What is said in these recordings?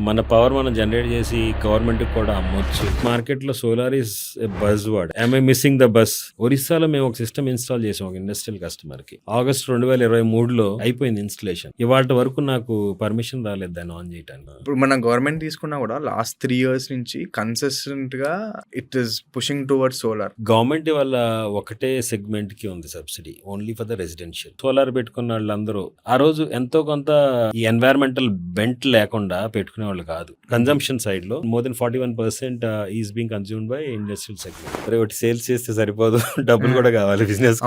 మన పవర్ మనం జనరేట్ చేసి గవర్నమెంట్కి కూడా అమ్మొచ్చు. మార్కెట్లో solar is a buzz word. I missing the bus. ఒరిస్సాలో మేము ఒక సిస్టమ్ ఇన్స్టాల్ చేసాం ఒక ఇండస్ట్రియల్ కస్టమర్ కి. ఆగస్ట్ 2023లో అయిపోయింది ఇన్స్టలేషన్. ఇవాళ వరకు నాకు పర్మిషన్ రాలేదు దాన్ని ఆన్ చేయడానికి. ఇప్పుడు మన గవర్నమెంట్ తీసుకున్నా కూడా లాస్ట్ 3 years నుంచి కన్సిస్టెంట్ గా it is pushing towards solar. Government వల్ల ఒకటే సెగ్మెంట్ కి ఉంది subsidy, only for the residential. Solar పెట్టుకున్న వాళ్ళందరూ ఆ రోజు ఎంతో కొంత ఈ ఎన్వైరన్మెంటల్ బెంట్ లేకుండా పెట్టుకునే వాళ్ళు కాదు. కన్జంప్షన్ సైడ్ లో more than 41% is being consumed by industrial segment. మరి ఒకటి సేల్స్ చేస్తే సరిపోదు, డబ్బులు కూడా కావాలి బిజినెస్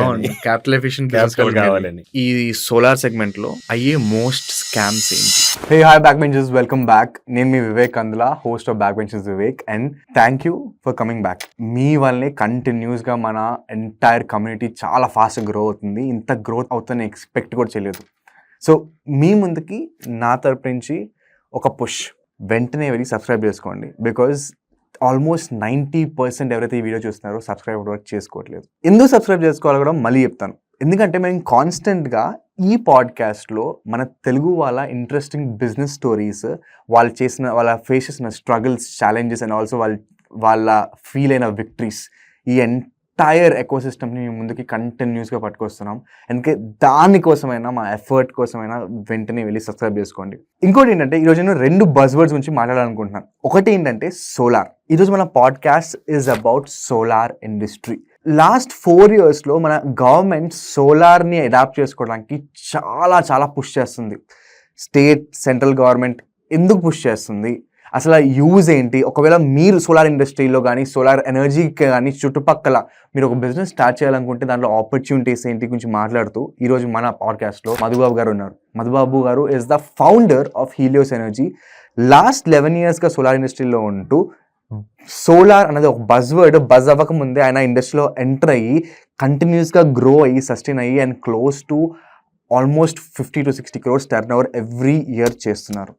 క్యాపిటల్ ఎఫిషియెంట్ కావాలని. ఈ సోలార్ సెగ్మెంట్ లో అయ్యే మోస్ట్ స్కామ్స్ ఏంటి? Hey hi back benchers, welcome back. నేను మీ Vivek Andula, host of back benchers Vivek, and thank you for coming back. మీ వల్లనే కంటిన్యూస్ గా మన ఎంటైర్ కమ్యూనిటీ చాలా ఫాస్ట్ గ్రో అవుతుంది. ఇంత గ్రోత్ అవుతుందని ఎక్స్పెక్ట్ కూడా చేయలేదు. సో మీ ముందుకి నా తరపు నుంచి ఒక పుష్, వెంటనే వెళ్ళి సబ్స్క్రైబ్ చేసుకోండి. బికాజ్ ఆల్మోస్ట్ 90% ఎవరైతే ఈ వీడియో చూస్తున్నారో సబ్స్క్రైబ్ వర్క్ చేసుకోవట్లేదు. ఎందుకు సబ్స్క్రైబ్ చేసుకోవాలో కూడా మళ్ళీ చెప్తాను. ఎందుకంటే మేము కాన్స్టెంట్గా ఈ పాడ్కాస్ట్లో మన తెలుగు వాళ్ళ ఇంట్రెస్టింగ్ బిజినెస్ స్టోరీస్, వాళ్ళ ఫేస్ చేసిన స్ట్రగుల్స్, ఛాలెంజెస్ అండ్ ఆల్సో వాళ్ళ ఫీల్ అయిన విక్టరీస్, ఈ ఎంటైర్ ఎకోసిస్టమ్ని మేము ముందుకి కంటిన్యూస్గా పట్టుకొస్తున్నాం. అందుకే దానికోసమైనా, మా ఎఫర్ట్ కోసమైనా వెంటనే వెళ్ళి సబ్స్క్రైబ్ చేసుకోండి. ఇంకోటి ఏంటంటే, ఈరోజు నేను 2 బజ్వర్డ్స్ గురించి మాట్లాడాలనుకుంటున్నాను. ఒకటి ఏంటంటే సోలార్. ఈరోజు మన podcast is about solar industry. Last 4 yearsలో మన గవర్నమెంట్ సోలార్ని అడాప్ట్ చేసుకోవడానికి చాలా పుష్ చేస్తుంది. స్టేట్, సెంట్రల్ గవర్నమెంట్ ఎందుకు పుష్ చేస్తుంది, అసలు యూజ్ ఏంటి, ఒకవేళ మీరు సోలార్ ఇండస్ట్రీలో కానీ సోలార్ ఎనర్జీకి కానీ చుట్టుపక్కల మీరు ఒక బిజినెస్ స్టార్ట్ చేయాలనుకుంటే దాంట్లో ఆపర్చునిటీస్ ఏంటి గురించి మాట్లాడుతూ ఈరోజు మన పాడ్కాస్ట్లో మధుబాబు గారు ఉన్నారు. మధుబాబు గారు is the founder of Helios energy. Last 11 yearsగా సోలార్ ఇండస్ట్రీలో ఉంటూ సోలార్ అనేది ఒక బజ్ అవ్వకముందే ఆయన ఇండస్ట్రీలో ఎంటర్ అయ్యి కంటిన్యూస్గా గ్రో అయ్యి సస్టైన్ అయ్యి and close to almost 50 to 60 crores turn over every year చేస్తున్నారు.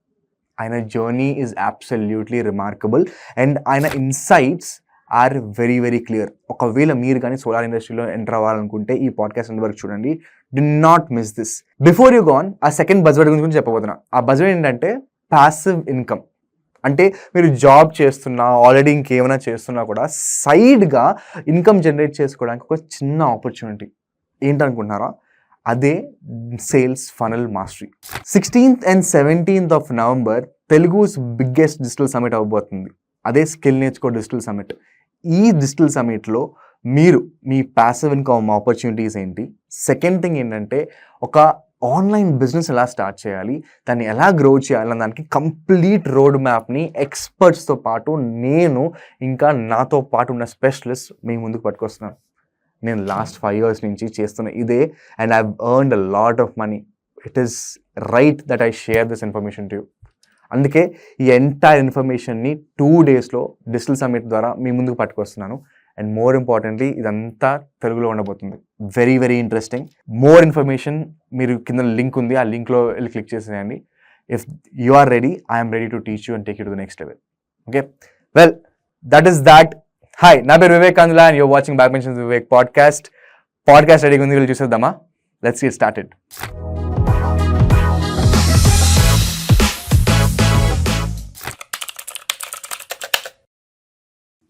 ఆయన journey is absolutely remarkable and ఆయన ఇన్సైట్స్ ఆర్ వెరీ క్లియర్. ఒకవేళ మీరు కానీ సోలార్ ఇండస్ట్రీలో ఎంటర్ అవ్వాలనుకుంటే ఈ పాడ్కాస్ట్ ఎండ్ వరకు చూడండి. Did not miss this. Before you gone, ఆ సెకండ్ బజ్వర్డ్ గురించి చెప్పబోతున్నా. ఆ బజ్వర్డ్ ఏంటంటే ప్యాసివ్ ఇన్కమ్. అంటే మీరు జాబ్ చేస్తున్నా, ఆల్రెడీ ఇంకేమైనా చేస్తున్నా కూడా సైడ్గా ఇన్కమ్ జనరేట్ చేసుకోవడానికి ఒక చిన్న ఆపర్చునిటీ ఏంటనుకుంటున్నారా? అదే sales funnel mastery. 16th and 17th of November Telugu's biggest digital summit అవ్వబోతుంది. అదే స్కిల్ నేర్చుకో డిజిటల్ సమిట్. ఈ డిజిటల్ సమిట్లో మీరు మీ ప్యాసివ్ ఇన్కమ్ ఆపర్చునిటీస్ ఏంటి, సెకండ్ థింగ్ ఏంటంటే ఒక ఆన్లైన్ బిజినెస్ ఎలా స్టార్ట్ చేయాలి, దాన్ని ఎలా గ్రో చేయాలన్న దానికి కంప్లీట్ రోడ్ మ్యాప్ని ఎక్స్పర్ట్స్తో పాటు నేను ఇంకా నాతో పాటు ఉన్న స్పెషలిస్ట్ మీ ముందుకు పట్టుకొస్తున్నాను. నేను లాస్ట్ 5 years నుంచి చేస్తున్న ఇదే and I earned a lot of money. It is right that I share this information to you. అందుకే ఈ ఎంటైర్ ఇన్ఫర్మేషన్ని 2 daysలో డిజిటల్ సమిట్ ద్వారా మీ ముందుకు పట్టుకొస్తున్నాను. అండ్ మోర్ ఇంపార్టెంట్లీ ఇదంతా తెలుగులో ఉండబోతుంది. Very interesting. మోర్ ఇన్ఫర్మేషన్ మీరు కింద లింక్ ఉంది, ఆ లింక్లో వెళ్ళి క్లిక్ చేసేయండి. If you are ready, I'm ready to teach you and take you to the next level. Okay, well that is that. Hi, నా పేరు Vivek Andula and you're watching back benchers Vivek podcast. రెడీగా ఉంది, వెళ్ళి చూసేద్దామా? Let's get started.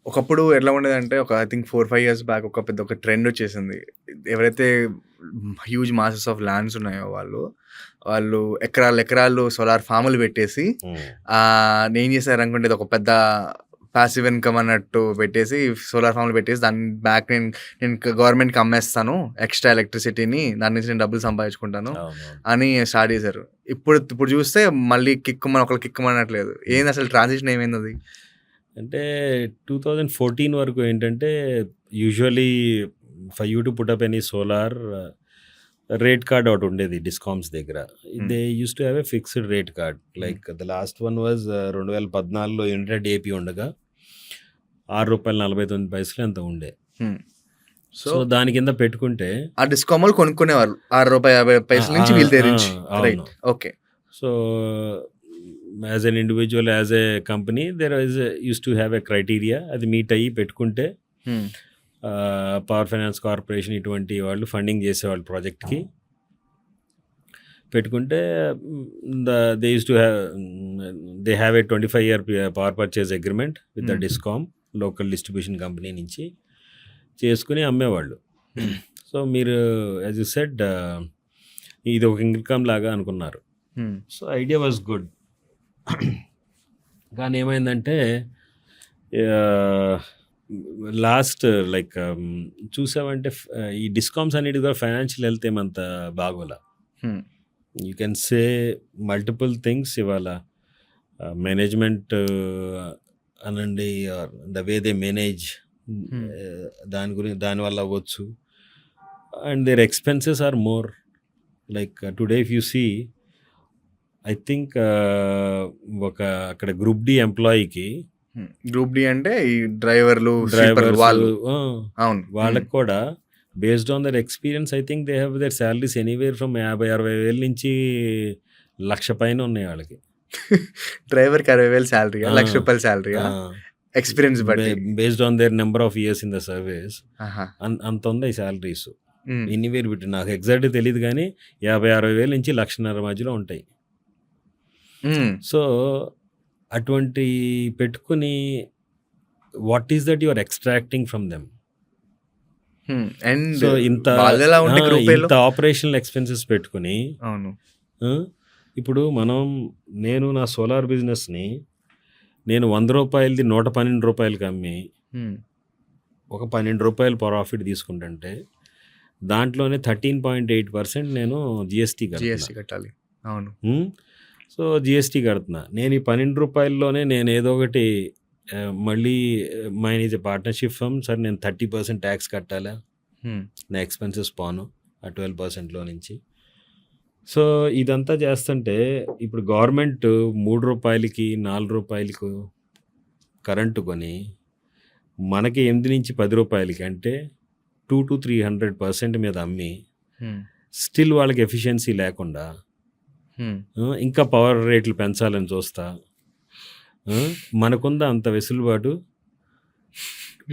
ఒకప్పుడు ఎట్లా ఉండేదంటే, I think 4-5 years back ఒక ట్రెండ్ వచ్చేసింది. ఎవరైతే హ్యూజ్ మాసెస్ ఆఫ్ ల్యాండ్స్ ఉన్నాయో వాళ్ళు ఎకరాలు సోలార్ ఫాములు పెట్టేసి ఏం చేశారు అనుకుంటే, ఇది ఒక పెద్ద ప్యాసివ్ ఇన్కమ్ అన్నట్టు పెట్టేసి సోలార్ ఫామ్లు పెట్టేసి దాని బ్యాక్ నేను గవర్నమెంట్కి అమ్మేస్తాను ఎక్స్ట్రా ఎలక్ట్రిసిటీని, దాని నుంచి నేను డబ్బులు సంపాదించుకుంటాను అని స్టార్ట్ చేశారు. ఇప్పుడు చూస్తే మళ్ళీ ఒకళ్ళు కిక్కుమనట్లేదు. ఏంది అసలు ట్రాన్సిషన్ ఏమైంది? అది అంటే 2014 వరకు ఏంటంటే, usually for you to put up any solar rate card ఒకటి ఉండేది డిస్కామ్స్ దగ్గర. They use to have a fixed rate card. Like the last one was 2014లో ఇంటర్ ఏపీ ఉండగా ₹6.49 ఎంత ఉండే. సో దాని కింద పెట్టుకుంటే ఆ డిస్కామ్లు కొనుక్కునేవాళ్ళు ₹6.50 నుంచి వీళ్ళ దగ్గర నుంచి. Okay, so as an individual, as a company, there used to have a criteria. అది మీట్ అయ్యి పెట్టుకుంటే పవర్ ఫైనాన్స్ కార్పొరేషన్ ఇటువంటి వాళ్ళు ఫండింగ్ చేసేవాళ్ళు ప్రాజెక్ట్కి. పెట్టుకుంటే they use to have they have a 25-year power purchase agreement with the discom local distribution company నుంచి చేసుకుని అమ్మేవాళ్ళు. సో మీరు యాజ్ యూ సెడ్ ఇది ఒక ఇన్కమ్ లాగా అనుకున్నారు. So idea was good. కానీ ఏమైందంటే లాస్ట్ లైక్ చూసామంటే ఈ డిస్కామ్స్ అన్నిటి కూడా ఫైనాన్షియల్ హెల్త్ ఏమంత బాగోలా. You can say multiple things. ఇవాళ మేనేజ్మెంట్ అనండి, ద వే దే మేనేజ్ దానివల్ల అవ్వచ్చు. And their expenses are more. Like today if you see, I think అక్కడ గ్రూప్ డి ఎంప్లాయీకి, గ్రూప్ డి అంటే ఈ డ్రైవర్లు వాళ్ళు, అవును, వాళ్ళకి కూడా based on their experience I think they have their salaries anywhere from 50-60 వేల నుంచి 1,00,000 పైన ఉన్నాయి వాళ్ళకి. డ్రైవర్కి 60,000 శాలరీ, ₹1,00,000 శాలరీ ఎక్స్పీరియన్స్ బట్టి, based on their number of years in the service అంత ఉంది శాలరీస్. ఎనీవేర్ బిట్ నాకు ఎగ్జాక్ట్ తెలియదు కానీ 50-60 వేల నుంచి 1,50,000 మధ్యలో ఉంటాయి. సో అటువంటి పెట్టుకుని what is that you are extracting from them? And so ఇంత ఆపరేషనల్ ఎక్స్పెన్సెస్ పెట్టుకుని, అవును, ఇప్పుడు నేను నా సోలార్ బిజినెస్ని నేను ₹100ది ₹112కి అమ్మి ఒక ₹12 ప్రాఫిట్ తీసుకుంటుంటే దాంట్లోనే 13.8% నేను జిఎస్టీ కట్టాలి. అవును. సో జిఎస్టీ కడుతున్నా. నేను ఈ ₹12లోనే నేను ఏదో ఒకటి మళ్ళీ mine is a partnership firm, సరే నేను 30% ట్యాక్స్ కట్టాలా, నా ఎక్స్పెన్సెస్ పోను ఆ 12%లో నుంచి. సో ఇదంతా చేస్తుంటే ఇప్పుడు గవర్నమెంట్ ₹3కి ₹4 కరెంటు కొని మనకి 8 నుంచి ₹10 అంటే 200 to 300% మీద అమ్మి స్టిల్ వాళ్ళకి ఎఫిషియన్సీ లేకుండా ఇంకా పవర్ రేట్లు పెంచాలని చూస్తా, మనకుందా అంత వెసులుబాటు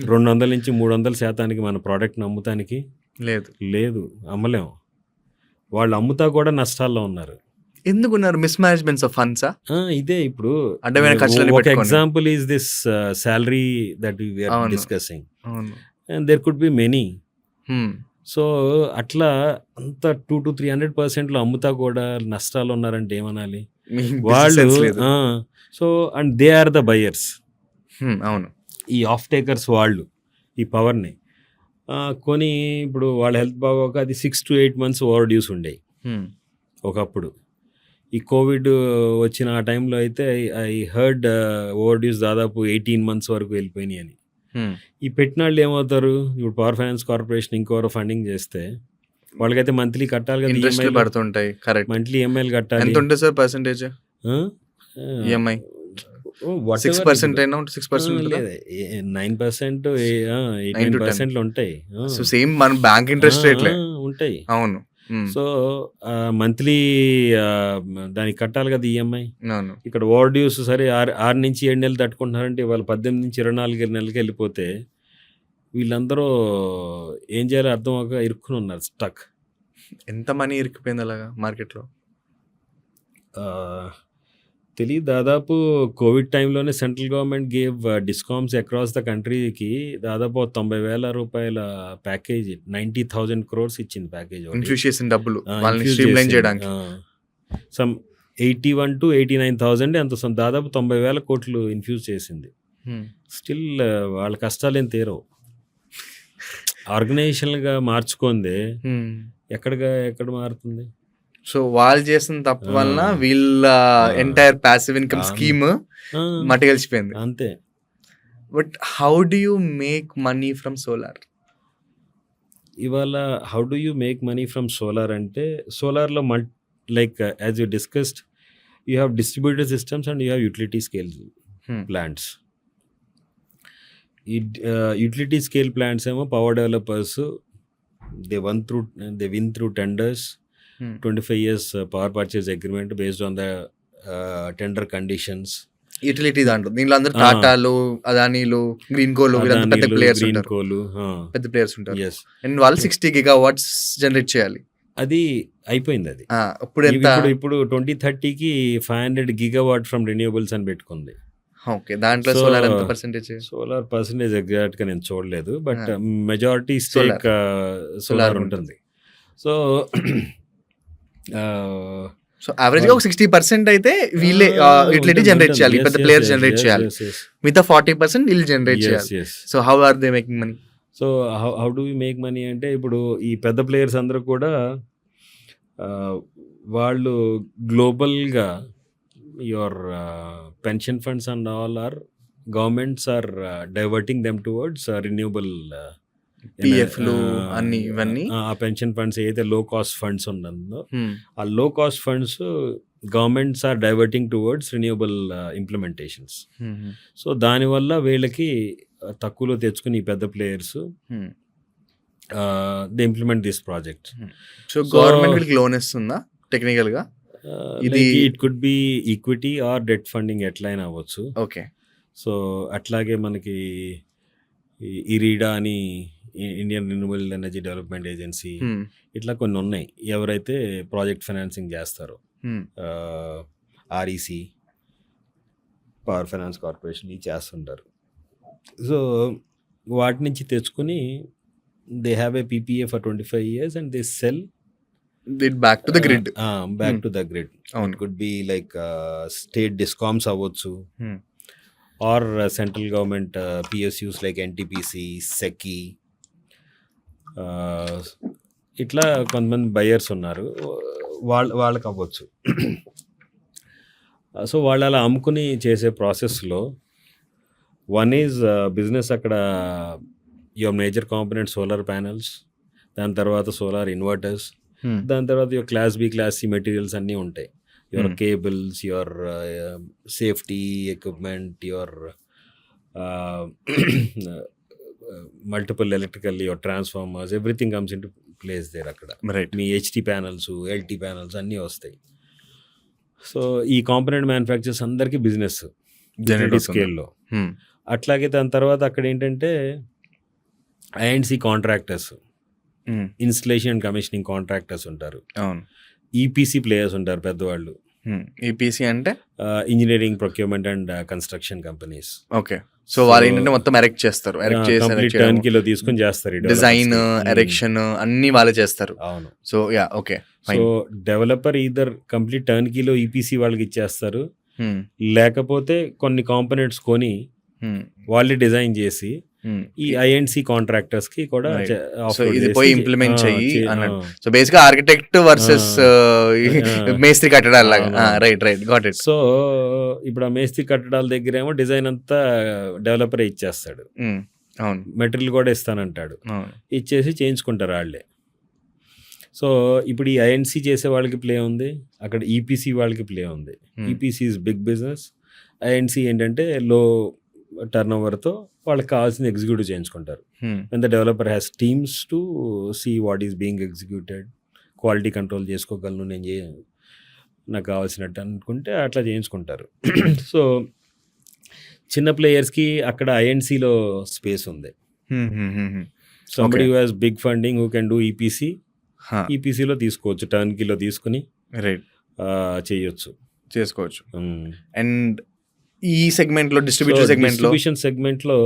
200 నుంచి 300% మన ప్రోడక్ట్ని అమ్ముతానికి? లేదు, అమ్మలేం. వాళ్ళు అమ్ముతా కూడా నష్టాల్లో ఉన్నారు. ఎందుకున్నారు? మిస్ మేనేజ్మెంట్స్ ఆఫ్ ఫండ్సా? ఇదే ఇప్పుడు ఒక example is this salary that we are discussing, and there could be many. So అట్లా అంత 200 to 300%లో అమ్ముతా కూడా నష్టాలు ఉన్నారంటే ఏమనాలి వాళ్ళు? So and they are the buyers. అవును, ఈ ఆఫ్ టేకర్స్ వాళ్ళు ఈ పవర్ని కొని ఇప్పుడు వాళ్ళ హెల్త్ బాగోక అది 6 to 8 months ఓవర్ డ్యూస్ ఉండేవి ఒకప్పుడు. ఈ కోవిడ్ వచ్చిన ఆ టైంలో అయితే ఐ హర్డ్ ఓవర్ డ్యూస్ దాదాపు 18 months వరకు వెళ్ళిపోయినాయి అని. ఈ పెట్టిన వాళ్ళు ఏమవుతారు? ఇప్పుడు పవర్ ఫైనాన్స్ కార్పొరేషన్ ఇంకోరు ఫండింగ్ చేస్తే వాళ్ళకైతే మంత్లీ కట్టాలి కదా, ఇంట్రెస్ట్ పడుతుంటాయి. కరెక్ట్, మంత్లీ ఈఎంఐలు కట్టాలి. ఎంత ఉంటుంది సార్ పర్సెంటేజ్ ఈఎంఐ? 6% అయినా 6% 9%, 8% ఉంటాయి. సో సేమ్ మన బ్యాంక్ ఇంట్రెస్ట్ రేట్లే ఉంటాయి. అవును. సో మంత్లీ దానికి కట్టాలి కదా ఈఎంఐ. ఇక్కడ ఓవర్ డ్యూస్ సరే 6 నుంచి 7 నెలలు తట్టుకుంటున్నారంటే వాళ్ళు 18 నుంచి 24 నెలలకి వెళ్ళిపోతే వీళ్ళందరూ ఏం చేయాలో అర్థం అవ్వక ఇరుక్కుని ఉన్నారు, స్టక్. ఎంత మనీ ఇరుక్కుపోయింది అలాగా మార్కెట్లో తెలియదు. దాదాపు కోవిడ్ టైంలోనే central government gave discoms across the కంట్రీకి దాదాపు ₹90,000 ప్యాకేజ్, 90,000 crores ఇచ్చింది ప్యాకేజ్. ఇన్ఫ్యూజ్ చేసిన డబ్బులు వాళ్ళని స్ట్రీమ్లైన్ చేయడానికి సమ్ 81 to 89,000 అంత దాదాపు 90,000 కోట్లు ఇన్ఫ్యూజ్ చేసింది. స్టిల్ వాళ్ళ కష్టాలు ఏం తీరవు. ఆర్గనైజేషన్గా మార్చుకుందే ఎక్కడ మారుతుంది? సో వాళ్ళు చేసిన తప్పు వలన వీళ్ళ ఎంటైర్ ప్యాసివ్ ఇన్కమ్ స్కీమ్ మట్టి కలిసిపోయింది అంతే. But how do you make money from solar? ఇవాళ how do you make money from solar అంటే సోలార్లో like as you discussed you have distributed systems and you have utility scale plants. ఈ utility scale plants ఏమో power developers they win through tenders, 25 years power purchase agreement based on the tender conditions. Utility దీంట్లో అందరూ టాటాలు, అదానీలు, green కోలు పెద్ద players ఉంటారు. And వాళ్ళు 60 gigawatts generate చేయాలి అది అయిపోయింది అది. ఇప్పుడు ఎంత? ఇప్పుడు 2030కి 500 గిగావాట్ ఫ్రమ్ రెన్యూబుల్స్ అని పెట్టుకుంది. ఓకే. దాంట్లో సో సోలార్ ఎంత పర్సెంటేజ్? సోలార్ పర్సెంటేజ్ ఎగ్జాక్ట్ గా నేను చూడలేదు, బట్ ఆ. Majority Solar. Stake solar solar ఉంటుంది. సో సో యావరేజ్ గా ఒక 60% అయితే వీళ్ళే యూటిలిటీ జనరేట్ చేయాలి, పెద్ద ప్లేయర్స్ జనరేట్ చేయాలి, మిగతా 40% వీళ్ళు జనరేట్ చేయాలి. So how are they making money? So how do we make money అంటే ఇప్పుడు ఈ పెద్ద ప్లేయర్స్ అందరూ కూడా వాళ్ళు గ్లోబల్గా your pension funds and all our governments are diverting them towards renewable పిఎఫ్లు అన్ని ఇవన్నీ. ఆ పెన్షన్ ఫండ్స్ ఏదైతే లో కాస్ట్ ఫండ్స్ ఉన్నదో ఆ low cost funds governments are diverting towards renewable implementations. So దానివల్ల వీళ్ళకి తక్కువలో తెచ్చుకుని ఈ పెద్ద players they implement this project. So government వీళ్ళకి లోన్ ఇస్తుందా టెక్నికల్ గా? ఇది it could be equity or debt funding ఎట్లయినా అవ్వచ్చు. ఓకే. సో అట్లాగే మనకి ఇరీడా అని Indian renewable energy development agency ఇట్లా కొన్ని ఉన్నాయి ఎవరైతే ప్రాజెక్ట్ ఫైనాన్సింగ్ చేస్తారో. ఆర్ఈసి, పవర్ ఫైనాన్స్ కార్పొరేషన్ ఇవి చేస్తుంటారు. సో వాటి నుంచి తెచ్చుకొని they have a PPA for 25 years and they sell it back to the grid. Back to the grid. It could be like state discoms అవ్వచ్చు or central government PSUs like NTPC, SECI, ఇట్లా కొంతమంది buyers ఉన్నారు, వాళ్ళకి అవ్వచ్చు. So వాళ్ళు అలా అమ్ముకుని చేసే ప్రాసెస్లో వన్ ఈజ్ బిజినెస్. అక్కడ your major component solar panels, దాని తర్వాత సోలార్ ఇన్వర్టర్స్, దాని తర్వాత your class B, class C materials అన్నీ ఉంటాయి. Your cables, your safety equipment, your multiple electrical, your transformers, everything comes in to place there. అక్కడ మీ HT panels, LT panels అన్నీ వస్తాయి. సో ఈ కాంపోనెంట్ మ్యానుఫ్యాక్చర్స్ అందరికీ బిజినెస్ స్కేల్లో. అట్లాగే దాని తర్వాత అక్కడ ఏంటంటే INC contractors, installation and commissioning contractors ఉంటారు. ఈపీసీ ప్లేయర్స్ ఉంటారు పెద్దవాళ్ళు. ఈపీసీ అంటే engineering, procurement and construction companies. Okay. So వాళ్ళు ఏంటంటే మొత్తం ఎరెక్ట్ చేస్తారు, టర్న్కీలో తీసుకొని చేస్తారు, డిజైన్, ఎరెక్షన్ అన్ని వాళ్ళే చేస్తారు. అవును. So yeah okay. So developer either complete టర్న్కీలో ఈపీసీ వాళ్ళకి ఇచ్చేస్తారు, లేకపోతే కొన్ని కాంపోనెంట్స్ కొని వాళ్ళే డిజైన్ చేసి ఈ ఐఎన్సి కాంట్రాక్టర్స్ కి కూడా సో ఇది పోయి ఇంప్లిమెంట్ చెయ్యి అన్నట్టు. సో బేసిక్గా ఆర్కిటెక్ట్ వర్సెస్ మేస్త్రి కట్టడాలు లాగా. Right right got it. So ఇప్పుడు ఆ మేస్త్రి కట్టడాల దగ్గర ఏమో డిజైన్ అంతా డెవలపర్ ఇచ్చేస్తాడు, అవును, మెటీరియల్ కూడా ఇస్తానంటాడు, ఇచ్చేసి చేయించుకుంటారు వాళ్ళే. సో ఇప్పుడు ఈ ఐఎన్సి చేసే వాళ్ళకి ప్లే ఉంది, అక్కడ ఈపీసీ వాళ్ళకి ప్లే ఉంది. EPC is big business, INC ఏంటంటే లో టర్న్ ఓవర్తో వాళ్ళకి కావాల్సిన ఎగ్జిక్యూటివ్ చేయించుకుంటారు. And the developer has teams to see what is being executed, quality control చేసుకోగలను నేను, నాకు కావాల్సినట్టు అనుకుంటే అట్లా చేయించుకుంటారు. సో చిన్న ప్లేయర్స్కి అక్కడ ఐఎన్సిలో స్పేస్ ఉంది. Somebody who has big funding who can do EPC, ఈపీసీలో తీసుకోవచ్చు, టర్న్కీలో తీసుకుని చేసుకోవచ్చు. అండ్ ఈ సెగ్మెంట్లో, డిస్ట్రిబ్యూషన్ సెగ్మెంట్లో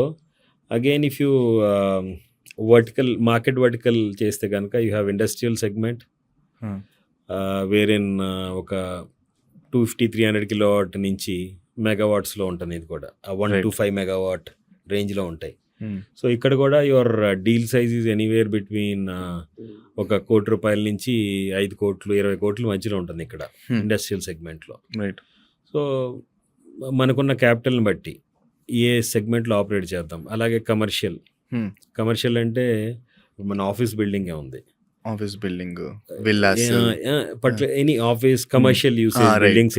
again if you vertical market vertical చేస్తే కనుక యూ హ్యావ్ ఇండస్ట్రియల్ సెగ్మెంట్ వేరేన్ ఒక 250-300 కిలోవాట్ నుంచి మెగావాట్స్లో ఉంటుంది. ఇది కూడా 1 to 5 మెగావాట్ రేంజ్లో ఉంటాయి. సో ఇక్కడ కూడా your deal size is anywhere between ₹1 కోటి నుంచి 5 కోట్లు 20 కోట్ల మధ్యలో ఉంటుంది ఇక్కడ ఇండస్ట్రియల్ సెగ్మెంట్లో. రైట్. సో మనకున్న క్యాపిటల్ని బట్టి ఏ సెగ్మెంట్లో ఆపరేట్ చేద్దాం. అలాగే కమర్షియల్ అంటే మన ఆఫీస్ బిల్డింగే ఉంది, office building, villas, any office commercial usage buildings,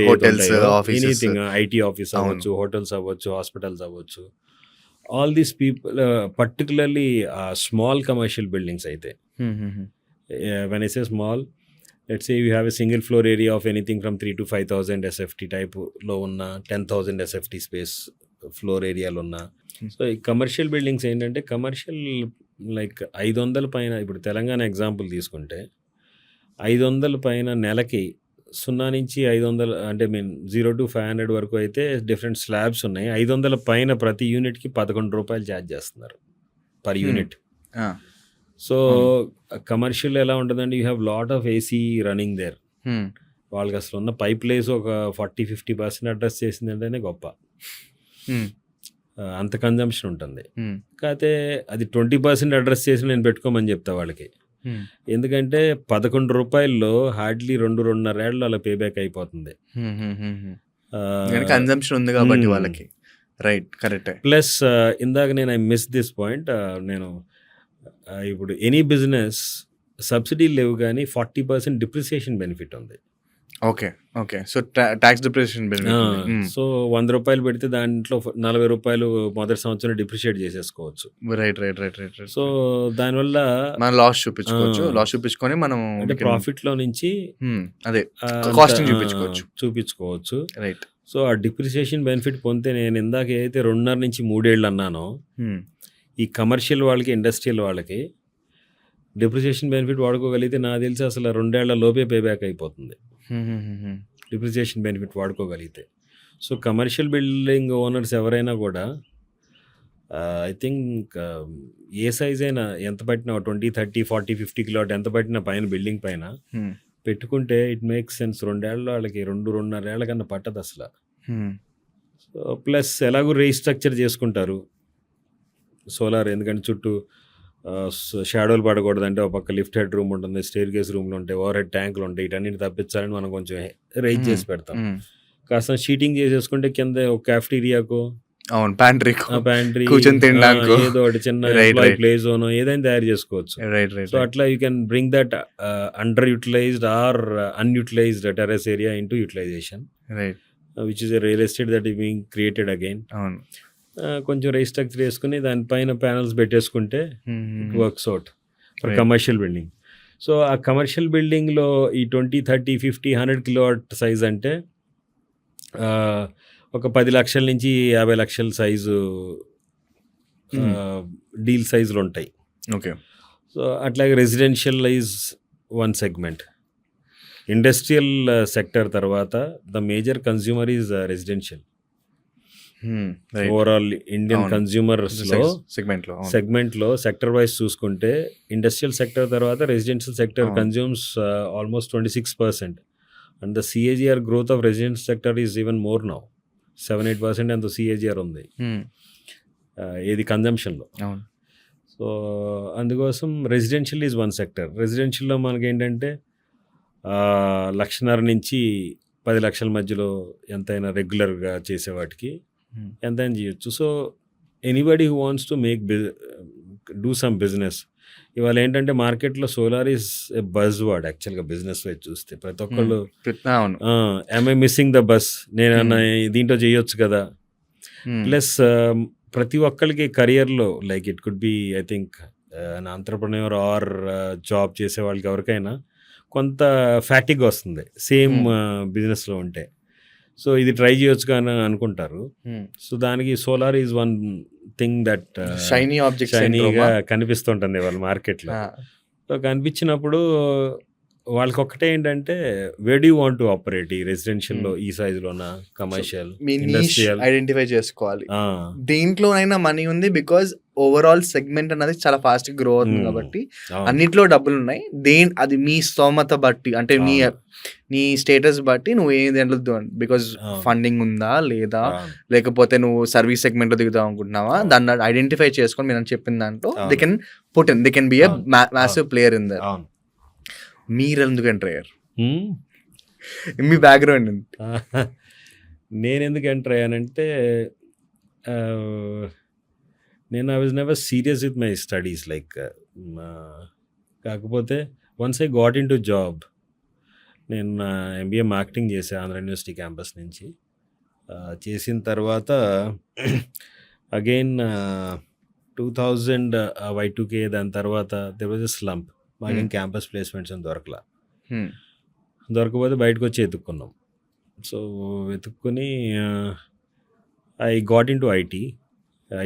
anything, IT office అవ్వచ్చు, హోటల్స్ అవ్వచ్చు, హాస్పిటల్స్ అవ్వచ్చు, all these people particularly small commercial buildings అయితే, when I say small, let's say you have a single floor area of anything from 3 to 5,000 SFT type లో ఉన్న 10,000 SFT space floor ఏరియాలో ఉన్న. So ఈ commercial buildings ఏంటంటే commercial like 500 పైన, ఇప్పుడు Telangana example తీసుకుంటే 500 పైన నెలకి 0 నుంచి 500 అంటే 0 to 500 వరకు అయితే డిఫరెంట్ స్లాబ్స్ ఉన్నాయి. 500 పైన ప్రతి యూనిట్‌కి రూ. 11 చార్జ్ చేస్తున్నారు పర్ Hmm. యూనిట్. ఆ, సో కమర్షియల్ ఎలా ఉంటుందంటే you have lot of AC running there. hmm, వాళ్ళకి అసలు ఉన్న పైప్లైన్స్ ఒక 40-50% అడ్రస్ చేసిందంటేనే గొప్ప. hmm, అంత కన్జంప్షన్ ఉంటుంది. hmm, కాకపోతే అది 20% అడ్రస్ చేసి నేను పెట్టుకోమని చెప్తా వాళ్ళకి. hmm, ఎందుకంటే రూ. 11లో హార్డ్లీ 2-2.5 ఏళ్ళు అలా పేబ్యాక్ అయిపోతుంది. hmm, hmm, hmm, hmm. ఎందుకంటే కన్జంప్షన్ ఉంది కాబట్టి వాళ్ళకి. రైట్, కరెక్టే. ప్లస్ ఇందాక నేను ఐ మిస్ దిస్ పాయింట్. నేను ఇప్పుడు ఎనీ బిజినెస్ సబ్సిడీలు లేవు కానీ 40% డిప్రిసియేషన్ బెనిఫిట్ ఉంది. Okay, okay. So tax depreciation benefit. So రూ. 100 పెడితే దాంట్లో రూ. 40 మొదటి సంవత్సరం డిప్రిషియేట్ చేసేసుకోవచ్చు. Right, right, right, right, right. So దానివల్ల మనం లాస్ చూపించుకోవచ్చు. లాస్ చూపించుకొని మనం అంటే ప్రాఫిట్ లో నుంచి అదే అంత, కాస్టింగ్ చూపించుకోవచ్చు. రైట్. సో ఆ డిప్రిసియేషన్ బెనిఫిట్ పొందితే నేను ఇందాక ఏదైతే 2.5 నుంచి 3 ఏళ్ళు అన్నానో ఈ కమర్షియల్ వాళ్ళకి ఇండస్ట్రియల్ వాళ్ళకి డిప్రిసియేషన్ బెనిఫిట్ వాడుకోగలిగితే నాకు తెలిసి అసలు 2 ఏళ్ల లోపే పేబ్యాక్ అయిపోతుంది డిప్రిసియేషన్ బెనిఫిట్ వాడుకోగలిగితే. సో కమర్షియల్ బిల్డింగ్ ఓనర్స్ ఎవరైనా కూడా ఐ థింక్ ఏ సైజ్ అయినా ఎంత పట్టినా 20, 30, 40, 50 కిలోవాట్ ఎంత పట్టినా పైన బిల్డింగ్ పైన పెట్టుకుంటే ఇట్ మేక్స్ సెన్స్. 2 ఏళ్ళ వాళ్ళకి 2-2.5 ఏళ్ల కన్నా పట్టదు అసలు. సో ప్లస్ ఎలాగో రీస్ట్రక్చర్ చేసుకుంటారు సోలార్, ఎందుకంటే చుట్టూ షాడోలు పడకూడదంటే ఒక పక్క లిఫ్ట్ హెడ్ రూమ్ ఉంటుంది, స్టేర్ కేస్ రూమ్లు ఉంటాయి, ఓవర్ హెడ్ ట్యాంకులు ఉంటాయి. ఇటన్నిటి తప్పించాలని మనం కొంచెం రైజ్ చేసి పెడతాం. కాస్త షీటింగ్ చేసేసుకుంటే కింద ఒక క్యాఫ్టీరియాకు, అవును, ప్యాంట్రీ కూర్చొని తినడానికి ఏదో ఒకటి చిన్న ప్లే జోన్ ఏదైనా తయారు చేసుకోవచ్చు. Right, right. సో అట్లా you can bring that under utilized or unutilized terrace area into utilization, right, which is a real estate that is being created again. అవును. కొంచెం రీస్ట్రక్చర్ చేసుకుని దానిపైన ప్యానల్స్ పెట్టేసుకుంటే it works out for Right. Commercial building. So ఆ commercial బిల్డింగ్లో ఈ 20, 30, 50, 100 kilowatt size అంటే ఒక 10 లక్షల నుంచి 50 లక్షల సైజు డీల్ సైజులు ఉంటాయి. ఓకే. సో అట్లాగే residential is one segment. Industrial sector తర్వాత the major consumer is residential. Overall Indian అవును. కన్జ్యూమర్స్లో సెగ్మెంట్లో సెక్టర్ వైజ్ చూసుకుంటే ఇండస్ట్రియల్ సెక్టర్ తర్వాత రెసిడెన్షియల్ సెక్టర్ అవును. Consumes almost 26%. And the CAGR growth of residential sector is even more now. 7-8% అంత CAGR ఉంది ఏది కన్జంప్షన్లో. అవును. సో అందుకోసం రెసిడెన్షియల్ ఈజ్ వన్ సెక్టర్. రెసిడెన్షియల్లో మనకి ఏంటంటే 1.5 నుంచి 10 లక్షల మధ్యలో ఎంతైనా రెగ్యులర్గా చేసేవాటికి ఎంతైనా చేయొచ్చు. So anybody who wants to do some business. ఇవాళ ఏంటంటే మార్కెట్లో solar is a buzz word యాక్చువల్గా బిజినెస్ వైజ్ చూస్తే. ప్రతి ఒక్కళ్ళు అవును. am I missing the bus, నేను దీంట్లో చేయొచ్చు కదా. ప్లస్ ప్రతి ఒక్కరికి కెరియర్లో like it could be I think an entrepreneur or job చేసే వాళ్ళకి ఎవరికైనా కొంత ఫ్యాటిక్ వస్తుంది సేమ్ బిజినెస్లో ఉంటే. సో ఇది ట్రై చేయొచ్చు కానీ అనుకుంటారు. సో దానికి solar is one thing that shiny object షైనీగా కనిపిస్తుంటుంది వాళ్ళ మార్కెట్లో. సో కనిపించినప్పుడు వాళ్ళకి ఒక్కటే ఏంటంటే we do want to operate, ఈ రెసిడెన్షియల్లో ఈ సైజులోనా కమర్షియల్ మీ niche ఇండస్ట్రియల్. ఐడెంటిఫై చేసుకోవాలి. దేంట్లోనైనా మనీ ఉంది బికాజ్ ఓవరాల్ సెగ్మెంట్ అన్నది చాలా ఫాస్ట్ గ్రో అవుతుంది కాబట్టి అన్నిట్లో డబ్బులు ఉన్నాయి. అది మీ స్తోమత బట్టి, అంటే నీ స్టేటస్ బట్టి నువ్వు ఏ దాంట్లో బికాజ్ ఫండింగ్ ఉందా లేదా, లేకపోతే నువ్వు సర్వీస్ సెగ్మెంట్ లో దిగుదాం అనుకుంటున్నావా, దాన్ని ఐడెంటిఫై చేసుకొని మీరు చెప్పిన దాంట్లో they can be a massive player in that. మీరు ఎందుకు ఎంటర్ అయ్యారు? మీ బ్యాక్గ్రౌండ్ నేను ఎందుకు ఎంటర్ అయ్యానంటే నేను I was never serious with my studies like. కాకపోతే once I got into job, నేను MBA మార్కెటింగ్ చేసా ఆంధ్ర యూనివర్సిటీ క్యాంపస్ నుంచి. చేసిన తర్వాత అగైన్ 2000 Y2K దాని తర్వాత దెర్ వాజ్ ఎ స్లంప్. మాకేం క్యాంపస్ ప్లేస్మెంట్స్ అని దొరకపోతే బయటకు వచ్చి వెతుక్కున్నాం. సో వెతుక్కుని I got into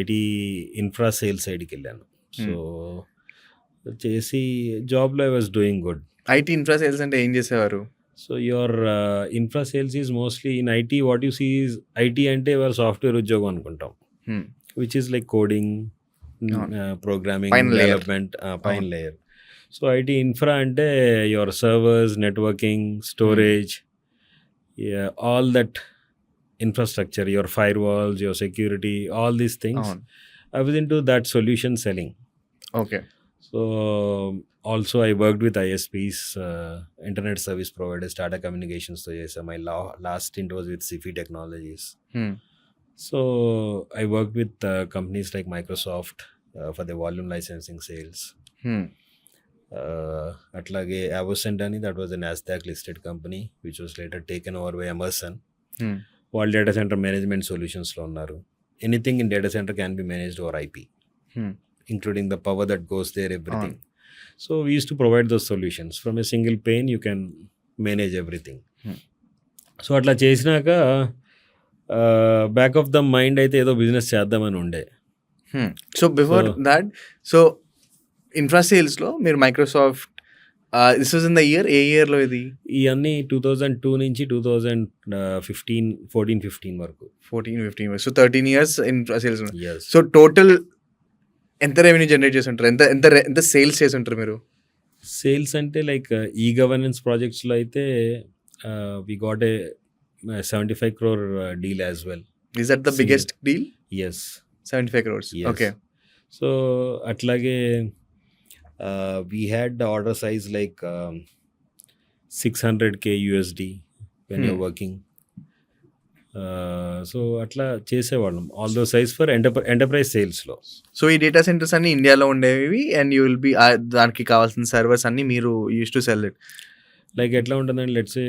IT infra sales సైడ్కి వెళ్ళాను. సో చేసి జాబ్లో I was doing good. IT infra sales అంటే ఏం చేసేవారు? So your infra sales is mostly in IT what you see is IT అంటే ఇవాళ సాఫ్ట్వేర్ ఉద్యోగం అనుకుంటాం, which is like coding, programming, Pine layer. Development, pine layer. So IT infra అంటే your servers, networking, storage, all that infrastructure, your firewalls, your security, all these things. అవును. I was into that solution selling. Okay. So also I worked with ISPs, internet service providers, Tata Communications. So yes, my last stint was with Sifi Technologies. So I worked with companies like Microsoft for the volume licensing sales. Atlage Avocent ani, that was a Nasdaq listed company which was later taken over by Emerson. వాళ్ళు data center management సొల్యూషన్స్లో ఉన్నారు. Anything in data center can be managed over IP, including the power that goes there, everything. So we use to provide those solutions from a single pane you can manage everything. So అట్లా చేసినాక back of the mind అయితే ఏదో business చేద్దామని ఉండే. So before that, so infra సేల్స్లో మీరు Microsoft, this was in the year, ఏ ఇయర్లో ఇది? ఇవన్నీ 2002 నుంచి 2014-15 వరకు. 14-15 వరకు. So 13 years infra sales. Yes. So total ఎంత రెవెన్యూ జనరేట్ చేసి ఉంటారు? ఎంత సేల్స్ చేసి ఉంటారు మీరు? సేల్స్ అంటే లైక్ ఈ గవర్నెన్స్ ప్రాజెక్ట్స్లో అయితే we got a 75 crore deal as well. Is that the biggest deal? Yes, 75 crores. Yes. Okay. So అట్లాగే we had the order size like 600K USD when you're working. So అట్లా చేసేవాళ్ళం all though size for enterprise సేల్స్లో. So ఈ data centres అన్ని ఇండియాలో ఉండేవి and you will be దానికి కావాల్సిన సర్వర్స్ అన్ని మీరు use to sell it. Like ఎట్లా ఉంటుందండి, let's A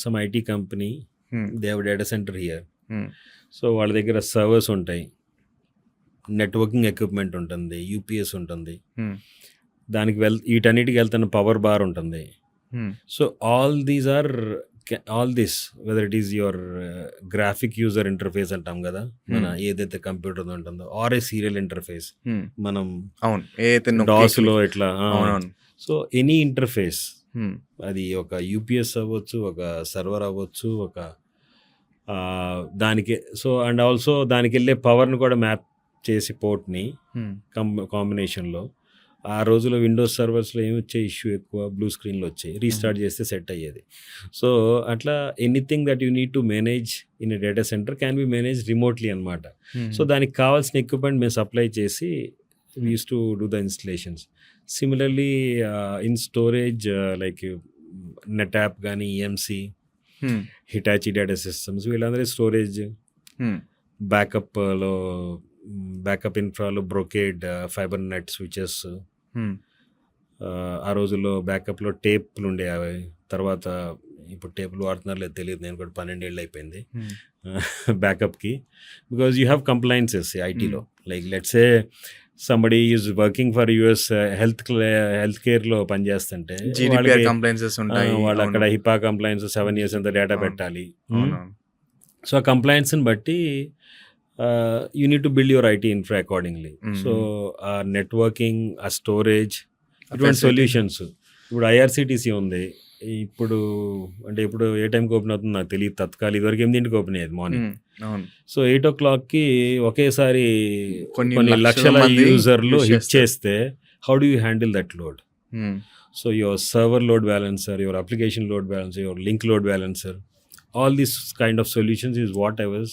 some IT company, they have data centre here. So వాళ్ళ దగ్గర సర్వర్స్ ఉంటాయి, నెట్వర్కింగ్ ఎక్విప్మెంట్ ఉంటుంది, యూపీఎస్ ఉంటుంది, దానికి వీటన్నిటికి వెళ్తున్న పవర్ బార్ ఉంటుంది. So all this whether it is your graphic user interface అంటాం కదా, మన ఏదైతే కంప్యూటర్ ఉంటుందో, ఆర్ ఏ సీరియల్ ఇంటర్ఫేస్ మనం డాస్లో ఇట్లా. సో ఎనీ ఇంటర్ఫేస్, అది ఒక యూపీఎస్ అవ్వచ్చు, ఒక సర్వర్ అవ్వచ్చు, ఒక దానికి. సో అండ్ ఆల్సో దానికి వెళ్ళే పవర్ని కూడా మ్యాప్ చేసి పోర్ట్ని కాంబినేషన్లో. ఆ రోజులో విండోస్ సర్వర్స్లో ఏమి వచ్చే ఇష్యూ ఎక్కువ, బ్లూ స్క్రీన్లో వచ్చాయి, రీస్టార్ట్ చేస్తే సెట్ అయ్యేది. సో అట్లా anything that you need to manage in a data center can be manage remotely అనమాట. సో దానికి కావాల్సిన ఎక్విప్మెంట్ మేము సప్లై చేసి we use to do the installations. Similarly in storage like NetApp కానీ, EMC, Hitachi data systems, వీళ్ళందరూ storage backup ఇన్ఫ్రాలో Brocade, fibre net switches. ఆ రోజుల్లో బ్యాకప్లో టేప్లు ఉండే, అవి తర్వాత ఇప్పుడు టేపులు వాడుతున్నారు లేదు తెలియదు, నేను కూడా 12 ఏళ్ళు అయిపోయింది బ్యాకప్కి. బికాజ్ యూ హ్యావ్ కంప్లైన్సెస్ ఐటీలో. Like let's a somebody is working for US health కేర్లో పనిచేస్తుంటే వాళ్ళు అక్కడ హిపా కంప్లైన్స్ 7 years ఎంత డేటా పెట్టాలి. సో ఆ కంప్లైన్స్ని బట్టి you need to build your IT infra accordingly. So networking, storage, ఇటువంటి సొల్యూషన్స్. ఇప్పుడు IRCTC ఉంది, ఇప్పుడు అంటే ఇప్పుడు ఏ టైంకి ఓపెన్ అవుతుంది నాకు తెలియదు, తత్కాల్ ఇదివరకు 8 ఓపెన్ అయ్యేది మార్నింగ్. సో 8 o'clockకి ఒకేసారి కొన్ని లక్షల యూజర్లు హిట్ చేస్తే how do you handle that load? So your server load balancer, your application load balancer, your link load balancer, all these kind of solutions is what I was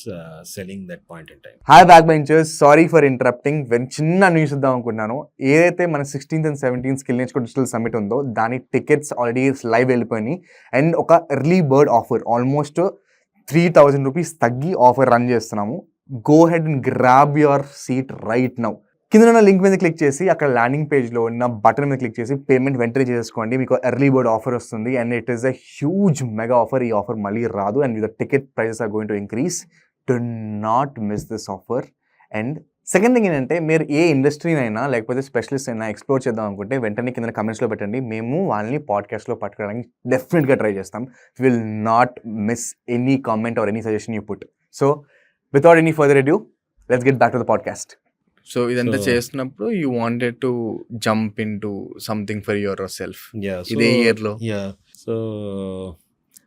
selling that point in time. Hi backbenchers, sorry for interrupting. When చిన్న news ఇద్దాం అనుకున్నాను. ఏదైతే మన 16th and 17th skill నేర్చుకో digital summit ఉందో దాని tickets already live వెళ్ళిపోయినాయి. And ఒక early bird offer almost 3,000 rupees తగ్గి ఆఫర్ రన్ చేస్తున్నాము. Go head and grab your seat right now. కింద ఉన్న లింక్ మీద క్లిక్ చేసి అక్కడ ల్యాండింగ్ పేజ్లో ఉన్న బటన్ మీద క్లిక్ చేసి పేమెంట్ వెంటనే చేసుకోండి. మీకు ఎర్లీ బర్డ్ ఆఫర్ వస్తుంది and it is a huge mega offer. ఈ ఆఫర్ మళ్ళీ రాదు and the ticket prices are going to increase. Do not miss this offer. And second thing ఏంటంటే, మీరు ఏ ఇండస్ట్రీనైనా లేకపోతే స్పెషలిస్ట్ అయినా ఎక్స్ప్లోర్ చేద్దాం అనుకుంటే వెంటనే కింద కమెంట్స్లో పెట్టండి. మేము వాళ్ళని పాడ్కాస్ట్లో పట్టుకోవడానికి డెఫినెట్గా ట్రై చేస్తాం. Will not miss any comment or any suggestion you put. So without any further adieu, let's get back to the podcast. So ఇదంతా So- చేస్తున్నప్పుడు you wanted to jump in to something for yourself. Yeah, ఇదే so- ఇయర్లో. Yeah. So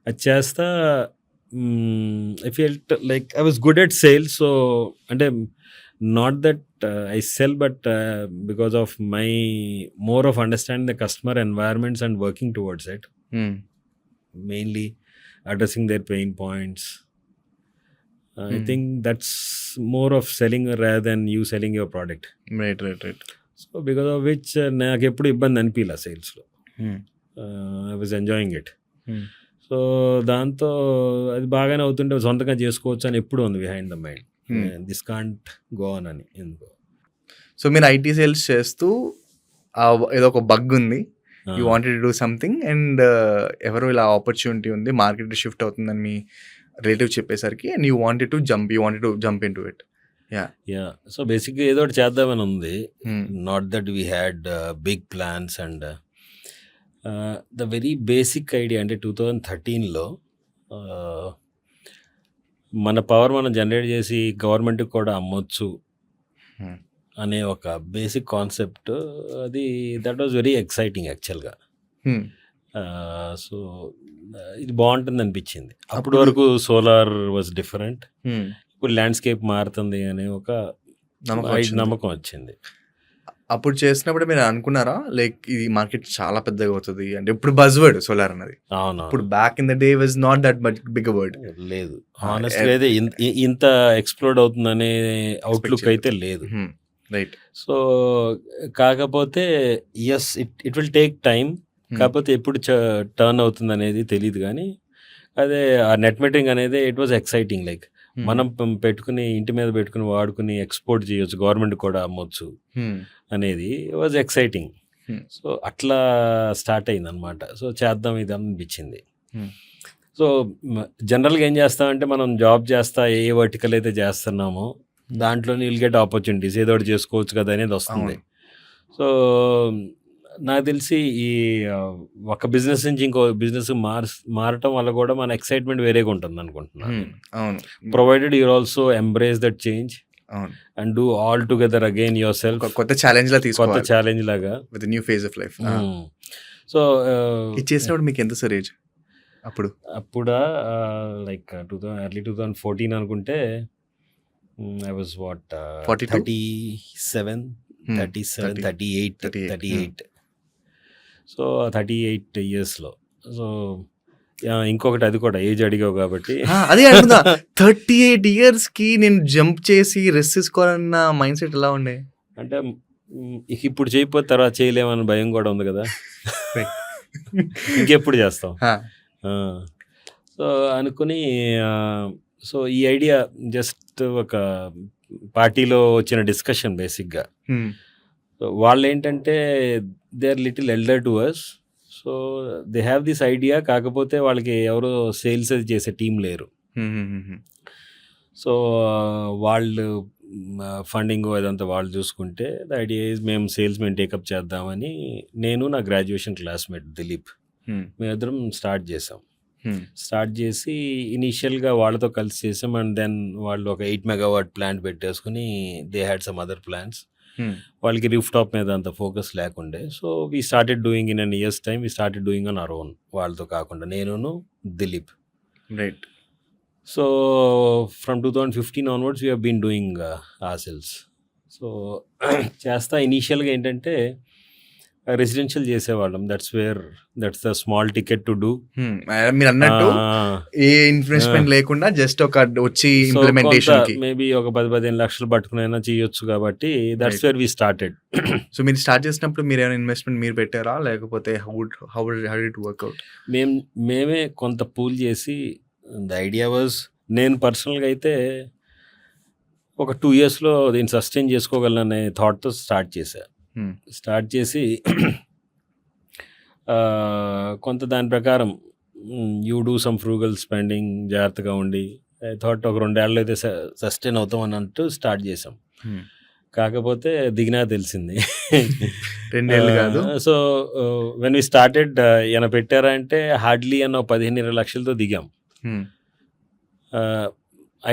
అది చేస్తా I felt like I was good at sales. So అంటే not that I sell but because of my more of understanding the customer environments and working towards it, mainly addressing their pain points. I think that's more of selling rather than you selling your product. Right. So because of which నాకు ఎప్పుడు ఇబ్బంది అనిపించలే సేల్స్లో. I was enjoying it. So దాంతో అది బాగానే అవుతుంటే సొంతంగా చేసుకోవచ్చు అని ఎప్పుడు ఉంది behind the mind. This can't go on అని ఎందుకో. సో మీరు ఐటీ సేల్స్ చేస్తూ ఏదో ఒక బగ్ ఉంది, you wanted to do something, and ఎవరో ఇలా ఆపర్చునిటీ ఉంది, మార్కెట్ షిఫ్ట్ అవుతుందని మీ రిలేటివ్ చెప్పేసరికి, and you wanted to jump in to it. Yeah, so బేసిక్గా ఏదో ఒకటి చేద్దామని ఉంది. Not that we had big plans and the very basic idea అంటే 2013లో మన పవర్ మనం జనరేట్ చేసి గవర్నమెంట్కి కూడా అమ్మొచ్చు అనే ఒక బేసిక్ కాన్సెప్ట్. అది దట్ వాజ్ వెరీ ఎక్సైటింగ్ యాక్చువల్గా. సో ఇది బాగుంటుంది అనిపించింది. అప్పటి వరకు సోలార్ వాజ్ డిఫరెంట్, ఇప్పుడు ల్యాండ్స్కేప్ మారుతుంది అనే ఒక నమ్మకం వచ్చింది. అప్పుడు చేసినప్పుడు మీరు అనుకున్నారా లైక్ ఇది మార్కెట్ చాలా పెద్దగా అవుతుంది అంటే? ఇప్పుడు బజ్ వర్డ్ సోలార్ అన్నది. అవును, ఇప్పుడు back in the day was not that much big word. లేదు హానెస్ట్లీ అయితే ఇంత ఎక్స్ప్లోర్డ్ అవుతుందనే అవుట్లుక్ అయితే లేదు. రైట్. సో కాకపోతే yes it will take time. కాకపోతే ఎప్పుడు టర్న్ అవుతుంది అనేది తెలియదు. కానీ అదే ఆ నెట్ మీటరింగ్ అనేది ఇట్ వాజ్ ఎక్సైటింగ్. లైక్ మనం పెట్టుకుని ఇంటి మీద పెట్టుకుని వాడుకుని ఎక్స్పోర్ట్ చేయొచ్చు, గవర్నమెంట్ కూడా అమ్మొచ్చు అనేది వాజ్ ఎక్సైటింగ్. సో అట్లా స్టార్ట్ అయింది అనమాట. సో చేద్దాం ఇది అనిపించింది. సో జనరల్గా ఏం చేస్తామంటే మనం జాబ్ చేస్తా ఏ వర్టికల్ అయితే చేస్తున్నామో దాంట్లో విల్ గెట్ ఆపర్చునిటీస్, ఏదో ఒకటి చేసుకోవచ్చు కదా అనేది వస్తుంది. సో నాకు తెలిసి ఈ ఒక బిజినెస్ నుంచి ఇంకో బిజినెస్ మారటం వల్ల కూడా మన ఎక్సైట్మెంట్ వేరేగా ఉంటుంది అనుకుంటున్నాను. అవును. Provided you're also embrace that change and do all together again yourself. కొత్త ఛాలెంజ్ లా కొత్త ఛాలెంజ్ లాగా with new phase of life. So ఇది చేసినప్పుడు మీకు ఎంత సార్ ఏజ్ అప్పుడా? లైక్ ఎర్లీ 2014 అనుకుంటే. I was what 37, 38. సో 38 ఇయర్స్లో. సో ఇంకొకటి అది కూడా ఏజ్ అడిగావు కాబట్టి అదే అడుగుదా. 38 years కి నేను జంప్ చేసి రెస్ట్ తీసుకోవాలన్న మైండ్ సెట్ ఎలా ఉండే? అంటే ఇప్పుడు చేయకపోతే తర్వాత చేయలేమని భయం కూడా ఉంది కదా. ఇంకెప్పుడు చేస్తాం. సో అనుకుని సో ఈ ఐడియా జస్ట్ ఒక పార్టీలో వచ్చిన డిస్కషన్ బేసిక్గా. సో వాళ్ళు ఏంటంటే they are little elder to us. So they have this idea, కాకపోతే వాళ్ళకి ఎవరో సేల్స్ చేసే టీం లేరు. సో వాళ్ళు ఫండింగ్ అదంతా వాళ్ళు చూసుకుంటే ద ఐడియా ఈజ్ మేము సేల్స్ మేము టేకప్ చేద్దామని నేను నా గ్రాడ్యుయేషన్ క్లాస్మేట్ దిలీప్ మేమిద్దరం స్టార్ట్ చేసాం. స్టార్ట్ చేసి ఇనీషియల్గా వాళ్ళతో కలిసి చేసాం. అండ్ దెన్ వాళ్ళు ఒక 8 megawatt ప్లాంట్ పెట్టేసుకుని they had some other plans. వాళ్ళకి రూఫ్ టాప్ మీద అంత ఫోకస్ లేకుండే. So we started doing in an year's time we started doing on our own, వాళ్ళతో కాకుండా నేను Dilip. Right. So from 2015 onwards we have been doing ourselves. So చేస్తా ఇనీషియల్గా ఏంటంటే రెసిడెన్షియల్ చేసేవాళ్ళం. That's the small ticket to do. మీరు అన్నట్టు ఏ investment లేకుండా జస్ట్ ఒక వచ్చి ఇంప్లిమెంటేషన్ కి మేబీ ఒక 10-15 లక్షలు పట్టుకునైనా చేయొచ్చు. కాబట్టి that's where we started. So మీరు స్టార్ట్ చేసినప్పుడు మీరు ఏమైనా ఇన్వెస్ట్మెంట్ మీరు పెట్టారా, లేకపోతే how did it work out? మేమే కొంత పూల్ చేసి ద ఐడియా వాజ్, నేను పర్సనల్గా అయితే ఒక 2 yearsలో దీన్ని సస్టైన్ చేసుకోగలననే థాట్తో స్టార్ట్ చేసి కొంత దాని ప్రకారం you do some frugal spending, జాగ్రత్తగా ఉండి థాట్ ఒక 2 ఏళ్ళు అయితే సస్టైన్ అవుతాం అన్నట్టు స్టార్ట్ చేసాం. కాకపోతే దిగినా తెలిసింది 2 ఏళ్ళు కాదు. సో వెన్ వి స్టార్టెడ్ ఏమైనా పెట్టారా అంటే హార్డ్లీ అన్న 15-20 లక్షలతో దిగాం.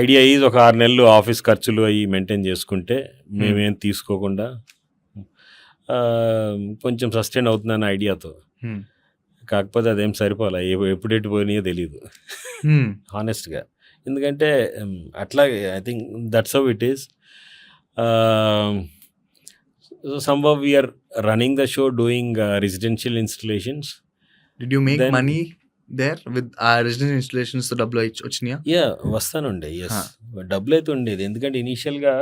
ఐడియా ఈజ్ ఒక 6 నెలలు ఆఫీస్ ఖర్చులు అవి మెయింటైన్ చేసుకుంటే మేమేం తీసుకోకుండా కొంచెం సస్టైన్ అవుతుందన్న ఐడియాతో. కాకపోతే అదేం సరిపోలే, ఎప్పుడు ఎటు పోయినాయో తెలియదు హానెస్ట్గా. ఎందుకంటే అట్లా I think that's how it is. somehow we are running the show doing residential installations. Did you make Then- money there with residential installations? So డబ్బులు వచ్చినాయా? యా వస్తానుండే. ఎస్, డబ్బులు అయితే ఉండేది. ఎందుకంటే ఇనీషియల్గా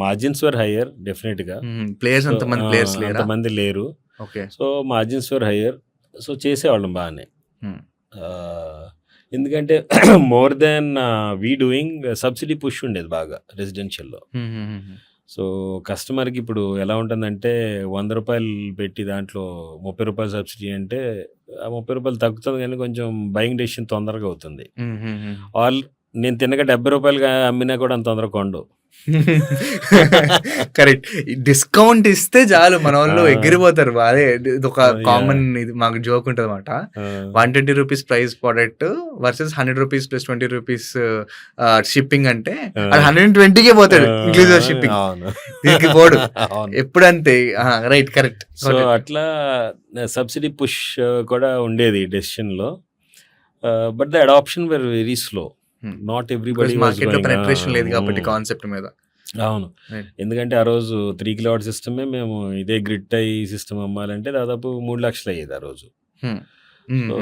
మార్జిన్స్ వర్ హయ్యర్ డెఫినెట్గా. ప్లేయర్స్ అంతమంది ప్లేయర్స్ లేరా? అంతమంది లేరు. ఓకే. సో మార్జిన్స్ వర్ హయ్యర్. సో చేసేవాళ్ళం బాగానే. ఎందుకంటే more than we doing subsidy push ఉండేది బాగా రెసిడెన్షియల్లో. సో కస్టమర్కి ఇప్పుడు ఎలా ఉంటుందంటే 100 రూపాయలు పెట్టి దాంట్లో 30 రూపాయలు సబ్సిడీ అంటే ఆ 30 రూపాయలు తగ్గుతుంది, కానీ కొంచెం బయింగ్ డెసిషన్ తొందరగా అవుతుంది. నేను తినక 70 రూపాయలుగా అమ్మినా కూడా అంత తొందరగా కొండు. కరెక్ట్. డిస్కౌంట్ ఇస్తే చాలు మన వాళ్ళు ఎగిరిపోతారు. అదే ఇది ఒక కామన్ ఇది మాకు జోక్ ఉంటుంది అనమాట. 120 rupees price product versus 100 rupees plus 20 rupees shipping అంటే అది 120కే పోతాడు ఇంక్లూజివ్ షిప్పింగ్. దీనికి పోడు ఎప్పుడంతే. Right, correct. సో అట్లా సబ్సిడీ పుష్ కూడా ఉండేది డెసిషన్లో. But the adoption were very slow. Not everybody market లో పెనట్రేషన్ లేదు కాబట్టి కాన్సెప్ట్ మీద. అవును, ఎందుకంటే ఆ రోజు 3 కిలోవాట్ సిస్టమే మేము ఇదే గ్రిడ్ ఐ సిస్టమ్ అమ్మాలంటే దాదాపు 3 లక్షలు అయ్యేది ఆ రోజు. సో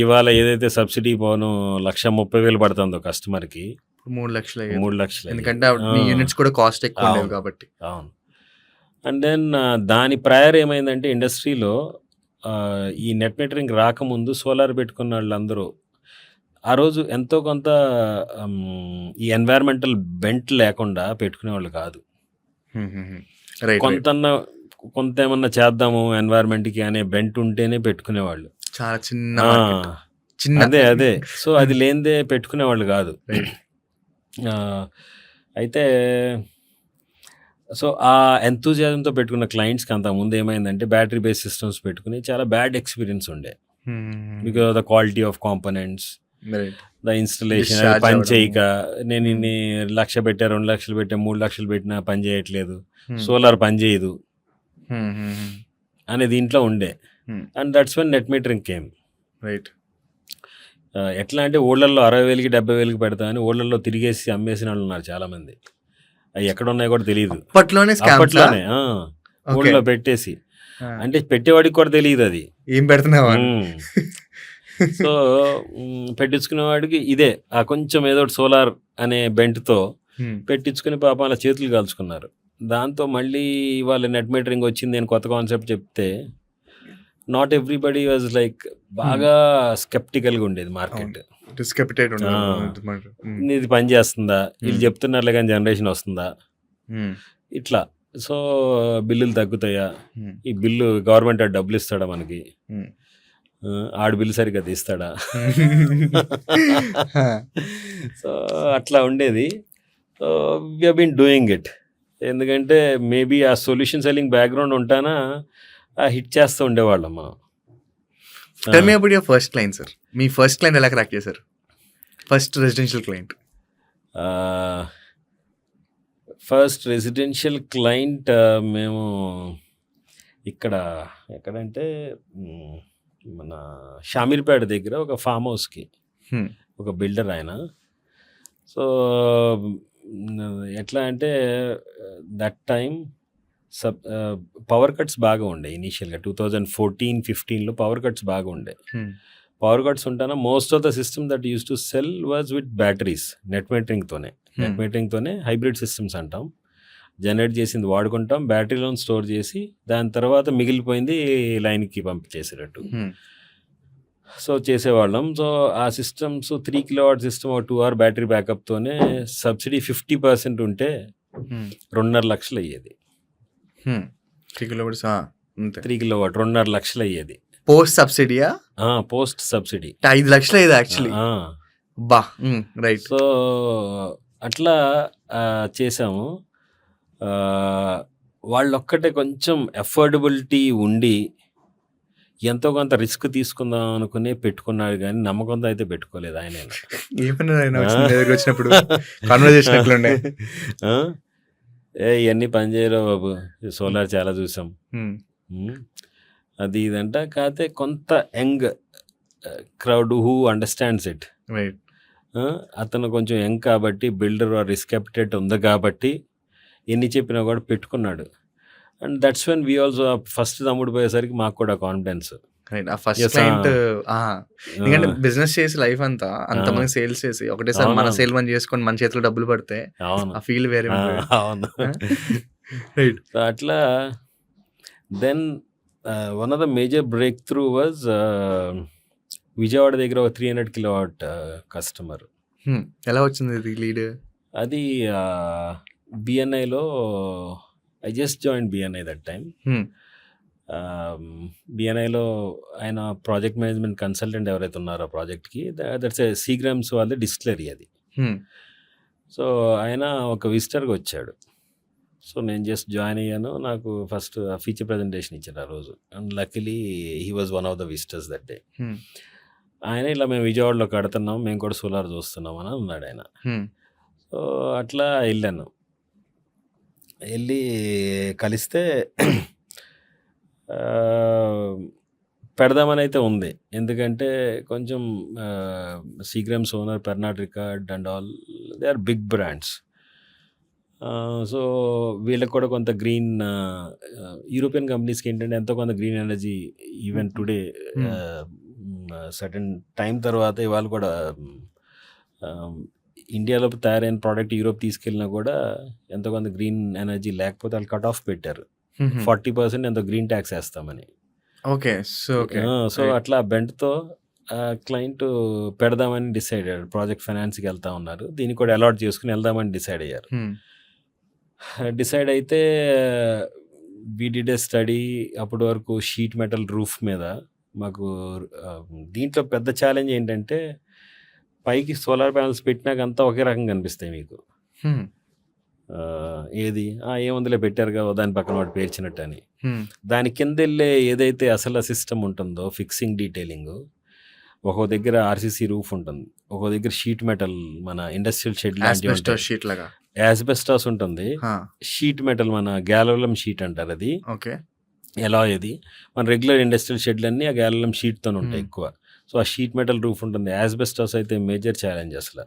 ఇవాళ ఏదైతే సబ్సిడీ పోను 1,30,000 పడుతుందో కస్టమర్కి 3 లక్షలు 3 లక్షలు. ఎందుకంటే యూనిట్స్ కూడా కాస్ట్ ఎక్కువ ఉండేవి కాబట్టి. అవును. అండ్ దెన్ దాని ప్రయర్ ఏమైందంటే ఇండస్ట్రీలో ఈ నెట్ మీటరింగ్ రాకముందు సోలార్ పెట్టుకున్న వాళ్ళందరూ ఆ రోజు ఎంతో కొంత ఈ ఎన్వైరన్మెంటల్ బెంట్ లేకుండా పెట్టుకునేవాళ్ళు కాదు. కొంత ఏమన్నా చేద్దాము ఎన్వైరన్మెంట్కి అనే బెంట్ ఉంటేనే పెట్టుకునేవాళ్ళు. చాలా చిన్న అదే సో అది లేనిదే పెట్టుకునేవాళ్ళు కాదు. అయితే సో ఆ ఎంతూజియాజంతో పెట్టుకున్న క్లయింట్స్కి అంతకుముందు ఏమైందంటే బ్యాటరీ బేస్ సిస్టమ్స్ పెట్టుకుని చాలా బ్యాడ్ ఎక్స్పీరియన్స్ ఉండే. Because the quality of components, the installation పని చేయక, నేను ఇన్ని 1,00,000 పెట్టా, 2 లక్షలు పెట్టా, 3 లక్షలు పెట్టినా పని చేయట్లేదు, సోలార్ పని చేయదు అనే దీంట్లో ఉండే. And that's when net metering came. Right. ఎట్లా అంటే ఊళ్ళల్లో 60,000కి 70,000కి పెడతా అని ఊళ్ళల్లో తిరిగేసి అమ్మేసిన వాళ్ళు ఉన్నారు చాలా మంది. అవి ఎక్కడ ఉన్నాయో కూడా తెలియదు. అప్పట్లోనే ఊళ్ళో పెట్టేసి, అంటే పెట్టేవాడికి కూడా తెలియదు అది ఏం పెడుతున్నావా. సో పెట్టించుకునే వాడికి ఇదే ఆ కొంచెం ఏదో సోలార్ అనే బెంట్తో పెట్టించుకుని పాపం అలా చేతులు కాల్చుకున్నారు. దాంతో మళ్ళీ వాళ్ళ నెట్ మీటరింగ్ వచ్చింది, నేను కొత్త కాన్సెప్ట్ చెప్తే నాట్ ఎవ్రీబడి వాజ్ లైక్ బాగా స్కెప్టికల్గా ఉండేది మార్కెట్. ఇది పని చేస్తుందా, వీళ్ళు చెప్తున్నారులే కానీ జనరేషన్ వస్తుందా ఇట్లా. సో బిల్లులు తగ్గుతాయా, ఈ బిల్లు గవర్నమెంట్ డబ్బులు ఇస్తాడా మనకి, ఆడు బిల్లు సరిగ్గా తీస్తాడా. సో అట్లా ఉండేది. So we been doing it. ఎందుకంటే మేబీ ఆ సొల్యూషన్ సెల్లింగ్ బ్యాక్గ్రౌండ్ ఉంటానా హిట్ చేస్తూ ఉండేవాళ్ళం మనం. ఫస్ట్ క్లయింట్ సార్, మీ ఫస్ట్ క్లయింట్ ఎలా క్రాక్ చేశారు? First residential client. First residential client మేము ఇక్కడ ఎక్కడంటే మన షామీర్పేట దగ్గర ఒక ఫామ్ హౌస్కి ఒక బిల్డర్ ఆయన. సో ఎట్లా అంటే దట్ టైం పవర్ కట్స్ బాగా ఉండే. ఇనీషియల్గా 2014-15లో పవర్ కట్స్ బాగా ఉండే. పవర్ కట్స్ ఉంటానా most of the system that use to sell was with batteries. Net మీటరింగ్తోనే హైబ్రిడ్ సిస్టమ్స్ అంటాం. జనరేట్ చేసింది వాడుకుంటాం, బ్యాటరీలో స్టోర్ చేసి దాని తర్వాత మిగిలిపోయింది లైన్కి పంపించేసేటట్టు సో చేసేవాళ్ళం. సో ఆ systems 3 kilowatt system 2 hour battery బ్యాకప్తోనే సబ్సిడీ 50% ఉంటే 2.5 లక్షలు అయ్యేది. 3 కిలోవాట్ 2.5 లక్షలు అయ్యేది. పోస్ట్ సబ్సిడీయా? పోస్ట్ సబ్సిడీ 5 లక్షలు అయ్యేది యాక్చువల్లీ. బా రైట్. సో అట్లా చేసాము. వాళ్ళొక్కటే కొంచెం అఫోర్డబిలిటీ ఉండి ఎంతో కొంత రిస్క్ తీసుకుందాం అనుకుని పెట్టుకున్నాడు కానీ నమ్మకంతో అయితే పెట్టుకోలేదు ఆయన. ఏమన్నా ఆయన దగ్గరికి వచ్చినప్పుడు కాన్వర్జేషన్ ఎట్లుండే? ఇవన్నీ పనిచేయరా బాబు, సోలార్ చాలా చూసాం అది ఇదంట. కాకపోతే కొంత young crowd who understands it. Right. అతను కొంచెం యంగ్ కాబట్టి, బిల్డర్ రిస్క్ అప్టేట్ ఉంది కాబట్టి ఎన్ని చెప్పినా కూడా పెట్టుకున్నాడు. And that's when we also first తమ్ముడు పోయేసరికి మాకు కూడా కాన్ఫిడెన్స్. రైట్. ఆ ఫస్ట్ క్లయింట్ ఎందుకంటే బిజినెస్ చేసి లైఫ్ అంతా అంతమంది సేల్స్ చేసి ఒకటేసారి మన సేల్ మనం చేసుకొని మన చేతిలో డబ్బులు పడితే అవును ఆ ఫీల్ వేరే ఉంటుంది. అవును. రైట్. సో అట్లా then one of the major breakthrough was Vijayawada దగ్గర ఒక 300 కిలోవాట్ కస్టమర్. ఎలా వచ్చింది ఇది లీడ్? అది బిఎన్ఐలో I just join BNI that time. బిఎన్ఐలో ఆయన ప్రాజెక్ట్ మేనేజ్మెంట్ కన్సల్టెంట్ ఎవరైతే ఉన్నారో ఆ ప్రాజెక్ట్కి, దట్స్ ఏ సీగ్రామ్స్ వాళ్ళది డిస్టిలరీ అది. సో ఆయన ఒక విజిటర్గా వచ్చాడు. సో నేను జస్ట్ జాయిన్ అయ్యాను. నాకు ఫస్ట్ ఫీచర్ ప్రజెంటేషన్ ఇచ్చారు ఆ రోజు. And luckily he was one of the visitors that day. ఆయన ఇలా మేము విజయవాడలో కడుతున్నాం, మేము కూడా సోలార్ చూస్తున్నాం అని అన్నాడు ఆయన. సో అట్లా వెళ్ళాను. వెళ్ళి కలిస్తే పెడదామని అయితే ఉంది. ఎందుకంటే కొంచెం Seagram's owner, Pernod Ricard and all they are big brands. So వీళ్ళకి కూడా కొంత గ్రీన్, యూరోపియన్ కంపెనీస్కి ఏంటంటే ఎంతో కొంత green energy even today certain time తర్వాత ఇవాళ కూడా ఇండియాలో తయారైన ప్రోడక్ట్ యూరోప్ తీసుకెళ్ళినా కూడా ఎంతో కొంత గ్రీన్ ఎనర్జీ లేకపోతే వాళ్ళు కట్ ఆఫ్ పెట్టారు. 40% ఎంతో గ్రీన్ ట్యాక్స్ వేస్తామని. ఓకే. సో అట్లా బెంట్తో క్లయింట్ పెడదామని డిసైడ్ అయ్యారు. ప్రాజెక్ట్ ఫైనాన్స్కి వెళ్తా ఉన్నారు, దీన్ని కూడా అలాట్ చేసుకుని వెళ్దామని డిసైడ్ అయ్యారు. డిసైడ్ అయితే వి డిడ్ ఏ స్టడీ. అప్పటి వరకు షీట్ మెటల్ రూఫ్ మీద మాకు దీంట్లో పెద్ద ఛాలెంజ్ ఏంటంటే పైకి సోలార్ ప్యానల్స్ పెట్టినాక అంతా ఒకే రకంగా కనిపిస్తాయి మీకు. ఏది ఏముందిలే పెట్టారుగా దాని పక్కన వాడు పేర్చినట్టు అని. దాని కింద వెళ్ళే ఏదైతే అసలు సిస్టమ్ ఉంటుందో ఫిక్సింగ్, డీటెయిలింగ్, ఒక్కో దగ్గర ఆర్సీసీ రూఫ్ ఉంటుంది, ఒక్కో దగ్గర షీట్ మెటల్ మన ఇండస్ట్రియల్ షెడ్ లాంటి యాస్బెస్టాస్ ఉంటుంది, షీట్ మెటల్ మన గ్యాలోలం షీట్ అంటారు అది. ఓకే. ఎలా ఇది మన రెగ్యులర్ ఇండస్ట్రియల్ షెడ్లన్నీ ఆ గ్యాలోలం షీట్తో ఉంటాయి ఎక్కువ. సో ఆ షీట్ మెటల్ రూఫ్ ఉంటుంది. యాస్బెస్టాస్ అయితే మేజర్ ఛాలెంజ్. అసలు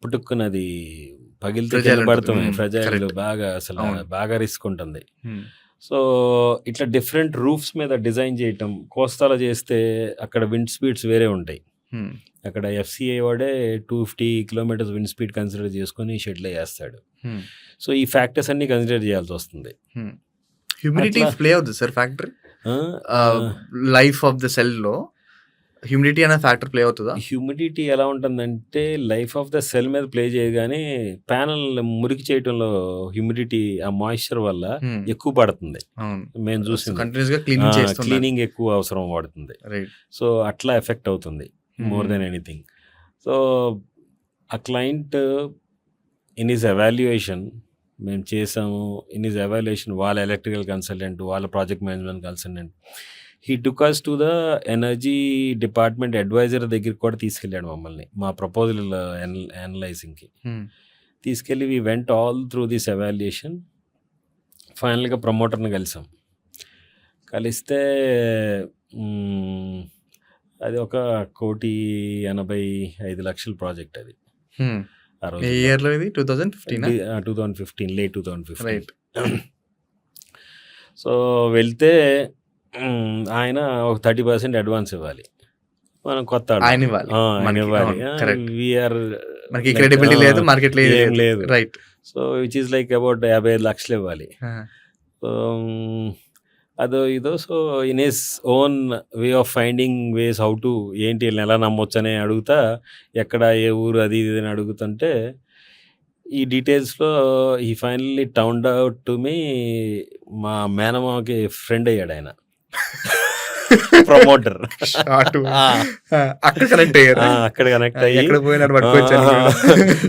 పుట్టుకున్నది పగిలితే పడుతుంది, ఫ్రెజైల్, బాగా అసలు బాగా రిస్క్ ఉంటుంది. సో ఇట్లా డిఫరెంట్ రూఫ్స్ మీద డిజైన్ చేయటం. కోస్తాలో చేస్తే అక్కడ విండ్ స్పీడ్స్ వేరే ఉంటాయి. అక్కడ ఎఫ్సిఐ వాడే 250 కిలోమీటర్స్ విండ్ స్పీడ్ కన్సిడర్ చేసుకొని షెడ్లో వేస్తాడు. సో ఈ ఫ్యాక్టర్స్ అన్ని కన్సిడర్ చేయాల్సి వస్తుంది. హ్యూమిడిటీ ప్లే అవుతుంది sir factor life of the cell లో. హ్యూమిడిటీ అనే ఫ్యాక్టర్ ప్లే అవుతుందా? హ్యూమిడిటీ ఎలా ఉంటుందంటే లైఫ్ ఆఫ్ ద సెల్ మీద ప్లే చేయగానే ప్యానల్ మురికి చేయటంలో హ్యూమిడిటీ ఆ మాయిశ్చర్ వల్ల ఎక్కువ పడుతుంది. మేము చూసి క్లీనింగ్ ఎక్కువ అవసరం పడుతుంది. సో అట్లా ఎఫెక్ట్ అవుతుంది మోర్ దెన్ ఎనీథింగ్. సో ఆ క్లయింట్ ఇన్ హిస్ ఎవాల్యుయేషన్ మేము చేసాము. ఇన్ హిస్ ఎవాల్యుయేషన్ వాళ్ళ ఎలక్ట్రికల్ కన్సల్టెంట్, వాళ్ళ project management consultant, he took us to the energy department advisor దగ్గరికి కూడా తీసుకెళ్ళాడు మమ్మల్ని మా ప్రపోజల్ అనలైజింగ్కి. తీసుకెళ్ళి we went all through this evaluation. ఫైనల్గా ప్రమోటర్ని కలిసాం. కలిస్తే అది ఒక 1,85,00,000 ప్రాజెక్ట్ అది. ఆ రోజు ఇయర్లో ఇది 2015 లేట్ 2015. సో వెళ్తే ఆయన ఒక 30% అడ్వాన్స్ ఇవ్వాలి, మనం కొత్త ఆయన ఇవ్వాలి. ఏం లేదు. So which is like about 55 లక్షలు ఇవ్వాలి. అదో ఇదో. So in his own way of finding ways how to ఏంటి ఎలా నమ్మొచ్చు అని అడుగుతా, ఎక్కడ ఏ ఊరు అది ఇది అని అడుగుతుంటే ఈ డీటెయిల్స్లో ఈ ఫైనల్లీ టౌన్డ్ అవుట్ టు మీ మా మేనమామకి ఫ్రెండ్ అయ్యాడు ఆయన, ప్రమోటర్. అక్కడ కనెక్ట్ అయ్యి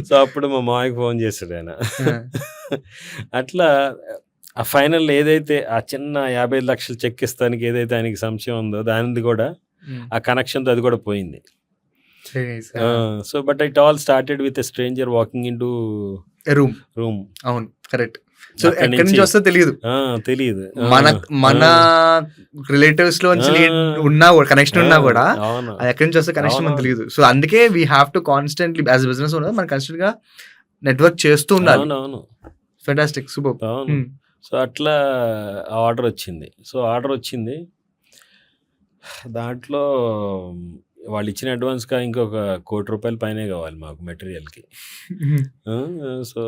సో అప్పుడు మా మామయ్యకి ఫోన్ చేశాడు ఆయన. అట్లా ఆ ఫైనల్ ఏదైతే ఆ చిన్న 55 లక్షలు చెక్ ఇస్తానికి ఏదైతే ఆయనకి సంశయం ఉందో దానిది కూడా ఆ కనెక్షన్తో అది కూడా పోయింది. So but it all started with a stranger walking in to room. అవును, కరెక్ట్. సో ఎక్కడి నుంచి వస్తే తెలియదు, తెలియదు. మన రిలేటివ్స్ లో ఉన్నా కూడా కనెక్షన్ ఉన్నా కూడా అది ఎక్కడి నుంచి వస్తే కనెక్షన్ మనకు తెలియదు. సో అందుకే we have to constantly as business owner మనం కాన్స్టెంట్ గా నెట్వర్క్ చేస్తూ ఉండాలి. అవును, ఫెంటాస్టిక్, సూపర్. అవును. సో అట్లా ఆర్డర్ వచ్చింది. దాంట్లో వాళ్ళు ఇచ్చిన అడ్వాన్స్గా ఇంకొక ₹1,00,00,000 పైనే కావాలి మాకు మెటీరియల్కి. So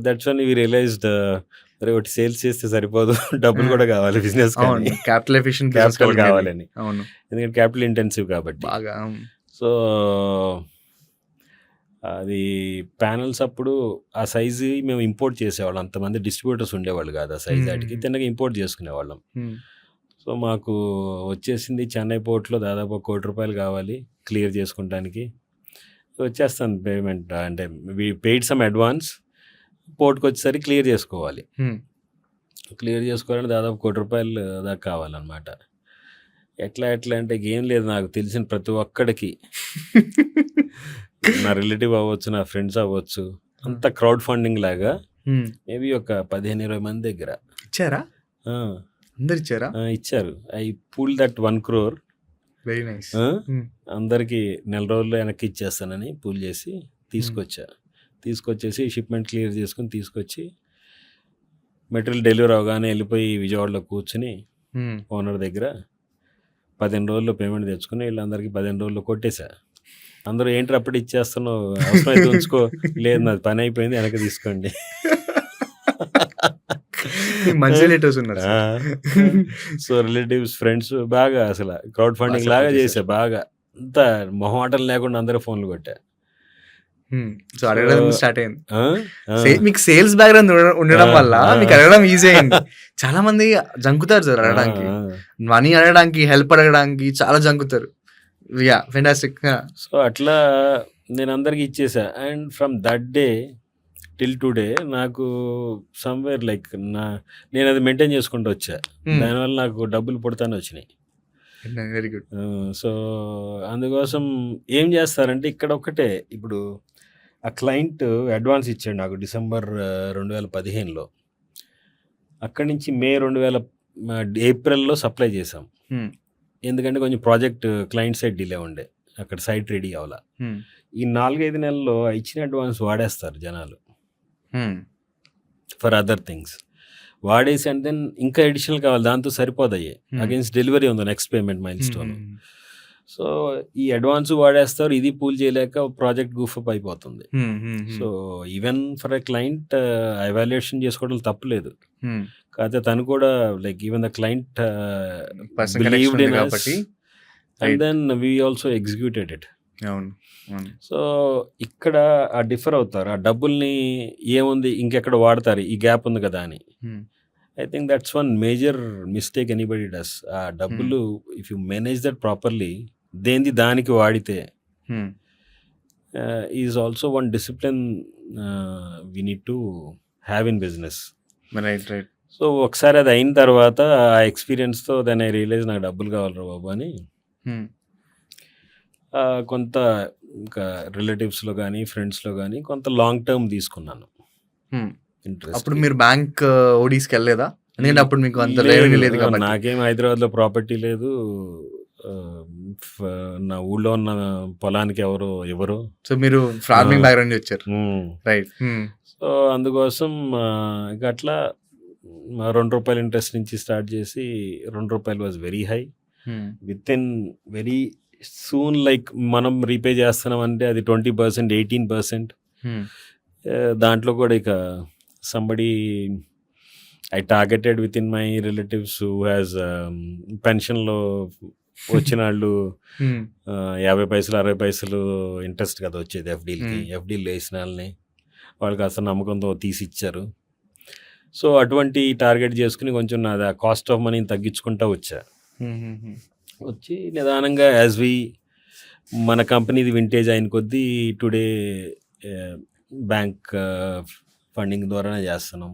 that's one we realized మరి ఒకటి సేల్స్ చేస్తే సరిపోదు, డబ్బులు కూడా కావాలి బిజినెస్, క్యాపిటల్ ఎఫిషియెంట్ క్యాపిటల్ కావాలని. అవును, ఎందుకంటే క్యాపిటల్ ఇంటెన్సివ్ కాబట్టి బాగా. సో అది ప్యానల్స్ అప్పుడు ఆ సైజు మేము ఇంపోర్ట్ చేసేవాళ్ళం, అంతమంది డిస్ట్రిబ్యూటర్స్ ఉండేవాళ్ళు కాదు ఆ సైజ్ వాటికి, తిన్నగా ఇంపోర్ట్ చేసుకునేవాళ్ళం. సో మాకు వచ్చేసింది చెన్నై పోర్ట్లో దాదాపు ₹1,00,00,000 కావాలి క్లియర్ చేసుకుంటానికి. వచ్చేస్తాను పేమెంట్, అంటే వి పెయిడ్ సమ్ అడ్వాన్స్, పోర్ట్కి వచ్చేసరికి క్లియర్ చేసుకోవాలి. క్లియర్ చేసుకోవాలంటే దాదాపు ₹1,00,00,000 దాకా కావాలన్నమాట. ఎట్లా అంటే ఏం లేదు, నాకు తెలిసిన ప్రతి ఒక్కడికి నా రిలేటివ్ అవ్వచ్చు, నా ఫ్రెండ్స్ అవ్వచ్చు, అంత క్రౌడ్ ఫండింగ్ లాగా మేబీ ఒక 15-20 మంది దగ్గర ఇచ్చారా? అందరు ఇచ్చారా? ఇచ్చారు. I pool that 1 crore. Very nice. అందరికి నెల రోజుల్లో వెనక్కి ఇచ్చేస్తానని పూల్ చేసి తీసుకొచ్చేసి షిప్మెంట్ క్లియర్ చేసుకుని తీసుకొచ్చి మెటీరియల్ డెలివరీ అవగానే వెళ్ళిపోయి విజయవాడలో కూర్చుని ఓనర్ దగ్గర 15 రోజుల్లో పేమెంట్ తెచ్చుకుని వీళ్ళందరికీ 15 రోజుల్లో కొట్టేశా. అందరూ ఏంటి అప్పుడు ఇచ్చేస్తున్నావు, అవసరమైతే ఉంచుకో, లేదు నాది పని అయిపోయింది వెనక్కి తీసుకోండి. మంచి రిలేటివ్స్ ఉన్నారు. సో రిలేటివ్స్, ఫ్రెండ్స్ బాగా అసలు క్రౌడ్ ఫండింగ్ లాగా చేసా, బాగా అంతా మొహమాటం లేకుండా అందరూ ఫోన్లు కొట్టా. సో అడగడం స్టార్ట్ అయింది. మీకు సేల్స్ బ్యాక్గ్రౌండ్ ఉండడం వల్ల మీకు అడగడం ఈజీ అయింది. చాలా మంది జంకుతారు సార్ అడగడానికి, మనీ అడగడానికి, హెల్ప్ అడగడానికి చాలా జంకుతారు. Yeah, fantastic. సో అట్లా నేను అందరికి ఇచ్చేసా. And from that day till today నాకు సమ్వేర్ లైక్ నేను అది మెయింటైన్ చేసుకుంటూ వచ్చా. దానివల్ల నాకు డబ్బులు పుడతానే వచ్చినాయి. Very good. సో అందుకోసం ఏం చేస్తారంటే ఇక్కడ ఒక్కటే, ఇప్పుడు ఆ క్లయింట్ అడ్వాన్స్ ఇచ్చాడు నాకు డిసెంబర్ 2015లో. అక్కడి నుంచి మే ఏప్రిల్లో సప్లై చేసాం. ఎందుకంటే కొంచెం ప్రాజెక్ట్ క్లయింట్ సైడ్ డిలే ఉండే, అక్కడ సైట్ రెడీ అవ్వాల. ఈ 4-5 నెలల్లో ఇచ్చిన అడ్వాన్స్ వాడేస్తారు జనాలు ఫర్ అదర్ థింగ్స్. వాడేసి అండ్ దెన్ ఇంకా ఎడిషనల్ కావాలి, దాంతో సరిపోదయ్యే. అగైన్స్ డెలివరీ ఉంది నెక్స్ట్ పేమెంట్ మైల్ స్టోన్. సో ఈ అడ్వాన్స్ వాడేస్తారు, ఇది పూల్ చేయలేక ప్రాజెక్ట్ గూఫప్ అయిపోతుంది. So even for a client evaluation చేసుకోవడం తప్పలేదు, కాకపోతే తను కూడా like even the client believed in us and then we also executed it. So ఇక్కడ ఆ డిఫర్ అవుతారు, ఆ డబ్బుల్ని ఏముంది ఇంకెక్కడ వాడతారు, ఈ గ్యాప్ ఉంది కదా అని. I think that's one major mistake anybody does. ఆ డబ్బులు if you manage that properly, దేంది దానికి వాడితే, is also one discipline we need to have in business. Right. So ఒకసారి అది అయిన తర్వాత ఆ ఎక్స్పీరియన్స్తో దెన్ ఐ రియలైజ్ నాకు డబ్బులు కావాలరా బాబు అని కొంత ఇంకా రిలేటివ్స్లో కానీ ఫ్రెండ్స్లో కానీ కొంత లాంగ్ టర్మ్ తీసుకున్నాను ఇంట్రెస్ట్. అప్పుడు మీరు బ్యాంక్ ఓడీస్కి వెళ్ళలేదా? ఎందుకంటే అప్పుడు మీకు అంత రెవెన్యూ లేదు కాబట్టి. నాకేం హైదరాబాద్లో ప్రాపర్టీ లేదు, నా ఊళ్ళో ఉన్న పొలానికి ఎవరు. సో మీరు ఫార్మింగ్ బ్యాక్గ్రౌండ్ వచ్చారు. రైట్. సో అందుకోసం ఇక అట్లా ₹2 ఇంట్రెస్ట్ నుంచి స్టార్ట్ చేసి ₹2 was very high. Within very soon like మనం రీపే చేస్తున్నాం అంటే అది 20%, 18%. దాంట్లో కూడా ఇక somebody I targeted within my relatives who has పెన్షన్లో వచ్చిన వాళ్ళు 50 పైసలు 60 పైసలు ఇంట్రెస్ట్ కదా వచ్చేది ఎఫ్డీలు వేసిన వాళ్ళని, వాళ్ళకి అసలు నమ్మకంతో తీసి ఇచ్చారు. సో అటువంటి టార్గెట్ చేసుకుని కొంచెం నాది ఆ కాస్ట్ ఆఫ్ మనీని తగ్గించుకుంటూ వచ్చి నిదానంగా యాజ్ మన కంపెనీది వింటేజ్ అయిన కొద్దీ టుడే బ్యాంక్ ఫండింగ్ ద్వారానే చేస్తున్నాం.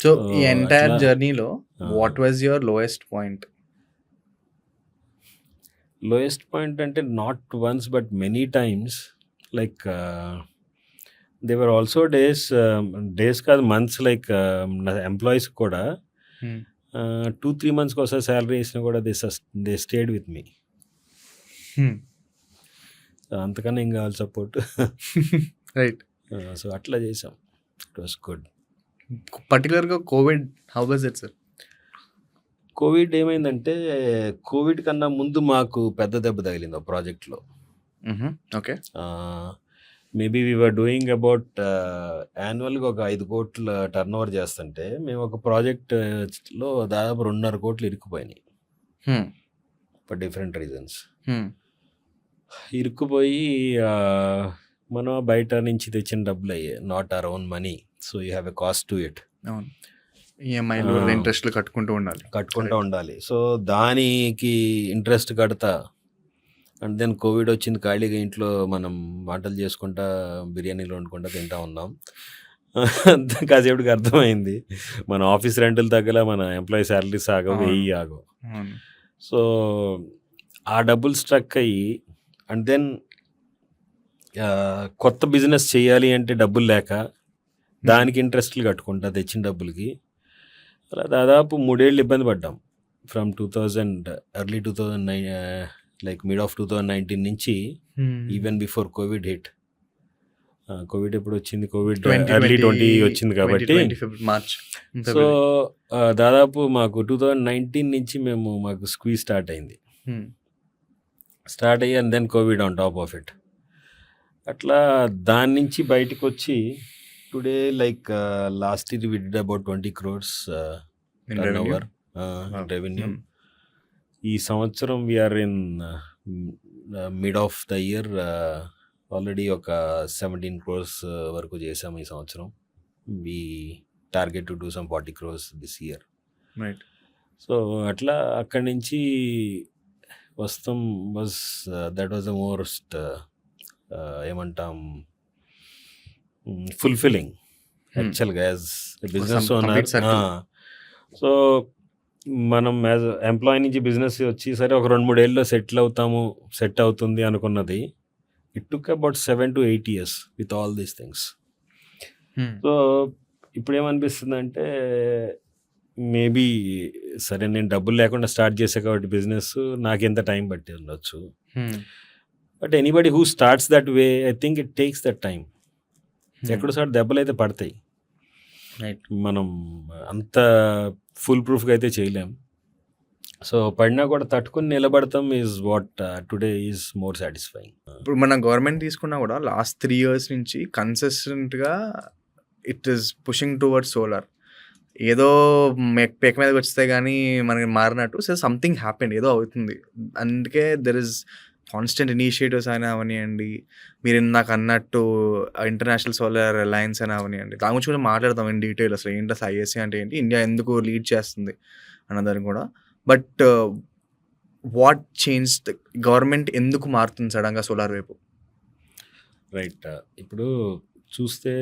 సో సో ఈ ఎంటైర్ అట్లా జర్నీలో ఆ, what was your lowest point? Lowest point అంటే not once but many times, like there were also days కాదు మంత్స్, లైక్ నా ఎంప్లాయీస్ కూడా 2-3 మంత్స్కి ఒకసారి శాలరీ వేసినా కూడా దే స్టేడ్ విత్ మీ. అంతకన్నా ఏం కావాలి సపోర్ట్. రైట్. సో అట్లా చేసాం. It was good. పర్టికులర్గా Covid how was it sir? Covid ఏమైందంటే, కోవిడ్ కన్నా ముందు మాకు పెద్ద దెబ్బ తగిలింది ఆ ప్రాజెక్ట్లో. Okay. Maybe we are doing about యాన్యువల్గా ఒక 5 కోట్ల టర్న్ ఓవర్ చేస్తుంటే, మేము ఒక ప్రాజెక్ట్లో దాదాపు 2.5 కోట్లు ఇరుక్కుపోయినాయి ఫర్ డిఫరెంట్ రీజన్స్. ఇరుక్కుపోయి మనం బయట నుంచి తెచ్చిన డబ్బులు అయ్యాయి, not our own money. So you have a cost to it. అవును. ఈఎంఐలు ఇంట్రెస్ట్లు కట్టుకుంటూ ఉండాలి. సో దానికి ఇంట్రెస్ట్ కడతా, అండ్ దెన్ కోవిడ్ వచ్చింది, ఖాళీగా ఇంట్లో మనం వంటలు చేసుకుంటా బిర్యానీలు వండుకుంటా తింటా ఉన్నాం. కాసేపటికి అర్థమైంది మన ఆఫీస్ రెంట్లు తగ్గల, మన ఎంప్లాయీ శాలరీస్ ఆగవు, వెయ్యి ఆగవు. అవును. సో ఆ డబ్బులు స్ట్రక్ అయ్యి, అండ్ దెన్ కొత్త బిజినెస్ చేయాలి అంటే డబ్బులు లేక దానికి ఇంట్రెస్ట్లు కట్టుకుంటా తెచ్చిన డబ్బులకి. అలా దాదాపు 3 ఏళ్ళు ఇబ్బంది పడ్డాం. From 2000 early 2009, like mid of 2019 నుంచి even before Covid hit. Covid ఎప్పుడు వచ్చింది? కోవిడ్ ఎర్లీ 20 వచ్చింది కాబట్టి. మార్చ్. సో దాదాపు మాకు 2019 నుంచి మాకు స్క్వీజ్ స్టార్ట్ అయింది. స్టార్ట్ అయ్యి and then Covid on top of it. అట్లా దాని నుంచి బయటకు వచ్చి today, like last year we did about 20 crores turnover revenue. ఈ సంవత్సరం we are in mid of the year already ఒక 17 crores వరకు చేసాము ఈ సంవత్సరం. We target to do some 40 crores this year. Right. So అట్లా అక్కడి నుంచి వస్తాం. దట్ వాజ్ ద మోస్ట్ ఏమంటాం ఫుల్ఫిల్లింగ్ యాక్చువల్గా యాజ్ బిజినెస్ ఓనర్. సో మనం యాజ్ ఎంప్లాయీ నుంచి బిజినెస్ వచ్చి సరే ఒక 2-3 ఏళ్ళలో సెట్ అవుతుంది అనుకున్నది. It took about 7 to 8 years with all these things. So ఇప్పుడు ఏమనిపిస్తుంది అంటే, మేబీ సరే నేను డబ్బులు లేకుండా స్టార్ట్ చేసా కాబట్టి బిజినెస్ నాకు ఎంత టైం పట్టి ఉండొచ్చు. But anybody who starts that way, I think it takes that time. ఎక్కడోసారి దెబ్బలు అయితే పడతాయి, మనం అంత ఫుల్ ప్రూఫ్గా అయితే చేయలేం. సో పడినా కూడా తట్టుకుని నిలబడతాం is what today is more satisfying. ఇప్పుడు మన గవర్నమెంట్ తీసుకున్నా కూడా లాస్ట్ 3 years నుంచి కన్సిస్టెంట్గా it is pushing towards solar. ఏదో పేక మీదకి వస్తే కానీ మనకి మారినట్టు సో సంథింగ్ హ్యాపెండ్, ఏదో అవుతుంది. అందుకే దెర్ ఇస్ కాన్స్టెంట్ ఇనిషియేటివ్స్ అయినా అవనివ్వండి, మీరు ఇందాక అన్నట్టు ఇంటర్నేషనల్ సోలార్ అలయన్స్ అయినా అవనివ్వండి, దాని గురించి కూడా మాట్లాడతాం ఇన్ డీటెయిల్. అసలు ఏంటి అసలు ఐఎస్సీ అంటే ఏంటి, ఇండియా ఎందుకు లీడ్ చేస్తుంది అన్నదాన్ని కూడా. బట్ వాట్ చేంజ్ గవర్నమెంట్ ఎందుకు మారుతుంది సడన్గా సోలార్ వైపు? రైట్. ఇప్పుడు చూస్తే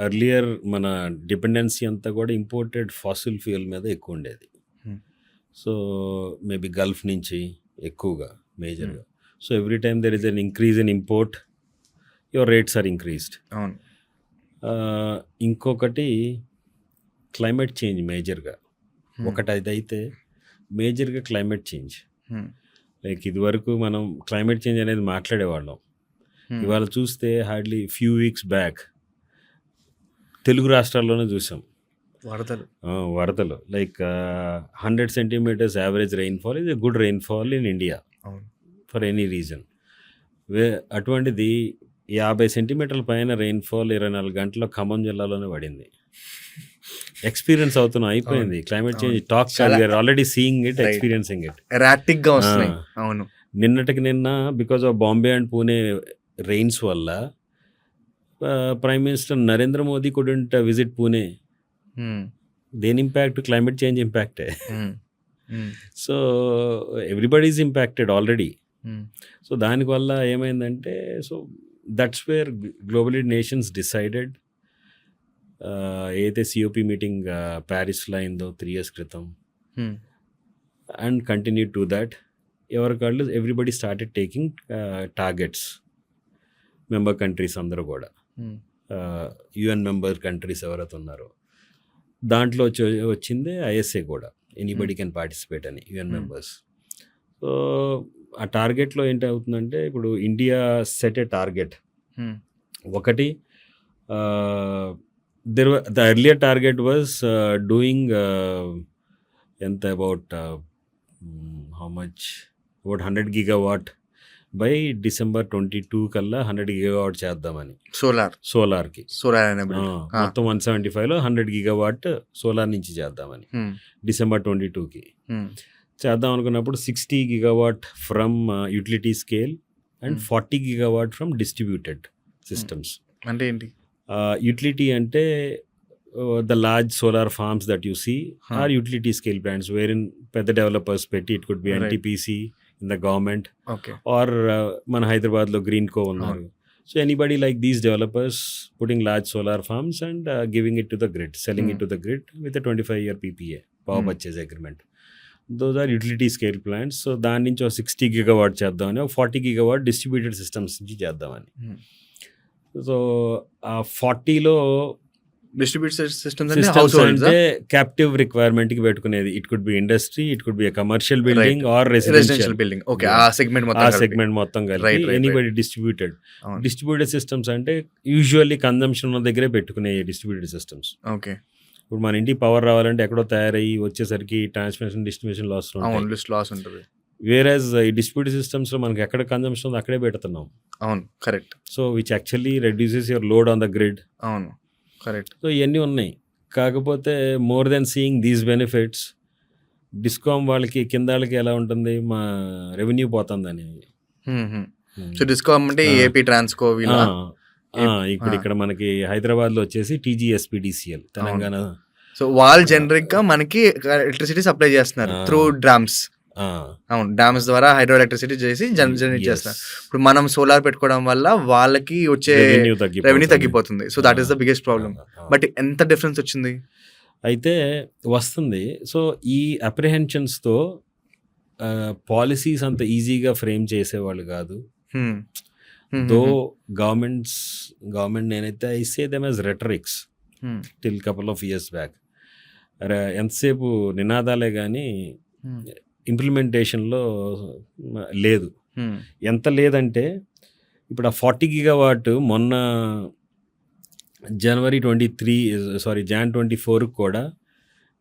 ఎర్లియర్ మన డిపెండెన్సీ అంతా కూడా ఇంపోర్టెడ్ ఫాసిల్ ఫ్యూయల్ మీద ఎక్కువ ఉండేది. సో మేబీ గల్ఫ్ నుంచి ఎక్కువగా మేజర్గా. So every time there is an increase in import, your rates are increased. అవును. ఇంకొకటి క్లైమేట్ చేంజ్ మేజర్గా ఒకటి అదైతే మేజర్గా క్లైమేట్ చేంజ్. లైక్ ఇదివరకు మనం క్లైమేట్ చేంజ్ అనేది మాట్లాడేవాళ్ళం. ఇవాళ చూస్తే hardly few weeks back Telugu రాష్ట్రాల్లోనే చూసాం వరదలు. Like 100 centimeters average rainfall is a good rainfall in India for any region. అటువంటిది 50 centimeters పైన రెయిన్ఫాల్ 24 గంటల్లో ఖమ్మం జిల్లాలోనే పడింది. ఎక్స్పీరియన్స్ అవుతున్నాం, అయిపోయింది. Climate change talk already seeing it, experiencing it. ఎరాటిక్గా వస్తున్నాయి. అవును. నిన్నటికి నిన్న because of Bombay and Pune rains వల్ల prime minister Narendra Modi couldn't visit Pune. దేని ఇంపాక్ట్? క్లైమేట్ చేంజ్ ఇంపాక్టే. So everybody is impacted already. So దానివల్ల ఏమైందంటే, so that's where globally nations decided ఏదైతే సిఓపి మీటింగ్ ప్యారిస్లో అయిందో 3 years క్రితం, అండ్ కంటిన్యూ టు దాట్ ఎవరికాళ్ళు everybody started taking targets, member countries అందరూ కూడా, యుఎన్ మెంబర్ కంట్రీస్ ఎవరైతే ఉన్నారో దాంట్లో వచ్చిందే ఐఎస్ఏ కూడా, ఎనీబడి కెన్ పార్టిసిపేట్ అని, యుఎన్ మెంబర్స్. సో ఆ టార్గెట్లో ఏంటి అవుతుందంటే, ఇప్పుడు ఇండియా సెట్ ఏ టార్గెట్. ఒకటి, the earlier target was doing ఎంత about how much, about 100 gigawatt by December 22 కల్లా 100 gigawatt చేద్దామని సోలార్కి. మొత్తం 175లో 100 gigawatt సోలార్ నుంచి చేద్దామని December 22కి చేద్దాం అనుకున్నప్పుడు 60 gigawatt from utility scale and 40 gigawatt from distributed systems. అంటే ఏంటి యూటిలిటీ అంటే the large solar farms that you see are utility scale plants where in పెద్ద డెవలపర్స్ పెట్టి, it could be NTPC in the government or మన హైదరాబాద్లో గ్రీన్కో ఉన్నారు. So anybody like these developers putting large solar farms and giving it to the grid, selling it to the grid with 25-year PPA, power purchase agreement. Those are utility scale plants. So దాని నుంచి 60 gigawatt చేద్దామని, 40 gigawatt distributed systems నుంచి చేద్దామని. So ఆ 40లో distributed systems అంటే captive requirement కి పెట్టుకునేది. It could be industry, it could be commercial building or residential building. Okay, ఆ సెగ్మెంట్ మొత్తం కలిపి ఎనీబడి డిస్ట్రిబ్యూటెడ్ సిస్టమ్స్ అంటే యూజువల్లీ కన్జంప్షన్ ఉన్న దగ్గరే పెట్టుకునే డిస్ట్రిబ్యూటెడ్ సిస్టమ్స్. ఓకే, ఇప్పుడు మన ఇంటికి పవర్ రావాలంటే ఎక్కడో తయారయ్యి వచ్చేసరికి ట్రాన్స్మిషన్ డిస్ట్రిబ్యూషన్ లాస్ ఉంటుంది. వేరేజ్ ఈ డిస్ట్రిబ్యూటెడ్ సిస్టమ్స్ లో మనకి ఎక్కడ కన్జంప్షన్ ఉందో అక్కడే పెడుతున్నాం. అవును, correct. So which actually reduces your load on the grid. అవును, కరెక్ట్. సో ఇవన్నీ ఉన్నాయి. కాకపోతే more than seeing these benefits, discom వాళ్ళకి కింద వాళ్ళకి ఎలా ఉంటుంది, మా రెవెన్యూ పోతుందని. సో డిస్కామ్ అంటే ఏపీ ట్రాన్స్కో ఇప్పుడు ఇక్కడ మనకి హైదరాబాద్లో వచ్చేసి TGSPDCL తెలంగాణ. సో వాళ్ళు జనరిక్ గా మనకి ఎలక్ట్రిసిటీ సప్లై చేస్తున్నారు త్రూ డ్రామ్స్. అవును, డ్యామ్స్ ద్వారా హైడ్రో ఎలక్ట్రిసిటీ చేసి జనరేట్ చేస్తారు. ఇప్పుడు మనం సోలార్ పెట్టుకోవడం వల్ల వాళ్ళకి వచ్చే రెవెన్యూ తగ్గిపోతుంది. So that is the biggest problem. But ఎంత డిఫరెన్స్ వచ్చింది అయితే వస్తుంది. సో ఈ అప్రిహెన్షన్స్తో పాలసీస్ అంత ఈజీగా ఫ్రేమ్ చేసేవాళ్ళు కాదు. దో గవర్నమెంట్ నేనైతే I say them as rhetorics till couple of years back. ఎంతసేపు నినాదాలే కానీ ఇంప్లిమెంటేషన్లో లేదు. ఎంత లేదంటే ఇప్పుడు ఆ 40 gigawatt మొన్న January 24 కూడా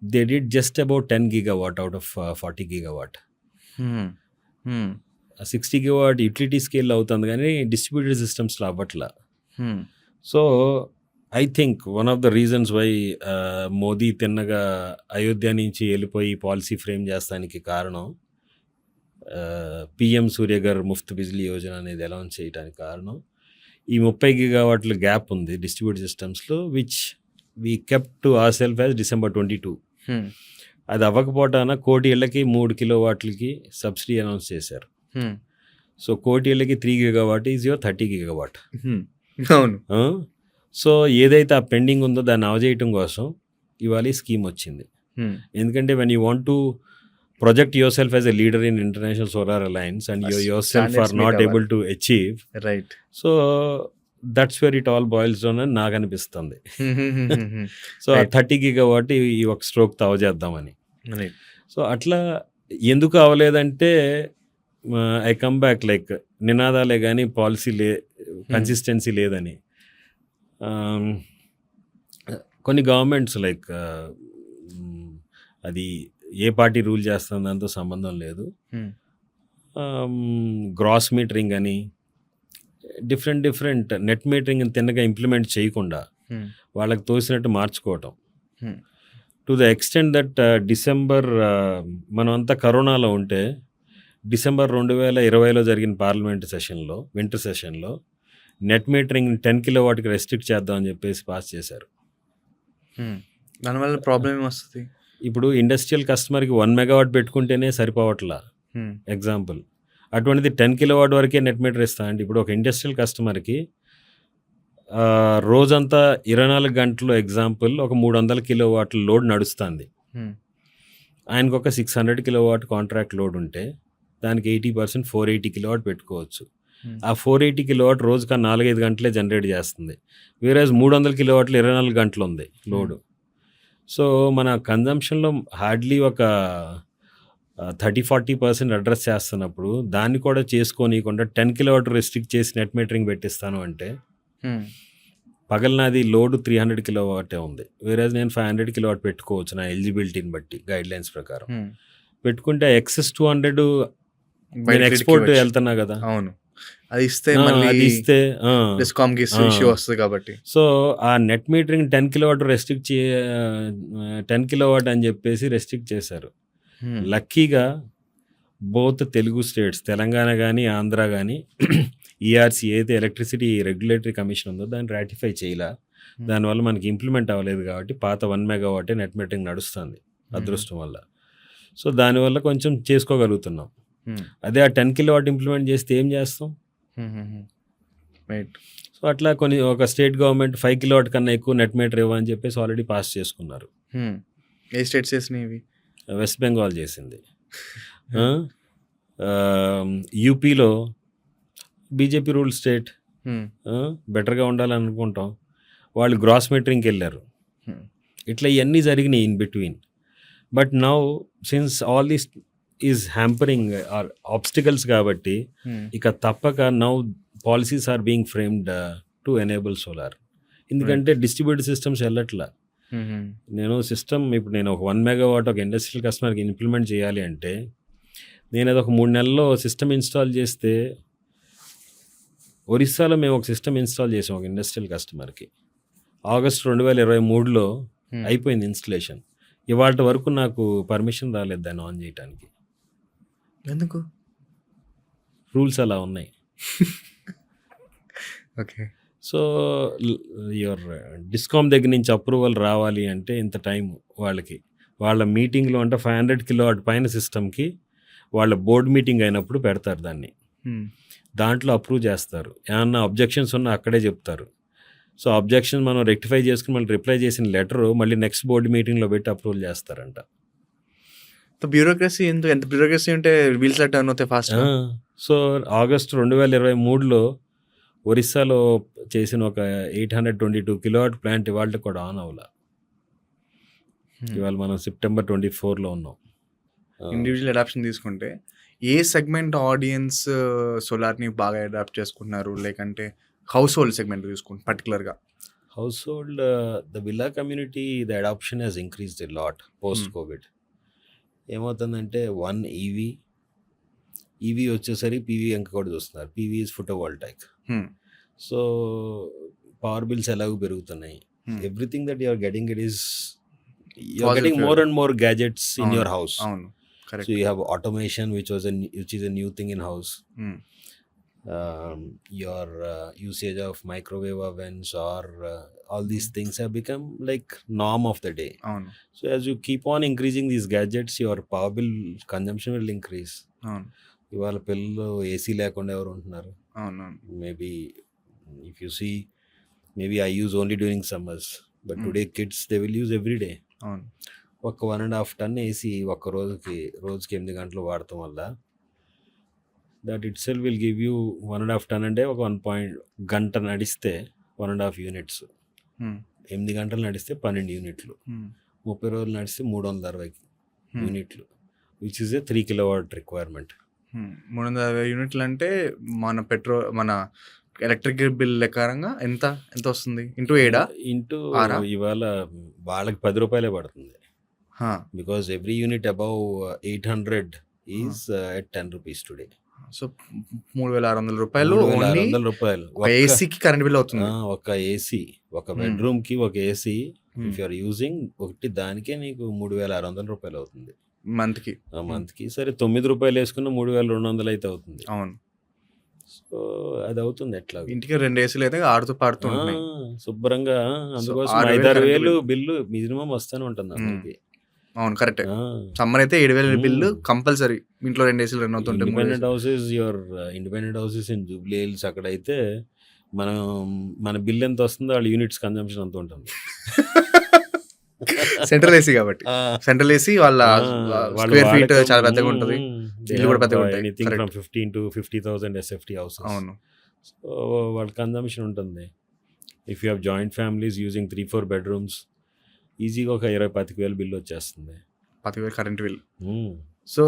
they did just about 10 gigawatt out of 40 gigawatt. 60 gigawatt utility scale అవుతుంది కానీ డిస్ట్రిబ్యూటెడ్ సిస్టమ్స్లో అవ్వట్లా. So I think one of the reasons why Modi తిన్నగా అయోధ్య నుంచి వెళ్ళిపోయి పాలసీ ఫ్రేమ్ చేస్తానికి కారణం, PM సూర్యగర్ ముఫ్త్ బిజ్లీ యోజన అనేది అనౌన్స్ చేయడానికి కారణం ఈ 30 gigawatt గ్యాప్ ఉంది డిస్ట్రిబ్యూటెడ్ సిస్టమ్స్లో, which we kept to our self as December 22. అది అవ్వకపోవటాన 1 కోటి ఇళ్ళకి 3 kilowattలకి సబ్సిడీ అనౌన్స్ చేశారు. సో 1 కోటి ఇళ్ళకి 3 gigawatt ఈజ్ యువర్ 30 gigawatt. అవును. సో ఏదైతే ఆ పెండింగ్ ఉందో దాన్ని అవజేయటం కోసం ఇవాళ ఈ స్కీమ్ వచ్చింది. ఎందుకంటే when you want to project yourself as a leader in International Solar Alliance and you yourself are not able to achieve, right? So that's where it all boils down అని నాకు అనిపిస్తుంది. సో ఆ 30 gigawatt ఈ ఒక stroke తో అవజేద్దామని. So అట్లా ఎందుకు అవ్వలేదంటే I come back like నినాదాలే కానీ పాలసీ కన్సిస్టెన్సీ లేదని. కొన్ని గవర్నమెంట్స్ లైక్ అది ఏ పార్టీ రూల్ చేస్తుంది దాంతో సంబంధం లేదు. గ్రాస్ మీటరింగ్ అని డిఫరెంట్ నెట్ మీటరింగ్ తిన్నగా ఇంప్లిమెంట్ చేయకుండా వాళ్ళకి తోసినట్టు మార్చుకోవటం. To the extent that December మనం అంతా కరోనాలో ఉంటే December 2020లో జరిగిన పార్లమెంట్ సెషన్లో, వింటర్ సెషన్లో నెట్ మీటరింగ్ 10 kilowattకి రెస్ట్రిక్ట్ చేద్దామని చెప్పేసి పాస్ చేశారు. దానివల్ల ప్రాబ్లం ఏమొస్తుంది? ఇప్పుడు ఇండస్ట్రియల్ కస్టమర్కి 1 megawatt పెట్టుకుంటేనే సరిపోవట్లా. ఎగ్జాంపుల్ అటువంటిది 10 kilowatt వరకే నెట్ మీటర్ ఇస్తా అంటే ఇప్పుడు ఒక ఇండస్ట్రియల్ కస్టమర్కి రోజంతా 24 గంటలు ఎగ్జాంపుల్ ఒక 300 కిలోవాట్ల లోడ్ నడుస్తుంది. హ్మ్. ఆయనకు ఒక 600 కిలోవాట్ కాంట్రాక్ట్ లోడ్ ఉంటే దానికి 80% 480 కిలోవాట్ పెట్టుకోవచ్చు. హ్మ్. ఆ 480 కిలోవాట్ రోజుకి 4-5 గంటలే జనరేట్ చేస్తుంది. వేరేజ్ 300 కిలోవాట్లు 24 గంటలు ఉంది లోడు. సో మన కన్జంప్షన్లో హార్డ్లీ ఒక 30-40% అడ్రస్ చేస్తున్నప్పుడు దాన్ని కూడా చేసుకోనీయకుండా 10 కిలోవాట్ రెస్ట్రిక్ట్ చేసి నెట్ మీటరింగ్ పెట్టిస్తాను అంటే హ్మ్. పగలనాది లోడ్ 300 కిలోవాటే ఉంది. వేరేజ్ నేను 500 కిలోవాట్ పెట్టుకోవచ్చు నా ఎలిజిబిలిటీని బట్టి గైడ్ లైన్స్ ప్రకారం. హ్మ్. పెట్టుకుంటే ఎక్సెస్ 200 బయట నేను grid కి ఎక్స్పోర్ట్ ఇవ్వచ్చు. వెళ్తున్నా కదా. అవును. అది ఇస్తే ఆ, మళ్ళీ అది ఇస్తే డిస్కామ్కి ఇష్యూ వస్తుంది కాబట్టి. సో ఆ net metering 10 kilowatt restrict 10 kilowatt అని చెప్పేసి రెస్ట్రిక్ట్ చేశారు. హ్మ్. లక్కీగా బోత్ తెలుగు స్టేట్స్ తెలంగాణ కానీ ఆంధ్ర కానీ ఈఆర్సీ అయితే ఎలక్ట్రిసిటీ రెగ్యులేటరీ కమిషన్ ఉందో దాన్ని రాటిఫై చేయలే. దానివల్ల మనకి ఇంప్లిమెంట్ అవ్వలేదు కాబట్టి పాత 1 మెగావాటే నెట్ మీటరింగ్ నడుస్తుంది అదృష్టం వల్ల. సో దానివల్ల కొంచెం చేసుకోగలుగుతున్నాం. హ్మ్. అదే ఆ 10 కిలోవాట్ ఇంప్లిమెంట్ చేస్తే ఏం చేస్తాం? హ్మ్. హ్మ్. రైట్. సో అట్లా కొన్ని ఒక స్టేట్ గవర్నమెంట్ 5 కిలోవాట్ కన్నా ఎక్కువ నెట్ మీటర్ ఇవ్వని చెప్పేసి ఆల్రెడీ పాస్ చేసుకున్నారు. హ్మ్. ఏ స్టేట్స్ చేసినాయి ఇవి? వెస్ట్ బెంగాల్ చేసింది. యూపీలో బీజేపీ రూల్ స్టేట్ హ్మ్. బెటర్గా ఉండాలని అనుకుంటాం. వాళ్ళు గ్రాస్ మీటరింగ్కి వెళ్ళారు. హ్మ్. ఇట్లా ఇవన్నీ జరిగినాయి in between. But now since all this is hampering or obstacles కాబట్టి హ్మ్. ఇక తప్పక now policies are being framed to enable solar. ఎందుకంటే డిస్ట్రిబ్యూటెడ్ సిస్టమ్స్ వెళ్ళట్లా. హ్మ్. నేను సిస్టమ్ ఇప్పుడు నేను ఒక 1 మెగావాట్ ఒక ఇండస్ట్రియల్ కస్టమర్కి ఇంప్లిమెంట్ చేయాలి అంటే నేను అది ఒక 3 నెలల్లో సిస్టమ్ ఇన్స్టాల్ చేస్తే ఒరిస్సాలో మేము ఒక సిస్టమ్ ఇన్స్టాల్ చేసాం ఒక ఇండస్ట్రియల్ కస్టమర్కి. ఆగస్ట్ 2023లో హ్మ్. అయిపోయింది ఇన్స్టలేషన్. ఇవాళ వరకు నాకు పర్మిషన్ రాలేదు దాన్ని ఆన్ చేయడానికి. ఎందుకు? రూల్స్ అలా ఉన్నాయి. ఓకే. సో యువర్ డిస్కామ్ దగ్గర నుంచి అప్రూవల్ రావాలి అంటే ఇంత టైం వాళ్ళకి. వాళ్ళ మీటింగ్లో అంటే 500 కిలోవాట్ పైన సిస్టమ్కి వాళ్ళ బోర్డ్ మీటింగ్ అయినప్పుడు పెడతారు దాన్ని. హ్మ్. దాంట్లో అప్రూవ్ చేస్తారు. ఏమన్నా అబ్జెక్షన్స్ ఉన్నా అక్కడే చెప్తారు. సో అబ్జెక్షన్ మనం రెక్టిఫై చేసుకుని మళ్ళీ రిప్లై చేసిన లెటరు మళ్ళీ నెక్స్ట్ బోర్డు మీటింగ్లో పెట్టి అప్రూవల్ చేస్తారంట. బ్యూరోక్రసీ ఎందుకు? ఎంత బ్యూరోక్రసీ ఉంటే వీల్స్ టర్న్ అవుతాయి ఫాస్ట్. సో ఆగస్ట్ 2023లో ఒరిస్సాలో చేసిన ఒక 822 కిలోవాట్ ప్లాంట్ ఇవాళ కూడా ఆన్ అవ్వాల. ఇవాళ మనం సెప్టెంబర్ 24లో ఉన్నాం. ఇండివిజువల్ అడాప్షన్ తీసుకుంటే ఏ సెగ్మెంట్ ఆడియన్స్ సోలార్ని బాగా అడాప్ట్ చేసుకుంటున్నారు? లేకంటే హౌస్ హోల్డ్ సెగ్మెంట్ చూసుకుంటే పర్టికులర్గా house hold the villa community the adoption has increased a lot post Covid. ఏమవుతుందంటే ఈవీ వచ్చేసరికి పీవీ ఇంకా కూడా చూస్తున్నారు. PV is photovoltaic. So power bills ఎలాగో పెరుగుతున్నాయి. Everything that you're getting it is you're getting more and more gadgets in your house. అవును, So correct. you have automation, which is a new thing in house. Your usage of microwave ovens or all these things have become like norm of the day. అవును, So as you keep on increasing these gadgets, your power bill consumption will increase. అవును, ఇవాళ పిల్లలు AC లేకుండా ఎవరు ఉంటున్నారు? అవును. Maybe if you see, maybe I use only during summers, but today kids they will use every day. అవును. ఒక 1.5 టన్ AC ఒక్క రోజుకి 8 గంటలు వాడటం వల్ల that it self will give you 1.5 టన్ అంటే ఒక 1 గంట నడిస్తే 1.5 యూనిట్స్. 8 గంటలు నడిస్తే 12 యూనిట్లు. 30 రోజులు నడిస్తే 360 యూనిట్లు, which is a 3 kilowatt requirement. 360 యూనిట్లు అంటే మన ఎలక్ట్రిక్ బిల్ లెక్కరంగా ఎంత వస్తుంది? ఇంటూ 7 ఇంటూ ఆరా? ఇవాళ వాళ్ళకి 10 రూపాయలే పడుతుంది. Because every unit above 800 is at 10 rupees today. So 3,600 రూపాయలు 3,600 రూపాయలు ఏసీకి కరెంట్ బిల్ అవుతుంది. ఒక ఏసీ, ఒక బెడ్రూమ్ కి ఒక ఏసీ ఇఫ్ యూఆర్ యూజింగ్ ఒకటి దానికే నీకు 3,600 రూపాయలు అవుతుంది మంత్కి. మంత్కి. సరే 9 రూపాయలు వేసుకున్న 3,200 అయితే అవుతుంది. అవును. సో అది అవుతుంది ఎట్లా. ఇంటికి 2 ఏసీలు అయితే ఆడుతూ పాడుతూ ఉంటున్నాయి శుభ్రంగా. అందుకోసం 6,000 5,000-6,000 బిల్లు మినిమం వస్తూనే ఉంటుంది అందరికి. అవును, కరెక్టే. సమ్మర్ అయితే 7,000 బిల్లు కంపల్సరీ. ఇంట్లో 2 ఏసీలు రన్ అవుతుంటే independent houses in Jubilee hills అక్కడైతే మనం మన బిల్ ఎంత వస్తుందో వాళ్ళ యూనిట్స్ కన్జంప్షన్ అంత ఉంటుంది. సెంట్రల్ ఏసీ కాబట్టి సెంట్రల్ ఏసీ వాళ్ళ స్క్వేర్ ఫీట్ చాలా పెద్దగా ఉంటుంది, ఇల్లు కూడా పెద్దగా ఉంటాయి. Anything from Correct. 15 to 50,000 SFT houses. అవును. సో వాళ్ళ కన్జంప్షన్ ఉంటుంది. If you have joint families using 3-4 bedrooms ఈజీగా ఒక 20,000-25,000 బిల్ వచ్చేస్తుంది. 10,000 కరెంట్ బిల్. Hmm. సో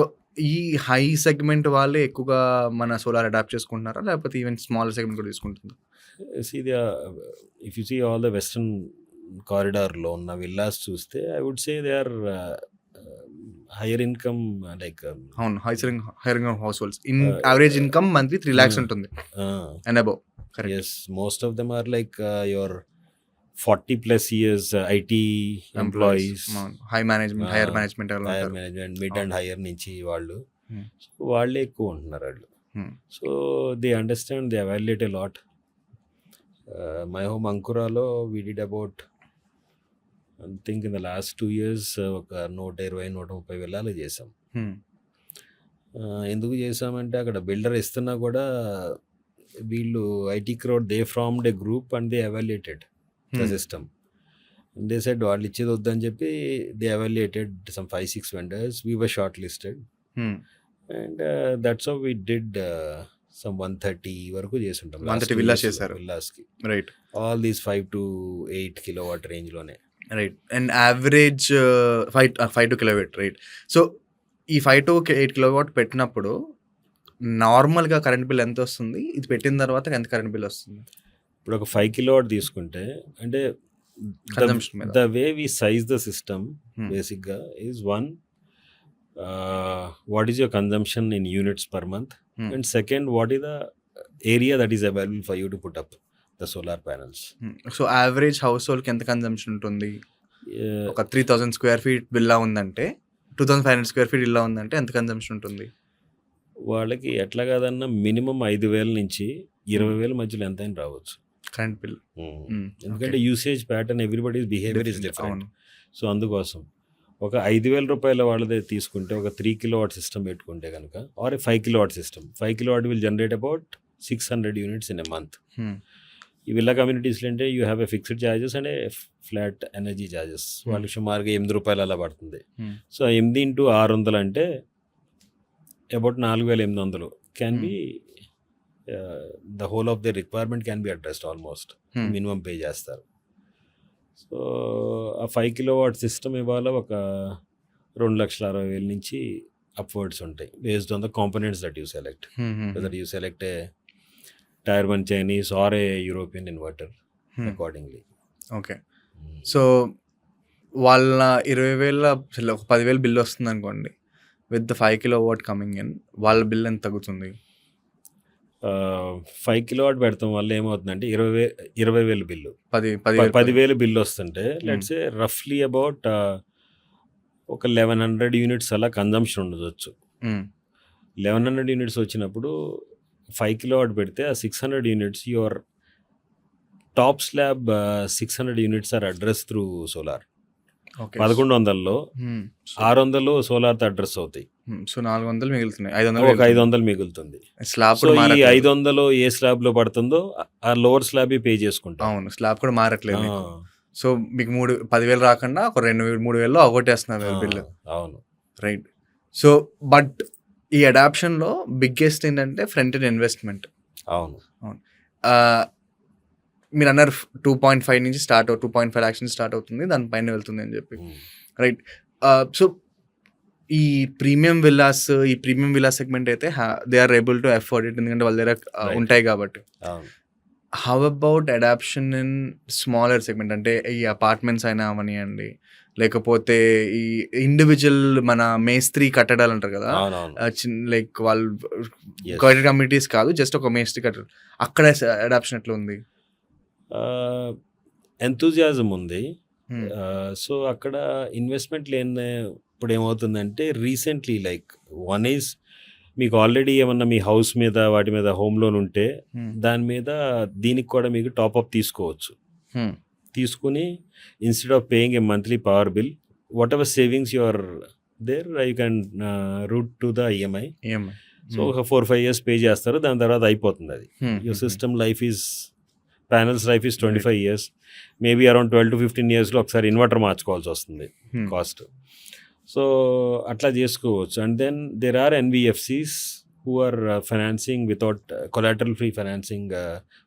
ఈ హై సెగ్మెంట్ వాళ్ళే ఎక్కువగా మన సోలార్ అడాప్ట్ చేసుకుంటున్నారా, లేకపోతే ఈవెన్ స్మాల్ సెగ్మెంట్ కూడా తీసుకుంటుందా? See the if you see all the western corridor లో ఉన్న విల్లాస్ చూస్తే I would say they are higher income like అవును, higher households in average income monthly 3 lakhs ఉంటుంది and above. Correct. Yes most of them are like your 40+ years IT employees, high management, higher management higher management, mid and higher నుంచి వాళ్ళు. Hmm. So వాళ్ళే ఎక్కువ ఉంటున్నారు వాళ్ళు. So they understand, they evaluate a lot. My home అంకురాలో we did about I think in the last 2 years ఒక 120-130 విల్లాలు చేసాం. ఎందుకు చేసామంటే అక్కడ బిల్డర్ ఇస్తున్నా కూడా వీళ్ళు IT crowd they framed a group and they evaluated the system. They said వాళ్ళు ఇచ్చేది వద్దని చెప్పి they evaluated some 5-6 vendors. We were short listed and that's how we did some 130 వరకు చేసి ఉంటాం. 130 villas చేశారు. విల్లాస్కి right. All these 5 to 8 kilowatt రేంజ్లోనే. Right. And average 5 to kilowatt. Right. So ఈ 5 to 8 kilowatt పెట్టినప్పుడు నార్మల్గా కరెంట్ బిల్ ఎంత వస్తుంది, ఇది పెట్టిన తర్వాత ఎంత కరెంట్ బిల్ వస్తుంది? ఇప్పుడు ఒక 5 kilowatt తీసుకుంటే అంటే Consumption మీద. The way we size the system Hmm. బేసిక్గా is one, what is your consumption in units per month, Hmm. And second what is the area that is available for you to put up the solar panels. So average house హోల్డ్కి ఎంత consumption ఉంటుంది? ఒక 3,000 square feet villa ఉందంటే, 2,500 square feet ఇల్లా ఉందంటే ఎంత consumption ఉంటుంది? వాళ్ళకి ఎట్లా కాదన్నా మినిమం 5,000 నుంచి 20,000 మధ్యలో ఎంతైనా రావచ్చు. Current bill. ఎందుకంటే usage pattern everybody's behaviour is different. అవును. సో అందుకోసం ఒక 5,000 రూపాయల వాళ్ళదే తీసుకుంటే ఒక 3 kilowatt సిస్టమ్ పెట్టుకుంటే కనుక, or 5 kilowatt system, 5 kilowatt will generate about 600 units in a month. ఈ విల్లా కమ్యూనిటీస్లో అంటే you have a fixed charges and flat energy charges. వాళ్ళకి సుమారుగా 8 రూపాయలు అలా పడుతుంది. సో 8 into 600 అంటే about 4,800 can be the whole of the requirement can be addressed almost. Minimum pay చేస్తారు. సో ఆ 5 kilowatt సిస్టమ్ ఇవాళ ఒక 2,60,000 నుంచి అప్వర్డ్స్ ఉంటాయి based on the components that you select. Whether you select A Tier 1 Chinese or a European inverter accordingly. Okay. So వాళ్ళ 20,000 ఒక 10,000 bill వస్తుంది అనుకోండి, with the 5 kilowatt coming in, వాళ్ళ బిల్ ఎంత తగ్గుతుంది? 5 kilowatt పెడతాం వల్ల ఏమవుతుందంటే 20,000 బిల్లు, 10,000 బిల్లు వస్తుంటే లెట్స్ సే రఫ్లీ అబౌట్ ఒక 1,100 units అలా కన్జంప్షన్ ఉండొచ్చు. 1,100 units వచ్చినప్పుడు 5 kilowatt పెడితే ఆ 600 units your top slab 600 units are address through solar. 1,100లో 600 సోలార్తో అడ్రస్ అవుతాయి. సో 400 మిగులుతున్నాయి, ఒక 500 మిగులుతుంది. స్లాబ్ సో ఈ 500 ఏ స్లాబ్ లో పడుతుందో ఆ లోవర్ స్లాబ్ పే చేసుకుంటాం. అవును, స్లాబ్ కూడా మారట్లేదు. సో మీకు 10,000 రాకుండా ఒక 2,000-3,000 అవగొట్టేస్తున్నారు బిల్. అవును. రైట్. సో బట్ ఈ అడాప్షన్లో బిగ్గెస్ట్ ఏంటంటే ఫ్రంట్ ఎండ్ ఇన్వెస్ట్మెంట్. అవును. మీరు అన్నారు 2.5 నుంచి స్టార్ట్ 2.5 lakhs నుంచి స్టార్ట్ అవుతుంది, దానిపైన వెళ్తుంది అని చెప్పి. రైట్. సో ఈ ప్రీమియం విల్లా సెగ్మెంట్ అయితే they are able to afford it, ఎందుకంటే వాళ్ళ దగ్గర ఉంటాయి కాబట్టి. How about adoption in smaller segment, అంటే ఈ అపార్ట్మెంట్స్ అయినా అవనివ్వండి, లేకపోతే ఈ ఇండివిజువల్ మన మేస్త్రి కట్టడాలు అంటారు కదా, లైక్ వాళ్ళు గైడెడ్ కమ్యూనిటీస్ కాదు, జస్ట్ ఒక మేస్త్రి కట్టడం, అక్కడ అడాప్షన్ ఎట్లా ఉంది? ఎంతూజియాజం ఉంది. సో అక్కడ ఇన్వెస్ట్మెంట్ లేని ఇప్పుడు ఏమవుతుందంటే రీసెంట్లీ లైక్ వన్ ఈజ్ మీకు ఆల్రెడీ ఏమన్నా మీ హౌస్ మీద వాటి మీద హోమ్ లోన్ ఉంటే దాని మీద దీనికి కూడా మీకు టాప్అప్ తీసుకోవచ్చు. తీసుకుని instead of paying a monthly power bill, whatever savings your there you can route to the EMI. So ఒక 4-5 years పే చేస్తారు, దాని తర్వాత అయిపోతుంది అది. Your system life is panels life is 25 years, maybe around 12 to 15 yearsలో ఒకసారి inverter మార్చుకోవాల్సి వస్తుంది కాస్ట్. సో అట్లా చేసుకోవచ్చు. And then there are NBFCs who are financing without collateral free financing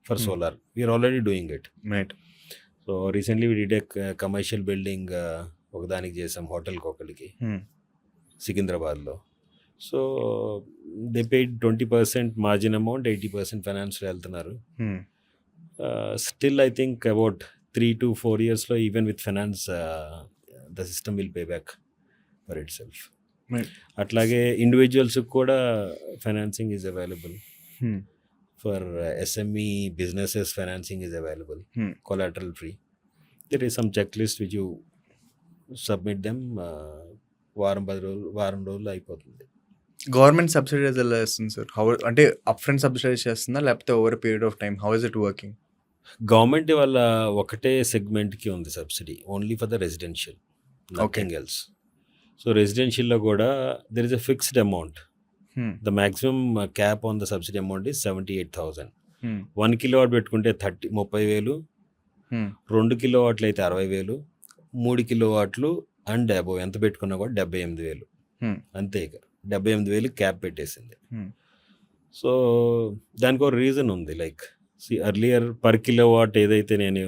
for solar. We are already doing it. Right. So recently we did a commercial building, ఒకదానికి చేసాం హోటల్కి ఒకరికి సికింద్రాబాద్లో. So they paid 20% margin amount, 80% ఫైనాన్స్లో వెళ్తున్నారు. Still I think about 3 to 4 yearsలో even with finance the system will pay back for itself. అట్లాగే ఇండివిజువల్స్కి కూడా financing is available. For SME businesses financing is available, collateral free. There is some checklist which you submit them, వారం రోజులు అయిపోతుంది. Government subsidise ఎలా చేస్తుంది sir? How అంటే up front subsidise చేస్తుందా లేకపోతే over period of time? How is it working? Government వల్ల ఒకటే సెగ్మెంట్కి ఉంది subsidy, only for the residential, nothing else. So రెసిడెన్షియల్లో కూడా there is a fixed amount. The maximum cap on the subsidy amount is 78,000. 1 kilowatt పెట్టుకుంటే 30,000, 2 kilowatt అయితే 60,000, 3 kilowatt and above ఎంత పెట్టుకున్నా కూడా 78,000. అంతే, ఇక 78,000 క్యాప్ పెట్టేసింది. సో దానికి ఒక రీజన్ ఉంది. లైక్ అర్లియర్ పర్ కిలోవాట్ ఏదైతే నేను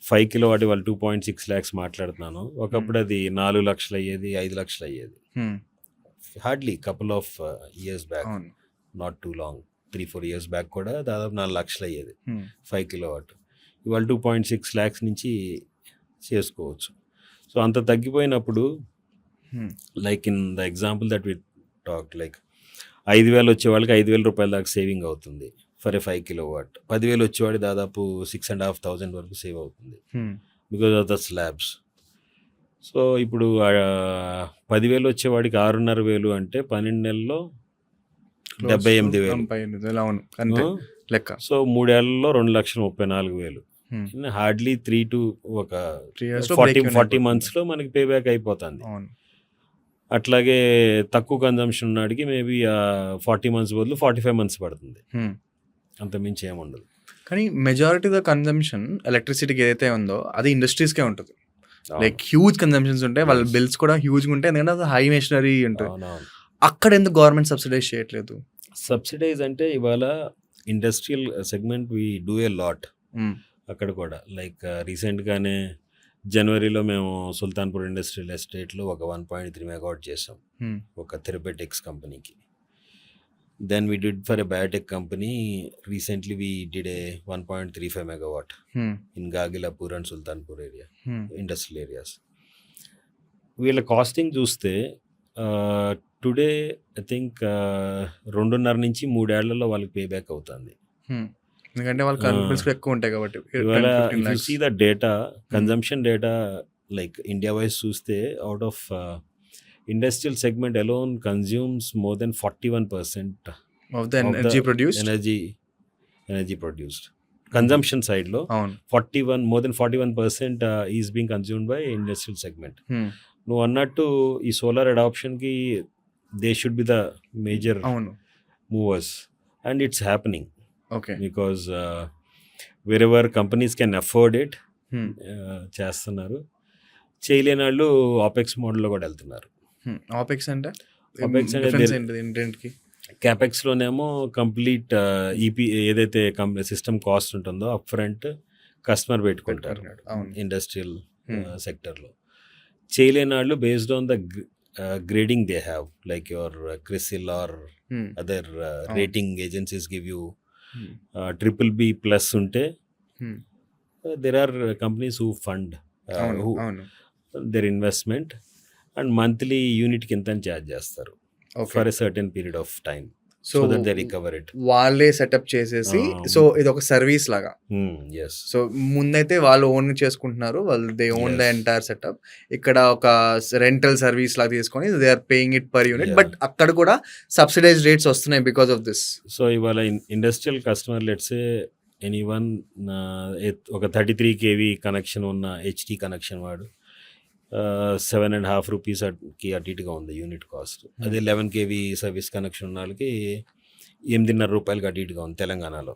5 kilowatt వాళ్ళు 2.6 lakhs మాట్లాడుతున్నాను, ఒకప్పుడు అది 4 లక్షలు అయ్యేది, 5 లక్షలు అయ్యేది. Hardly couple of years back, not two long, 3-4 years back కూడా దాదాపు 4 లక్షలు అయ్యేది 5 kilowatt. ఇవాళ 2.6 lakhs నుంచి చేసుకోవచ్చు. సో అంత తగ్గిపోయినప్పుడు like in the example that we talk, like 5,000 వచ్చే వాళ్ళకి 5,000 రూపాయల దాకా సేవింగ్ అవుతుంది ఫర్ ఏ 5 kilowatt. 10,000 వచ్చేవాడి దాదాపు 6,500 వరకు సేవ్ అవుతుంది because of the slabs. So ఇప్పుడు 10,000 వచ్చేవాడికి 6,500 అంటే 12 నెలల్లో 78,000 అవును అంతే లెక్క. సో 3 ఏళ్లలో 2,34,000. హార్డ్లీ 3 to 40 monthsలో మనకి పే బ్యాక్ అయిపోతుంది. అట్లాగే తక్కువ కన్జంప్షన్ ఉన్నాడికి మేబీ 40 months బదులు 45 months పడుతుంది, అంత మించి ఏముండదు. కానీ మెజారిటీ ద కన్జంప్షన్ ఎలక్ట్రిసిటీకి ఏదైతే ఉందో అది ఇండస్ట్రీస్కే ఉంటుంది. లైక్ హ్యూజ్ కన్జంప్షన్స్ ఉంటాయి, వాళ్ళ బిల్స్ కూడా హ్యూజ్గా ఉంటాయి, ఎందుకంటే అది హై మెషినరీ ఉంటుంది. అక్కడ ఎందుకు గవర్నమెంట్ సబ్సిడైజ్ చేయట్లేదు? సబ్సిడైజ్ అంటే ఇవాళ industrial segment we do a lot అక్కడ కూడా. లైక్ రీసెంట్గానే జనవరిలో మేము సుల్తాన్పూర్ ఇండస్ట్రియల్ ఎస్టేట్లో ఒక 1.3 megawatt చేసాం ఒక థెరపెటిక్స్ కంపెనీకి. Then we did for a biotech company recently we did a 1.35 megawatt in Gagillapur and Sultanpur area, industrial areas. వీళ్ళ కాస్టింగ్ చూస్తే టుడే ఐ థింక్ 2.5 నుంచి 3 ఏళ్లలో వాళ్ళకి పే బ్యాక్ అవుతుంది. ఎందుకంటే వాళ్ళ కన్సంప్షన్స్ ఎక్కువ ఉంటాయి కాబట్టి. ఇవాళ if you see the data, consumption data like India wise చూస్తే out of industrial segment alone consumes more than 41% of the energy produced. Energy produced consumption సైడ్లో more than 41% is being consumed by industrial segment. నువ్వు అన్నట్టు ఈ solar అడాప్షన్కి they should be the major movers and it's happening. Okay. Because wherever companies can afford it, చేస్తున్నారు. చేయలేని వాళ్ళు apex మోడల్లో కూడా వెళ్తున్నారు. ఆపెక్స్ అంటే క్యాపెక్స్లోనేమో కంప్లీట్ ఈపీ ఏదైతే సిస్టమ్ కాస్ట్ ఉంటుందో అప్ ఫ్రంట్ కస్టమర్ పెట్టుకుంటారు ఇండస్ట్రియల్ సెక్టర్లో. చేయలేని వాళ్ళు based on the grading they have, like your CRISIL or other rating agencies give you BBB+ ఉంటే there are companies who fund their investment and monthly unit కింద charge చేస్తారు for a certain period of time so that they recover it. వాళ్ళే setup చేసేసి, so ఇది ఒక service లాగా. yes. So ముందైతే వాళ్ళు ఓన్ చేసుకుంటున్నారు, వాళ్ళు they own the entire setup. ఇక్కడ ఒక రెంటల్ సర్వీస్ లాగా తీసుకొని they are paying it per unit, but అక్కడ కూడా సబ్సిడైజ్ రేట్స్ వస్తున్నాయి బికాస్ ఆఫ్ దిస్. సో ఇవాళ ఇండస్ట్రియల్ కస్టమర్ లెట్సే ఎనీవన్ ఒక 33 kV కనెక్షన్ ఉన్న HT కనెక్షన్ వాడు 7.5 rupees కి అటు ఇటుగా ఉంది యూనిట్ కాస్ట్. అదే 11 kV సర్వీస్ కనెక్షన్ ఉన్న వాళ్ళకి 8.5 రూపాయలకి అటు ఇటుగా ఉంది తెలంగాణలో.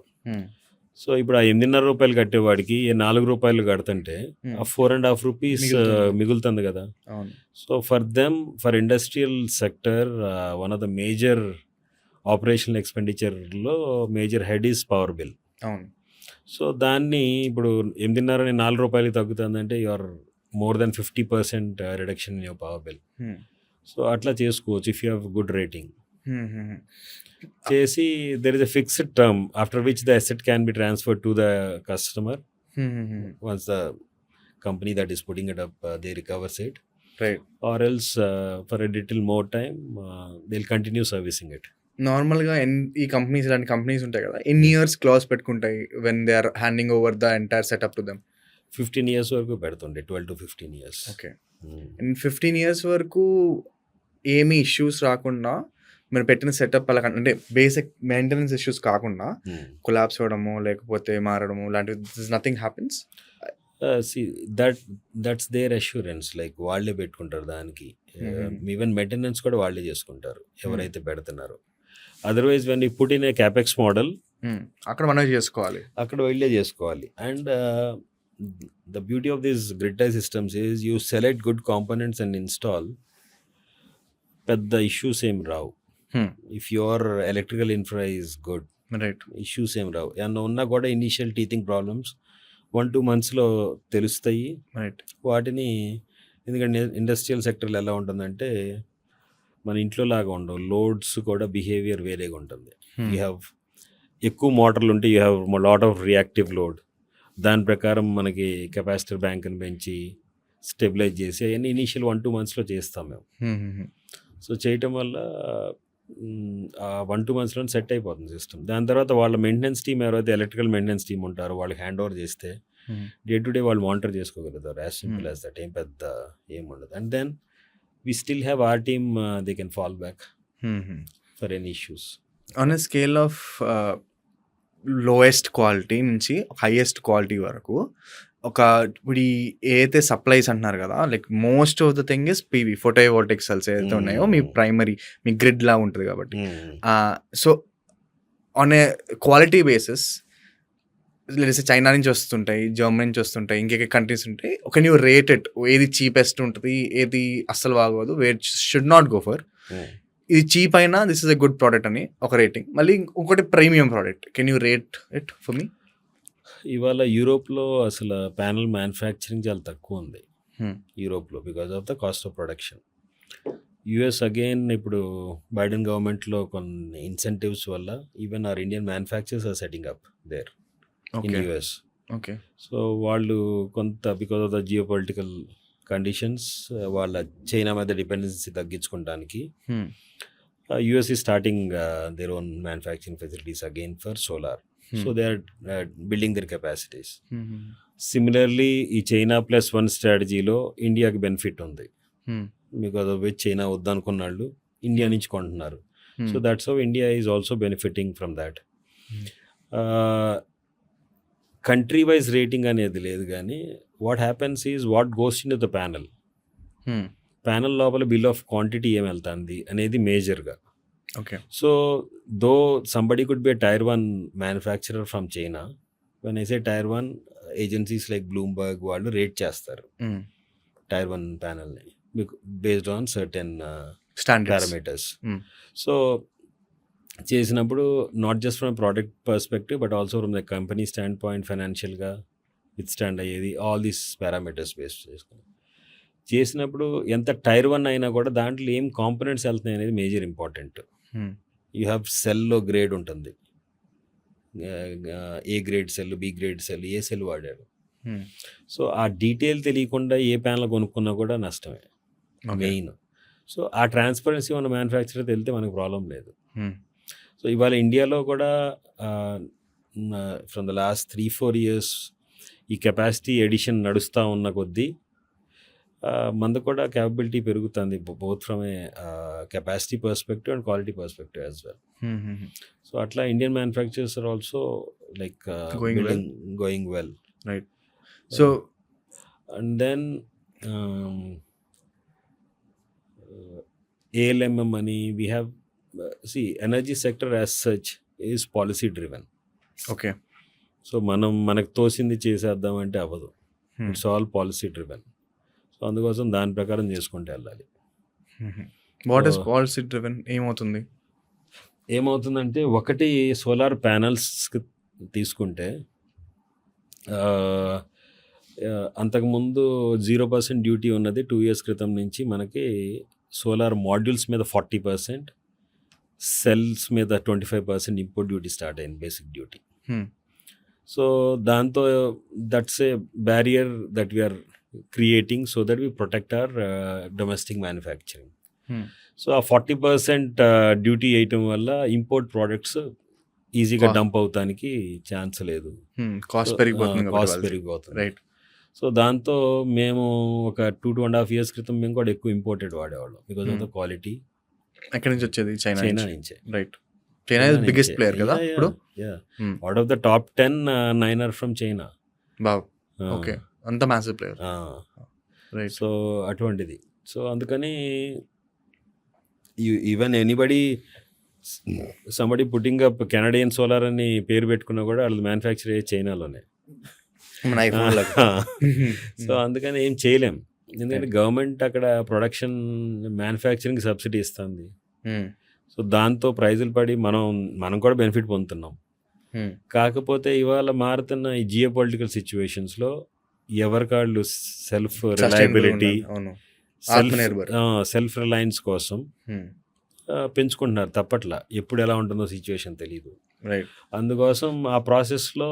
సో ఇప్పుడు ఆ 8.5 రూపాయలు కట్టేవాడికి 4 రూపాయలు కడుతుంటే ఆ 4.5 రూపీస్ మిగులుతుంది. మిగులుతుంది కదా. అవును. So for them, for industrial sector, one of the major operational ఎక్స్పెండిచర్లో major head is power bill. అవును. సో దాన్ని ఇప్పుడు 8.5 4 రూపాయలకి తగ్గుతుందంటే you are more than 50% reduction in your power bill. Hmm. So అట్లా చేసుకోవచ్చు if you have good rating. Hmm, hmm, hmm. చేసి there is a fixed term after which the asset can be transferred to the customer Hmm, hmm, hmm. once the company that is putting it up they recovers it, Right. or else for a little more time they'll continue servicing it. నార్మల్గా ఈ companies, ఇలాంటి companies ఉంటాయి కదా, ఎన్ని years clause పెట్టుకుంటాయి when they are handing over the entire setup to them? 15 years వరకు పెడుతుండే, 12 to 15 years. Okay. And 15 years వరకు ఏమీ ఇష్యూస్ రాకుండా మీరు పెట్టిన సెటప్ అలా అంటే బేసిక్ మెయింటెనెన్స్ ఇష్యూస్ కాకుండా కొలాప్స్ అవ్వడము లేకపోతే మారడము లాంటివి nothing happens? See, that's their assurance, like వాళ్ళే పెట్టుకుంటారు దానికి. ఈవెన్ మెయింటెనెన్స్ కూడా వాళ్ళే చేసుకుంటారు ఎవరైతే పెడుతున్నారో. Otherwise when you put in a capex model అక్కడ మనం చేసుకోవాలి, అక్కడ వెళ్ళే చేసుకోవాలి. And the beauty of this grid tie systems is you select good components and install, పెద్ద ఇష్యూస్ ఏం రావు. If your electrical infra is good, right, issues ఏం రావు. ఏమన్నా ఉన్నా కూడా ఇనీషియల్ టీథింగ్ ప్రాబ్లమ్స్ 1-2 monthsలో తెలుస్తాయి. రైట్. వాటిని, ఎందుకంటే ఇండస్ట్రియల్ సెక్టర్లో ఎలా ఉంటుందంటే మన ఇంట్లో లాగా ఉండవు, లోడ్స్ కూడా బిహేవియర్ వేరేగా ఉంటుంది. యూ హ్యావ్ ఎక్కువ మోటార్లు ఉంటే you have lot of reactive load. దాని ప్రకారం మనకి కెపాసిటర్ బ్యాంక్ని పెంచి స్టెబిలైజ్ చేసి అవన్నీ ఇనీషియల్ 1-2 monthsలో చేస్తాం మేము. సో చేయటం వల్ల ఆ 1-2 monthsలో సెట్ అయిపోతుంది సిస్టమ్. దాని తర్వాత వాళ్ళ మెయింటెనెన్స్ టీమ్, ఎవరైతే ఎలక్ట్రికల్ మెయింటెనెన్స్ టీమ్ ఉంటారో వాళ్ళకి హ్యాండ్ ఓవర్ చేస్తే డే టు డే వాళ్ళు మానిటర్ చేసుకోగలుగుతారు. As simple as that. ఏం పెద్ద ఏం ఉండదు. And then we still have our team, they can fall back for any issues. On a scale of lowest quality నుంచి హైయెస్ట్ క్వాలిటీ వరకు ఒక ఇప్పుడు ఏదైతే సప్లైస్ అంటున్నారు కదా, like most of the thing is PV, photovoltaic cells ఏదైతే ఉన్నాయో మీ primary, మీ grid లా ఉంటుంది కాబట్టి. So on a quality basis China నుంచి వస్తుంటాయి, జర్మనీ నుంచి వస్తుంటాయి, ఇంకే కంట్రీస్ ఉంటాయి. ఒక న్యూ రేటెడ్ ఏది చీపెస్ట్ ఉంటుంది, ఏది అస్సలు బాగోదు, where should not go for, ఇది చీప్ అయినా this is a good product అని ఒక రేటింగ్. మళ్ళీ ఇంకోటి premium product. Can you rate it for me? ఇవాళ యూరోప్లో అసలు ప్యానల్ మ్యానుఫ్యాక్చరింగ్ చాలా తక్కువ ఉంది యూరోప్లో, because of the cost of production. US again ఇప్పుడు బైడెన్ గవర్నమెంట్లో కొన్ని ఇన్సెంటివ్స్ వల్ల even our Indian manufacturers are setting up there in US. Okay. So వాళ్ళు కొంత because of the geo political conditions వాళ్ళ చైనా మీద డిపెండెన్సీ తగ్గించుకోవడానికి యుఎస్ ఈ starting their own manufacturing facilities again for solar. So they are building their capacities. Similarly, ఈ China +1 స్ట్రాటజీలో ఇండియాకి benefit ఉంది. బికాజ్ ఆఫ్ విచ్ చైనా వద్దనుకున్న వాళ్ళు ఇండియా నుంచి కొంటున్నారు. So that's how India is also benefiting from that. Country wise rating అనేది లేదు, కానీ what happens is what goes in to the panel. Panel లోపల బిల్ ఆఫ్ క్వాంటిటీ ఏం వెళ్తుంది అనేది మేజర్గా. Okay. So, though somebody could be a tier 1 manufacturer from China, when I say tier 1, agencies like Bloomberg వాళ్ళు rate చేస్తారు tier 1 ప్యానల్ని based on certain parameters. So, చేసినప్పుడు not just from product perspective but also from the company stand point, ఫైనాన్షియల్గా with stand అయ్యేది, all these parameters base చేసుకుని చేసినప్పుడు ఎంత tyre 1 అయినా కూడా దాంట్లో ఏం కాంపోనెంట్స్ వెళ్తున్నాయి అనేది మేజర్ ఇంపార్టెంట్. యూ హ్యావ్ సెల్లో గ్రేడ్ ఉంటుంది, A grade cell, B grade cell, A cell వాడాడు. సో ఆ డీటెయిల్ తెలియకుండా ఏ ప్యానల్ కొనుక్కున్నా కూడా నష్టమే మెయిన్. సో ఆ ట్రాన్స్పరెన్సీ మన మ్యానుఫ్యాక్చరర్ తెలితే మనకు ప్రాబ్లం లేదు. సో ఇవాళ ఇండియాలో కూడా ఫ్రమ్ ద లాస్ట్ 3-4 years ఈ కెపాసిటీ ఎడిషన్ నడుస్తూ ఉన్న కొద్దీ మనది కూడా క్యాపబిలిటీ పెరుగుతుంది, both from a capacity perspective and quality perspective as well. So అట్లా Indian manufacturers are also like going well. Right. So and then ALMM అని we have, see, energy sector as such is policy driven. Okay. సో మనకు తోసింది చేసేద్దాం అంటే అవ్వదు. It's all policy driven. So అందుకోసం దాని ప్రకారం చేసుకుంటూ వెళ్ళాలి. What is policy driven? ఏమవుతుంది? ఏమవుతుందంటే ఒకటి సోలార్ ప్యానల్స్కి తీసుకుంటే అంతకుముందు 0% డ్యూటీ ఉన్నది 2 years క్రితం నుంచి మనకి సోలార్ మాడ్యూల్స్ మీద 40%, సెల్స్ మీద 25% ఇంపోర్ట్ డ్యూటీ స్టార్ట్ అయింది, బేసిక్ డ్యూటీ. సో దాంతో that's a barrier that we're creating so that we protect our domestic manufacturing. So ఆ 40% డ్యూటీ వేయటం వల్ల ఇంపోర్ట్ ప్రోడక్ట్స్ ఈజీగా డంప్ అవుతానికి ఛాన్స్ లేదు, కాస్ట్ పెరిగిపోతుంది. రైట్. సో దాంతో మేము ఒక 2.5 years క్రితం మేము కూడా ఎక్కువ ఇంపోర్టెడ్ వాడేవాళ్ళం బికాజ్ ఆఫ్ ద క్వాలిటీ. ఎక్కడి నుంచి వచ్చేది? చైనా నుంచే. Right. China China is biggest player కదా ఇప్పుడు. Out of the top 10 9 are from China. బావ్. ఓకే, అంత మ్యాసివ్ ప్లేయర్. రైట్. సో అటువంటిది. సో అందుకని even anybody somebody putting up Canadian solar అని పేరు పెట్టుకున్నా కూడా వాళ్ళు మ్యానుఫ్యాక్చర్ అయ్యే చైనాలోనే. మన ఐఫోన్ సో అందుకని ఏం చేయలేం, ఎందుకంటే గవర్నమెంట్ అక్కడ ప్రొడక్షన్ మ్యానుఫ్యాక్చరింగ్ సబ్సిడీ ఇస్తుంది. సో దాంతో ప్రైజులు పడి మనం కూడా బెనిఫిట్ పొందుతున్నాం. కాకపోతే ఇవాళ మారుతున్న ఈ జియో పొలిటికల్ సిచ్యువేషన్స్లో ఎవరికాళ్ళు సెల్ఫ్ రిలయబిలిటీ, సెల్ఫ్ రిలయన్స్ కోసం పెంచుకుంటున్నారు తప్పట్లా. ఎప్పుడు ఎలా ఉంటుందో సిచ్యువేషన్ తెలియదు. అందుకోసం ఆ ప్రాసెస్లో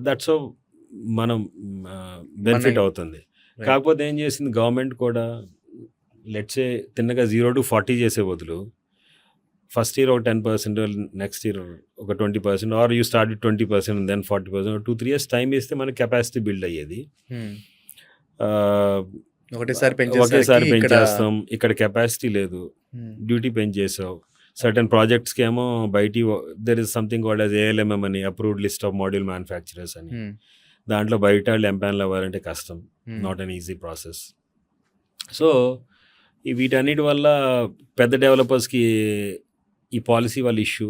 దట్స్ మనం బెనిఫిట్ అవుతుంది. కాకపోతే ఏం చేసింది గవర్నమెంట్ కూడా, లెట్సే తిన్నగా 0 to 40 చేసే బదులు ఫస్ట్ ఇయర్ ఒక 10%, నెక్స్ట్ ఇయర్ ఒక 20%, are you start 20% then 40%, 2-3 years time ఇస్తే మనకి కెపాసిటీ బిల్డ్ అయ్యేది. ఒకేసారి పెంచేస్తాం, ఇక్కడ కెపాసిటీ లేదు, డ్యూటీ పెంచేసావు. సర్టన్ ప్రాజెక్ట్స్కి ఏమో బయటి there is something called as ALMM అని, approved list of module manufacturers అని. దాంట్లో బయట వాళ్ళు ఎంపానల్ అవ్వాలంటే కష్టం, not an easy process. So వీటన్నిటి వల్ల పెద్ద డెవలపర్స్కి ఈ పాలసీ వాళ్ళ ఇష్యూ.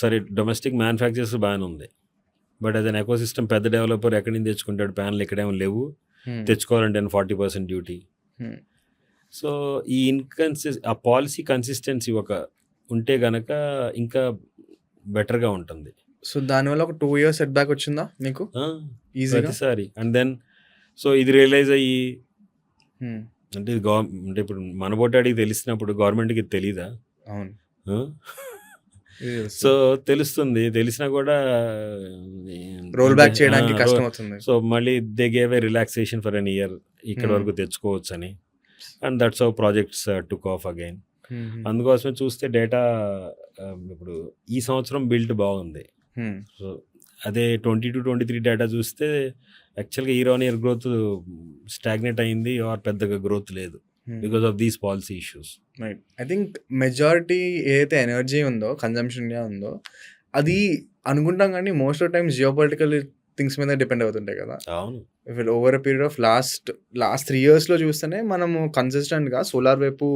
సరే డొమెస్టిక్ మ్యానుఫ్యాక్చరర్స్ బాగానే ఉంది, బట్ యాజ్ అన్ ఎకోసిస్టమ్ పెద్ద డెవలపర్ ఎక్కడి నుంచి తెచ్చుకుంటాడు? ప్యానల్ ఇక్కడేమో లేవు, తెచ్చుకోవాలంటే 40% డ్యూటీ. సో ఈ ఆ పాలసీ కన్సిస్టెన్సీ ఉంటే గనక ఇంకా బెటర్గా ఉంటుంది. సో దానివల్ల ఒక 2 years సెట్ బ్యాక్ వచ్చిందా మీకు ప్రతిసారి? అండ్ దెన్ సో ఇది రియలైజ్ అయ్యి అంటే అంటే ఇప్పుడు మనబోటాడికి తెలిసినప్పుడు గవర్నమెంట్కి తెలీదా? అవును. సో తెలుస్తుంది, తెలిసినా కూడా రోల్ బ్యాక్ చేయడానికి కష్టం అవుతుంది. సో మళ్ళీ they gave a relaxation for an year, ఇక్కడ వరకు తెచ్చుకోవచ్చు అని. And that's how projects took off again. అందుకోసమే చూస్తే డేటా ఇప్పుడు ఈ సంవత్సరం బిల్డ్ బాగుంది. సో అదే 22-23 డేటా చూస్తే యాక్చువల్గా year on year growth stagnate అయింది, ఆర్ పెద్దగా గ్రోత్ లేదు because of these policy issues. Right. I think majority ఏదైతే ఎనర్జీ ఉందో, కన్జంప్షన్ ఉందో, అది అనుకుంటాం కానీ most of times geo political things మీద డిపెండ్ అవుతుంటాయి కదా. అవును. Over a period of last 3 yearsలో చూస్తేనే మనము కన్సిస్టెంట్గా సోలార్ వైపు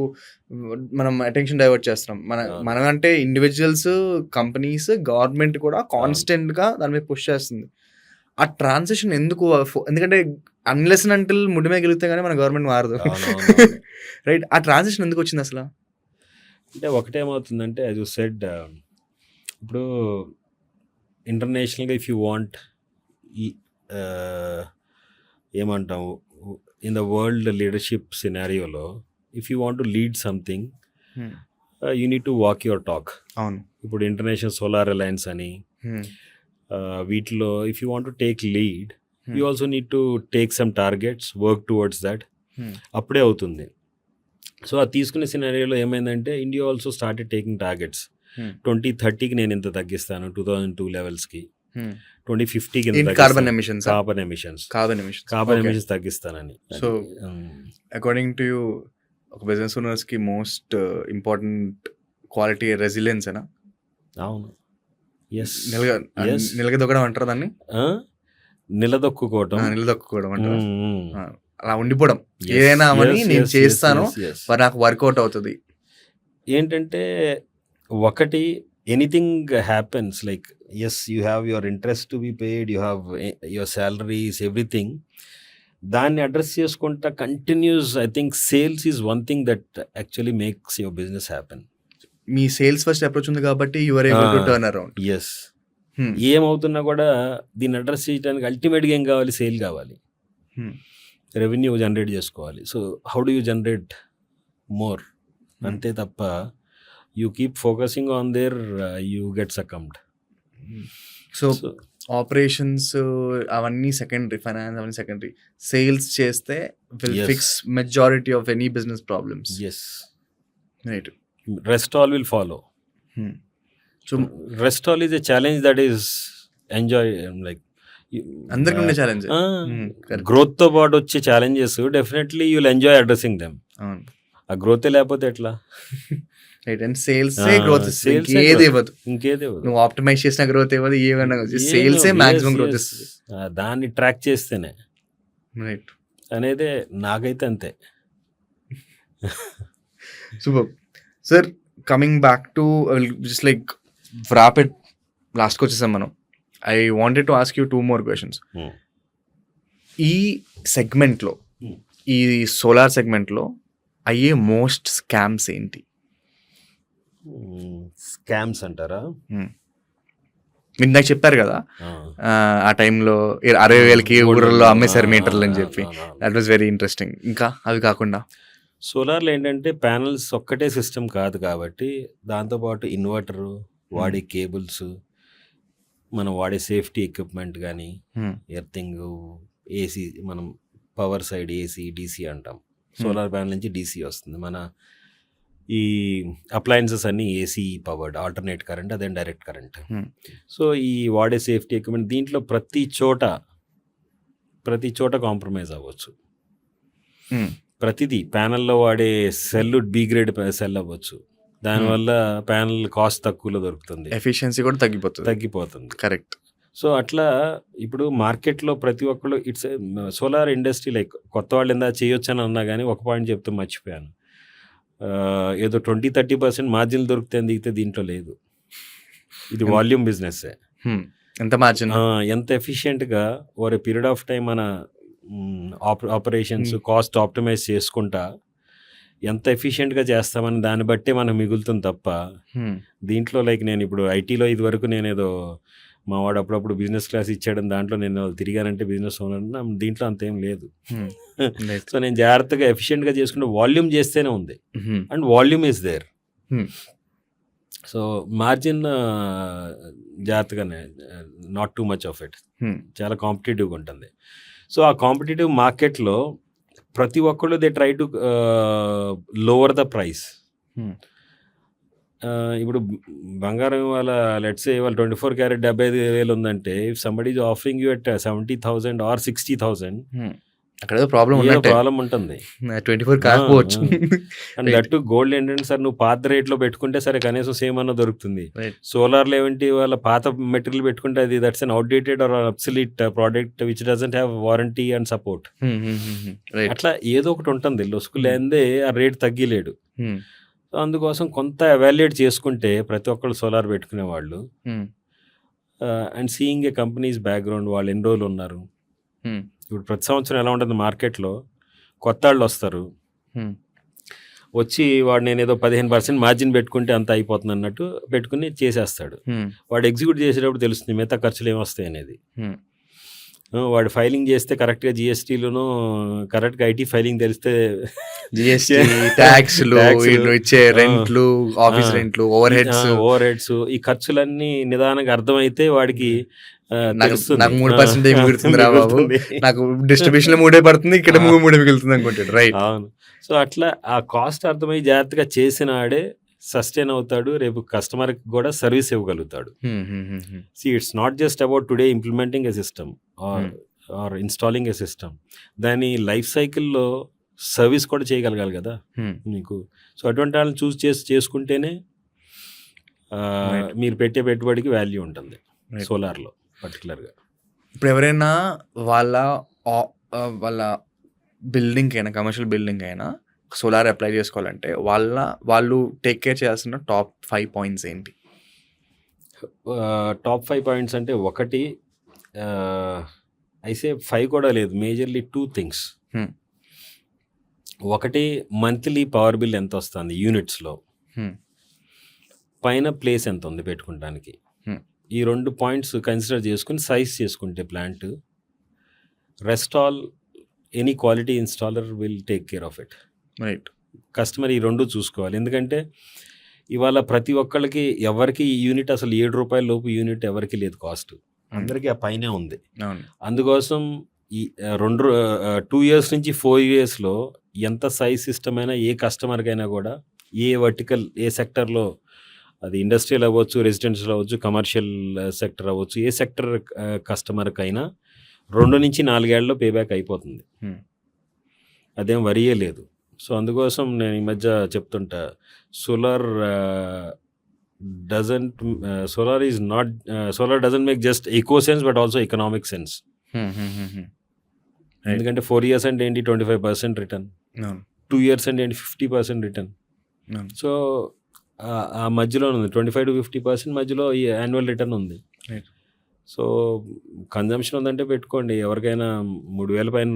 మనం అటెన్షన్ డైవర్ట్ చేస్తున్నాం. మనం అంటే ఇండివిజువల్స్, కంపెనీస్, గవర్నమెంట్ కూడా కాన్స్టెంట్గా దాని మీద పుష్ చేస్తుంది. ఆ ట్రాన్సిషన్ ఎందుకు? ఎందుకంటే అన్లెస్ అంటిల్ ముడి మీద గెలిగితే కానీ మన గవర్నమెంట్ మారదు. రైట్. ఆ ట్రాన్సిషన్ ఎందుకు వచ్చింది అసలు? అంటే ఒకటేమవుతుందంటే యాజ్ యు సెడ్, ఇప్పుడు ఇంటర్నేషనల్గా ఇఫ్ యూ వాంట్ ఏమంటాము ఇన్ ద వరల్డ్ లీడర్షిప్ సినారియోలో, if you want to lead something you need to walk your talk. అవును. ఇప్పుడు ఇంటర్నేషనల్ సోలార్ అలయన్స్ అని వీటిలో if you want to take lead, you also need to take some targets, work towards that. అప్పుడే అవుతుంది. So అది తీసుకునే సినారియోలో ఏమైందంటే India also started taking targets. 2030కి నేను ఇంత తగ్గిస్తాను, 2002 లెవెల్స్కి, 2050కి carbon emissions తగ్గిస్తానని. So according to you ఒక బిజినెస్ ఓనర్స్కి మోస్ట్ ఇంపార్టెంట్ క్వాలిటీ రెసిలియన్స్ ఏనా? అవును. నిలగదొక్కడం అంటారు దాన్ని, నిలదొక్కుకోవడం అంటారు. అలా ఉండిపోవడం, ఏదైనా అని నేను చేస్తాను, నాకు వర్కౌట్ అవుతుంది. ఏంటంటే ఒకటి anything happens like yes you have your interest to be paid, you have your salaries, everything. దాన్ని అడ్రస్ చేసుకుంటా continues. I think sales is one thing that actually makes your business happen. మీ sales first approach ఉంది కాబట్టి you are able to turn around. Yes, ఏమవుతున్నా కూడా దీన్ని అడ్రస్ చేయడానికి అల్టిమేట్గా ఏం కావాలి? సేల్ కావాలి, రెవెన్యూ జనరేట్ చేసుకోవాలి. So how do you generate more? అంతే తప్ప you keep focusing on there, you get succumbed. So operations అవన్నీ సెకండరీ, ఫైనాన్స్ అవన్నీ సెకండరీ. సేల్స్ చేస్తే will Yes. Fix majority of any business problems. Yes, right. Rest all will follow. So rest all is a challenge that is enjoy, like అందరికి ఉండే challenge. correct. Growth తో పాటు వచ్చే challenges definitely you will enjoy addressing them. అవును. ఆ growth లేకపోతే ఎట్లా? Right. And sales Ah, growth sales ఏ ఏది growth. ఇవ్వదు. ఇంకేదే వద్దు. నువ్వు ఆప్టిమైజ్ చేసిన గ్రోత్ ఇవ్వదు, ఏమన్నా సేల్సే Yes, మాక్సిమం గ్రోత్ yes. ఇస్తుంది. దాన్ని ట్రాక్ చేస్తేనే రైట్. అనేదే నాకైతే అంతే. Super sir. Coming back to just like wrap it, లాస్ట్కి వచ్చేసాం మనం. I wanted to ask you 2 more questions. Hmm. ఈ సెగ్మెంట్లో, Hmm. ఈ సోలార్ సెగ్మెంట్లో అయ్యే మోస్ట్ స్కామ్స్ ఏంటి? స్కామ్స్ అంటారా? మీరు నాకు చెప్పారు కదా ఆ టైంలో 60,000కి ఊర్లో అమ్మేశారు మీటర్లు అని చెప్పి. That was very interesting. ఇంకా అవి కాకుండా సోలార్లో ఏంటంటే ప్యానల్స్ ఒక్కటే సిస్టమ్ కాదు కాబట్టి దాంతోపాటు ఇన్వర్టరు, వాడే కేబుల్స్, మనం వాడే సేఫ్టీ ఎక్విప్మెంట్ కానీ, ఎర్తింగ్, ఏసీ, మనం పవర్ సైడ్ ఏసీ, డీసీ అంటాం. సోలార్ ప్యానల్ నుంచి డీసీ వస్తుంది. మన ఈ అప్లయన్సెస్ అన్నీ ఏసీ పవర్డ్, ఆల్టర్నేట్ కరెంట్, అదే డైరెక్ట్ కరెంట్. సో ఈ వాడే సేఫ్టీ ఎక్విప్మెంట్ దీంట్లో ప్రతి చోట కాంప్రమైజ్ అవ్వచ్చు. ప్రతిదీ ప్యానల్లో వాడే సెల్ బి గ్రేడ్ సెల్ అవ్వచ్చు. దానివల్ల ప్యానల్ కాస్ట్ తక్కువలో దొరుకుతుంది, ఎఫిషియన్సీ కూడా తగ్గిపోతుంది. కరెక్ట్. సో అట్లా ఇప్పుడు మార్కెట్లో ప్రతి ఒక్కళ్ళు ఇట్స్ సోలార్ ఇండస్ట్రీ లైక్ కొత్త వాళ్ళు ఎంత చేయొచ్చు అని అన్నా కానీ ఒక పాయింట్ చెప్తూ మర్చిపోయాను. ఏదో 20-30% మార్జిన్ దొరుకుతాయని దిగితే దీంట్లో లేదు. ఇది వాల్యూమ్ బిజినెస్. ఎంత మార్జిన్, ఎంత ఎఫిషియెంట్గా over a period of time మన ఆపరేషన్స్ కాస్ట్ ఆప్టిమైజ్ చేసుకుంటా ఎంత ఎఫిషియెంట్గా చేస్తామని దాన్ని బట్టే మనకు మిగులుతుంది తప్ప దీంట్లో లైక్ నేను ఇప్పుడు ఐటీలో ఇది వరకు నేనేదో మా వాడు అప్పుడప్పుడు బిజినెస్ క్లాస్ ఇచ్చాడని దాంట్లో నేను తిరిగానంటే బిజినెస్ ఓనర్, దీంట్లో అంతేం లేదు. సో నేను జాగ్రత్తగా ఎఫిషియెంట్గా చేసుకుంటే వాల్యూమ్ చేస్తేనే ఉంది, and volume is there. So margin జాగ్రత్తగానే, not too much of it. చాలా కాంపిటేటివ్గా ఉంటుంది. సో ఆ కాంపిటేటివ్ మార్కెట్లో ప్రతి ఒక్కళ్ళు they try to lower the price. ఇప్పుడు బంగారం ఇవాళ లెట్స్ ఇవాళ 24 క్యారెట్ 75,000 ఉందంటే if somebody is offering you at 70,000 or 60,000, అక్కడ ఏదో ప్రాబ్లం ఉంటుంది. 24 కాకపోవచ్చు. అండ్ దట్ గోల్డ్ ఏంటంటే సార్ నువ్వు పాత రేట్లో పెట్టుకుంటే సరే కనీసం సేమ్ అన్న దొరుకుతుంది. సోలార్లో ఏమిటి వాళ్ళ పాత మెటీరియల్ పెట్టుకుంటే అది that's an outdated or absolute product which doesn't have warranty and support. అట్లా ఏదో ఒకటి ఉంటుంది, లొసుకు లేదే ఆ రేట్ తగ్గిలేడు. సో అందుకోసం కొంత ఎవాల్యుయేట్ చేసుకుంటే ప్రతి ఒక్కళ్ళు సోలార్ పెట్టుకునే వాళ్ళు, and seeing A companies background, వాళ్ళు ఎన్ని రోజులు ఉన్నారు. ఇప్పుడు ప్రతి సంవత్సరం ఎలా ఉంటుంది మార్కెట్లో, కొత్త వాళ్ళు వస్తారు, వచ్చి వాడు నేను ఏదో 15% మార్జిన్ పెట్టుకుంటే అంత అయిపోతుంది అన్నట్టు పెట్టుకుని చేసేస్తాడు. వాడు ఎగ్జిక్యూట్ చేసేటప్పుడు తెలుస్తుంది మిగతా ఖర్చులు ఏమొస్తాయి అనేది. వాడు ఫైలింగ్ చేస్తే కరెక్ట్గా జిఎస్టీలోను కరెక్ట్గా ఐటీ ఫైలింగ్ తెలిస్తే జిఎస్టీ, ట్యాక్స్లు, ఇచ్చే రెంట్లు, ఆఫీస్ రెంట్లు, ఓవర్ హెడ్స్, ఈ ఖర్చులన్నీ నిదానంగా అర్థమైతే వాడికి నాకు 3% మిగులుతుంది రా బాబు, నాకు డిస్ట్రిబ్యూషన్ 3 పడుతుంది, ఇక్కడ 3 మిగులుతుంది అనుకుంటాడు. రైట్. అవును. సో అట్లా ఆ కాస్ట్ అర్థమై జాగ్రత్తగా చేసినాడే సస్టైన్ అవుతాడు, రేపు కస్టమర్కి కూడా సర్వీస్ ఇవ్వగలుగుతాడు. It's not just about today implementing a system or installing a system, దాని లైఫ్ సైకిల్లో సర్వీస్ కూడా చేయగలగాలి కదా మీకు. సో అటువంటి వాళ్ళని చూస్ చేసుకుంటేనే మీరు పెట్టే పెట్టుబడికి వాల్యూ ఉంటుంది సోలార్లో పర్టికులర్గా. ఇప్పుడు ఎవరైనా వాళ్ళ బిల్డింగ్ అయినా, కమర్షియల్ బిల్డింగ్ అయినా సోలార్ అప్లై చేసుకోవాలంటే వాళ్ళు టేక్ కేర్ చేయాల్సిన టాప్ 5 పాయింట్స్ ఏంటి? టాప్ 5 పాయింట్స్ అంటే ఒకటి ఐసే 5 కూడా లేదు. Majorly 2 things. హ్మ్. ఒకటి మంత్లీ పవర్ బిల్ ఎంతొస్తుంది యూనిట్స్‌లో. హ్మ్. పైన ప్లేస్ ఎంత ఉంది పెట్టుకుంటానికి. హ్మ్. ఈ 2 పాయింట్స్ కన్సిడర్ చేసుకొని సైజ్ చేసుకుంటే plant, rest all any quality installer will take care of it. Right. Customer ఈ 2 చూసుకోవాలి. ఎందుకంటే ఇవాళ ప్రతి ఒక్కళ్ళకి ఎవరికీ ఈ యూనిట్ అసలు ₹7 లోపు యూనిట్ ఎవరికీ లేదు కాస్ట్. అందరికీ ఆ పైనే ఉంది. అవును. అందుకోసం ఈ 2 ఇయర్స్ నుంచి 4 ఇయర్స్‌లో ఎంత సైజ్ సిస్టమ్ అయినా ఏ కస్టమర్‌కైనా కూడా ఏ వర్టికల్ ఏ సెక్టర్‌లో అది ఇండస్ట్రియల్ అవ్వచ్చు, రెసిడెన్షియల్ అవ్వచ్చు, కమర్షియల్ సెక్టర్ అవ్వచ్చు, ఏ సెక్టర్ కస్టమర్‌కైనా 2 నుంచి 4 ఏళ్లలో పేబ్యాక్ అయిపోతుంది. హ్మ్. అదేం వరియే లేదు. సో అందుకోసం నేను ఈ మధ్య చెప్తుంటా solar doesn't make just eco sense but also economic sense. Hmm. Hmm. Hmm. హ్మ్. ఎందుకంటే 4 ఇయర్స్ అంటే ఏంటి 25% రిటర్న్, అవును. 2 ఇయర్స్ అంటే ఏంటి 50% రిటర్న్. అవును. సో ఆ మధ్యలో ఉంది 25-50% మధ్యలో ఈ యాన్యువల్ రిటర్న్ ఉంది. రైట్. సో కన్జంప్షన్ ఉందంటే పెట్టుకోండి. ఎవరికైనా 3,000 పైన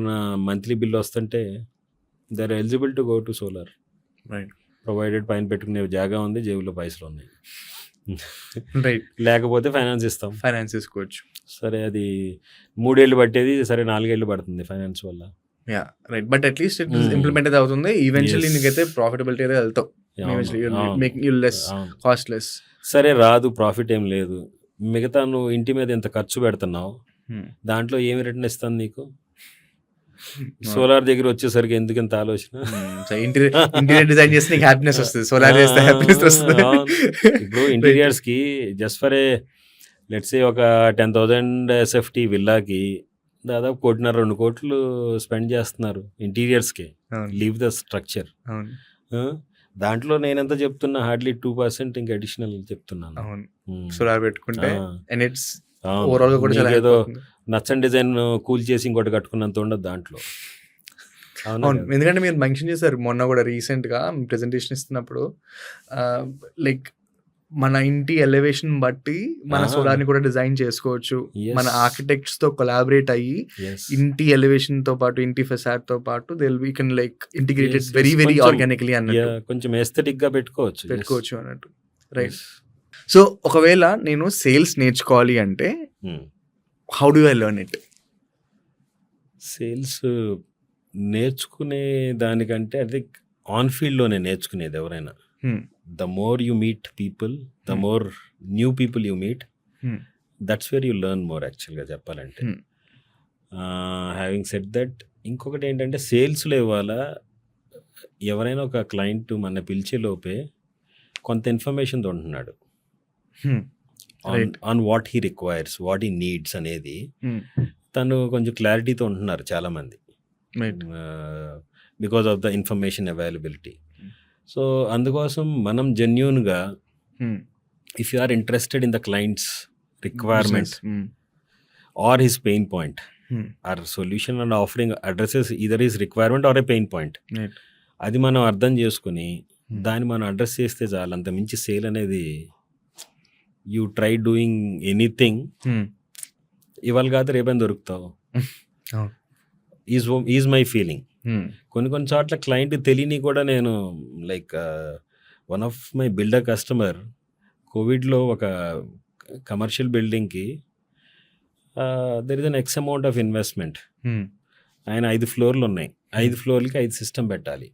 మంత్లీ బిల్ వస్తుంటే they are eligible to go to solar. Right. Provided పైన పెట్టుకునే జాగా ఉంది, జేబులో పైసలు ఉన్నాయి. రైట్. లేకపోతే ఫైనాన్స్ ఇస్తాం. ఫైనాన్స్ తీసుకోవచ్చు. సరే అది 3 ఏళ్ళు పట్టేది సరే 4 ఏళ్ళు పడుతుంది ఫైనాన్స్ వల్ల. Yeah! Right. But at least it Hmm. Implement అయితే అవుతుంది. Eventually Yes. నీకైతే ప్రాఫిటబిలిటీ అయితే వెళ్తావు. అవును, ఈవెన్చువల్లీ అవును, మేక్ యూ లెస్ అవును. Cost less. సరే రాదు, ప్రాఫిట్ ఏం లేదు. మిగతా నువ్వు ఇంటి మీద ఎంత ఖర్చు పెడుతున్నావు, దాంట్లో ఏమి రిటర్న్ ఇస్తాను నీకు? సోలార్ దగ్గర వచ్చేసరికి ఎందుకు ఇంత ఆలోచన? సో ఇంటీరియర్ డిజైన్ చేస్తే నీకు హ్యాపీనెస్ వస్తుంది. సోలార్ చేస్తే హ్యాపీనెస్ వస్తుంది. అవును. ఇప్పుడు ఇంటీరియర్స్కి just for a let's say ఒక 10,000 ఎస్ఎఫ్టీ విల్లాకి దాదాపు 1.5-2 కోట్లు స్పెండ్ చేస్తున్నారు ఇంటీరియర్స్కి. అవును. Leave the structure. అవును. దాంట్లో నేనెంత చెప్తున్నా హార్డ్లీ 2% ఇంకా అడిషనల్ చెప్తున్నాను. అవును. Hmm. సోలార్ పెట్టుకుంటే ఆ. అండ్ ఇట్స్ అవును. ఓవరాల్ గా కూడా చాలా నీకేదో help అవుతుంది. నచ్చని డిజైన్ కూల్ చేసి ఇంకోటి కట్టుకున్నంత ఉండదు దాంట్లో. అవునా అవును. కదా? ఎందుకంటే మీరు మెన్షన్ చేశారు మొన్న కూడా రీసెంట్‌గా ప్రెజెంటేషన్ ఇస్తున్నప్పుడు లైక్ మన ఇంటి ఎలివేషన్ బట్టి మన Ah. సోలార్‌ని కూడా డిజైన్ చేసుకోవచ్చు. Yes. మన ఆర్కిటెక్ట్స్‌తో కొలాబరేట్ అయ్యి Yes. ఇంటి ఎలివేషన్‌తో పాటు ఇంటి ఫెసాడ్‌తో పాటు we can like integrated Yes, very yes. Very కొంచెం- ఆర్గానికలీ అన్నట్టు Yeah, కొంచెం ఎస్థెటిక్గా పెట్టుకోవచ్చు. Yes. పెట్టుకోవచ్చు అన్నట్టు. రైట్. Yes. సో ఒకవేళ నేను సేల్స్ నేర్చుకోవాలి అంటే Hmm. How do I learn it? Sales నేర్చుకునే దానికంటే అది ఆన్ ఫీల్డ్లోనే నేర్చుకునేది ఎవరైనా. The more you meet people, the Hmm. More new people you meet, Hmm. That's where you learn more యాక్చువల్గా చెప్పాలంటే. Hmm. హ్యావింగ్ సెడ్ దట్ ఇంకొకటి ఏంటంటే సేల్స్లో ఇవాళ ఎవరైనా ఒక క్లయింట్ మన పిలిచే లోపే కొంత ఇన్ఫర్మేషన్తో ఉంటున్నాడు Right. On what he requires, what he needs అనేది తను కొంచెం క్లారిటీతో ఉంటున్నారు చాలామంది right. Because of the information availability. So అందుకోసం మనం జెన్యూన్గా if you are interested in the clients requirement or his pain point, or solution and offering addresses either his requirement or a pain point, అది మనం అర్థం చేసుకుని దాన్ని మనం address చేస్తే చాలు. అంత మించి సేల్ అనేది యూ ట్రై డూయింగ్ ఎనీథింగ్ ఇవాళ కాదు రేపని దొరుకుతావు. అవును. Is my feeling. కొన్ని చోట్ల క్లయింట్ తెలియని కూడా నేను like one of my builder customer కోవిడ్లో ఒక కమర్షియల్ బిల్డింగ్కి there is an x amount of investment. ఆయన 5 ఫ్లోర్లు ఉన్నాయి, 5 ఫ్లోర్లకి 5 సిస్టమ్ పెట్టాలి.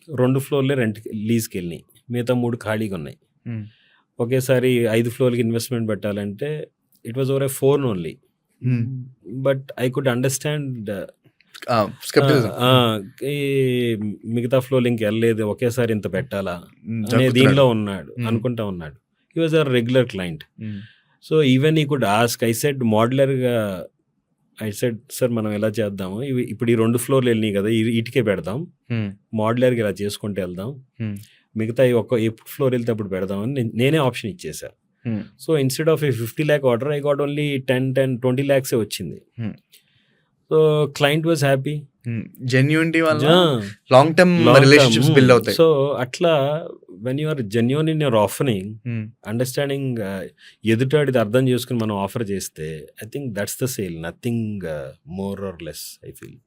2 ఫ్లోర్లే రెంట్ లీజ్కి వెళ్ళినాయి, మిగతా 3 ఖాళీగా ఉన్నాయి. ఒకేసారి 5 ఫ్లోర్లకి ఇన్వెస్ట్మెంట్ పెట్టాలంటే it was over 4 only. But I could understand ఈ మిగతా ఫ్లోర్లు ఇంక వెళ్ళలేదు, ఒకేసారి ఇంత పెట్టాలా అనే దీనిలో ఉన్నాడు, అనుకుంటా ఉన్నాడు. He was a regular client. So even he could ask, I said మోడ్యులర్గా, ఐ సెడ్ సార్ మనం ఎలా చేద్దాము, ఇప్పుడు ఈ 2 ఫ్లోర్లు వెళ్ళినాయి కదా, ఇటుకే పెడదాం, మోడ్యులర్గా ఇలా చేసుకుంటూ వెళ్దాం, మిగతా ఎప్పుడు ఫ్లోర్ వెళ్తే అప్పుడు పెడదామని నేనే ఆప్షన్ ఇచ్చేసా. So instead of a 50 lakh order I got only 10-20 lakhs వచ్చింది. So client was happy, genuinity వల్ల Yeah. Long term Long term. Relationships build అవుతాయి. సో అట్లా when you are genuine in your offering, understanding ఎదుటాడిది అర్థం చేసుకుని మనం offer చేస్తే I think that's the sale, nothing more or less I feel.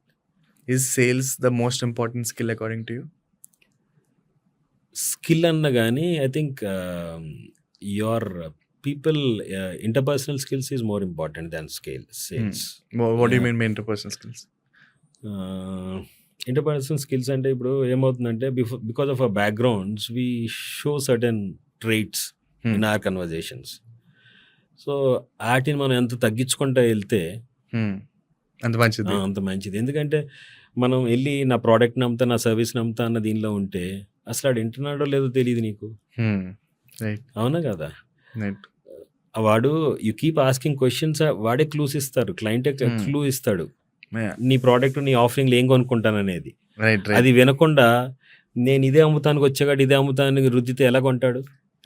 Is sales the most important skill according to you? Skill అన్న కానీ I think your people interpersonal skills is more important than sales. What do you mean by interpersonal skills? Interpersonal skills అంటే ఇప్పుడు ఏమవుతుందంటే because of our backgrounds we show certain traits in our conversations. So వాటిని మనం ఎంత తగ్గించుకుంటూ వెళ్తే అంత మంచిది. అంత మంచిది. ఎందుకంటే మనం వెళ్ళి నా ప్రోడక్ట్ నమ్ముతా, నా సర్వీస్ నమ్ముతా అన్న దీనిలో ఉంటే అసలు ఆడు వింటున్నాడో లేదో తెలియదు నీకు. రైట్ అవునా కదా? రైట్. వాడు యు కీప్ ఆస్కింగ్ క్వశ్చన్స్, వాడే క్లూస్ ఇస్తారు, క్లయింట్ క్లూ ఇస్తాడు నీ ప్రోడక్ట్ నీ ఆఫరింగ్లో ఏం కొనుక్కుంటాననేది. రైట్ అది వినకుండా నేను ఇదే అమ్ముతానికి వచ్చాడు, ఇదే అమ్ముతానికి రుద్దితే ఎలా కొంటాడు?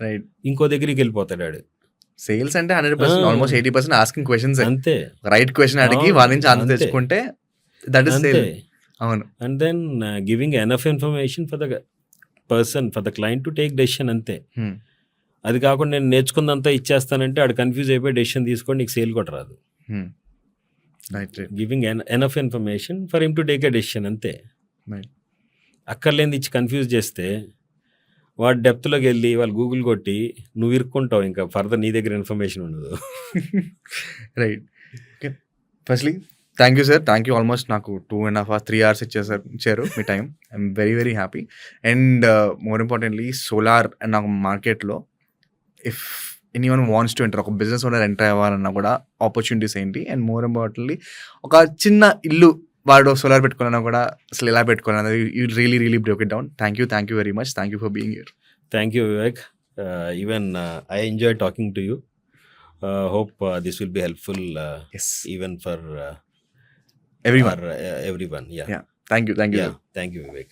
రైట్. ఇంకో దగ్గరికి వెళ్ళిపోతాడు ఆడు. సేల్స్ అంటే 100% ఆల్మోస్ట్ 80% ఆస్కింగ్ క్వశ్చన్స్. అంతే. రైట్ క్వశ్చన్ అడిగి అవును, వాళ్ళ నుంచి ఆన్సర్ అంతే. తెచ్చుకుంటే దట్ ఇస్ అంతే. సేల్. అవును. And then giving enough information for the person, for the client to take decision, అంతే. అది కాకుండా నేను నేర్చుకుందంతా ఇచ్చేస్తానంటే ఆడు కన్ఫ్యూజ్ అయిపోయి డెసిషన్ తీసుకోండి, నీకు సేల్ కూడా రాదు. Right. Right. Giving enough information for him to take a decision, అంతే. రైట్. అక్కర్లేని ఇచ్చి కన్ఫ్యూజ్ చేస్తే వాడు డెప్త్లోకి వెళ్ళి వాళ్ళు గూగుల్ కొట్టి నువ్వు ఇరుక్కుంటావు, ఇంకా ఫర్దర్ నీ దగ్గర ఇన్ఫర్మేషన్ ఉండదు. Right. Okay. Firstly thank you sir. Thank you. Almost నాకు 2.5 hours 3 hours ఇచ్చారు మీ time. I'm very very happy. And more importantly solar and నాకు మార్కెట్లో if anyone wants to enter, ఒక బిజినెస్ ఓనర్ ఎంటర్ అవ్వాలన్నా కూడా ఆపర్చునిటీస్ ఏంటి, అండ్ మోర్ ఇంపార్టెంట్లీ ఒక చిన్న ఇల్లు వాడు సోలార్ పెట్టుకోవాలన్నా కూడా అసలు ఎలా పెట్టుకోవాలన్నది you really break it down. Thank you very much. Thank you for being here. Thank you Vivek. Even I enjoy talking to you. Hope this will be helpful yes, even for everyone. everyone. Yeah. Thank you. Thank you, Vivek.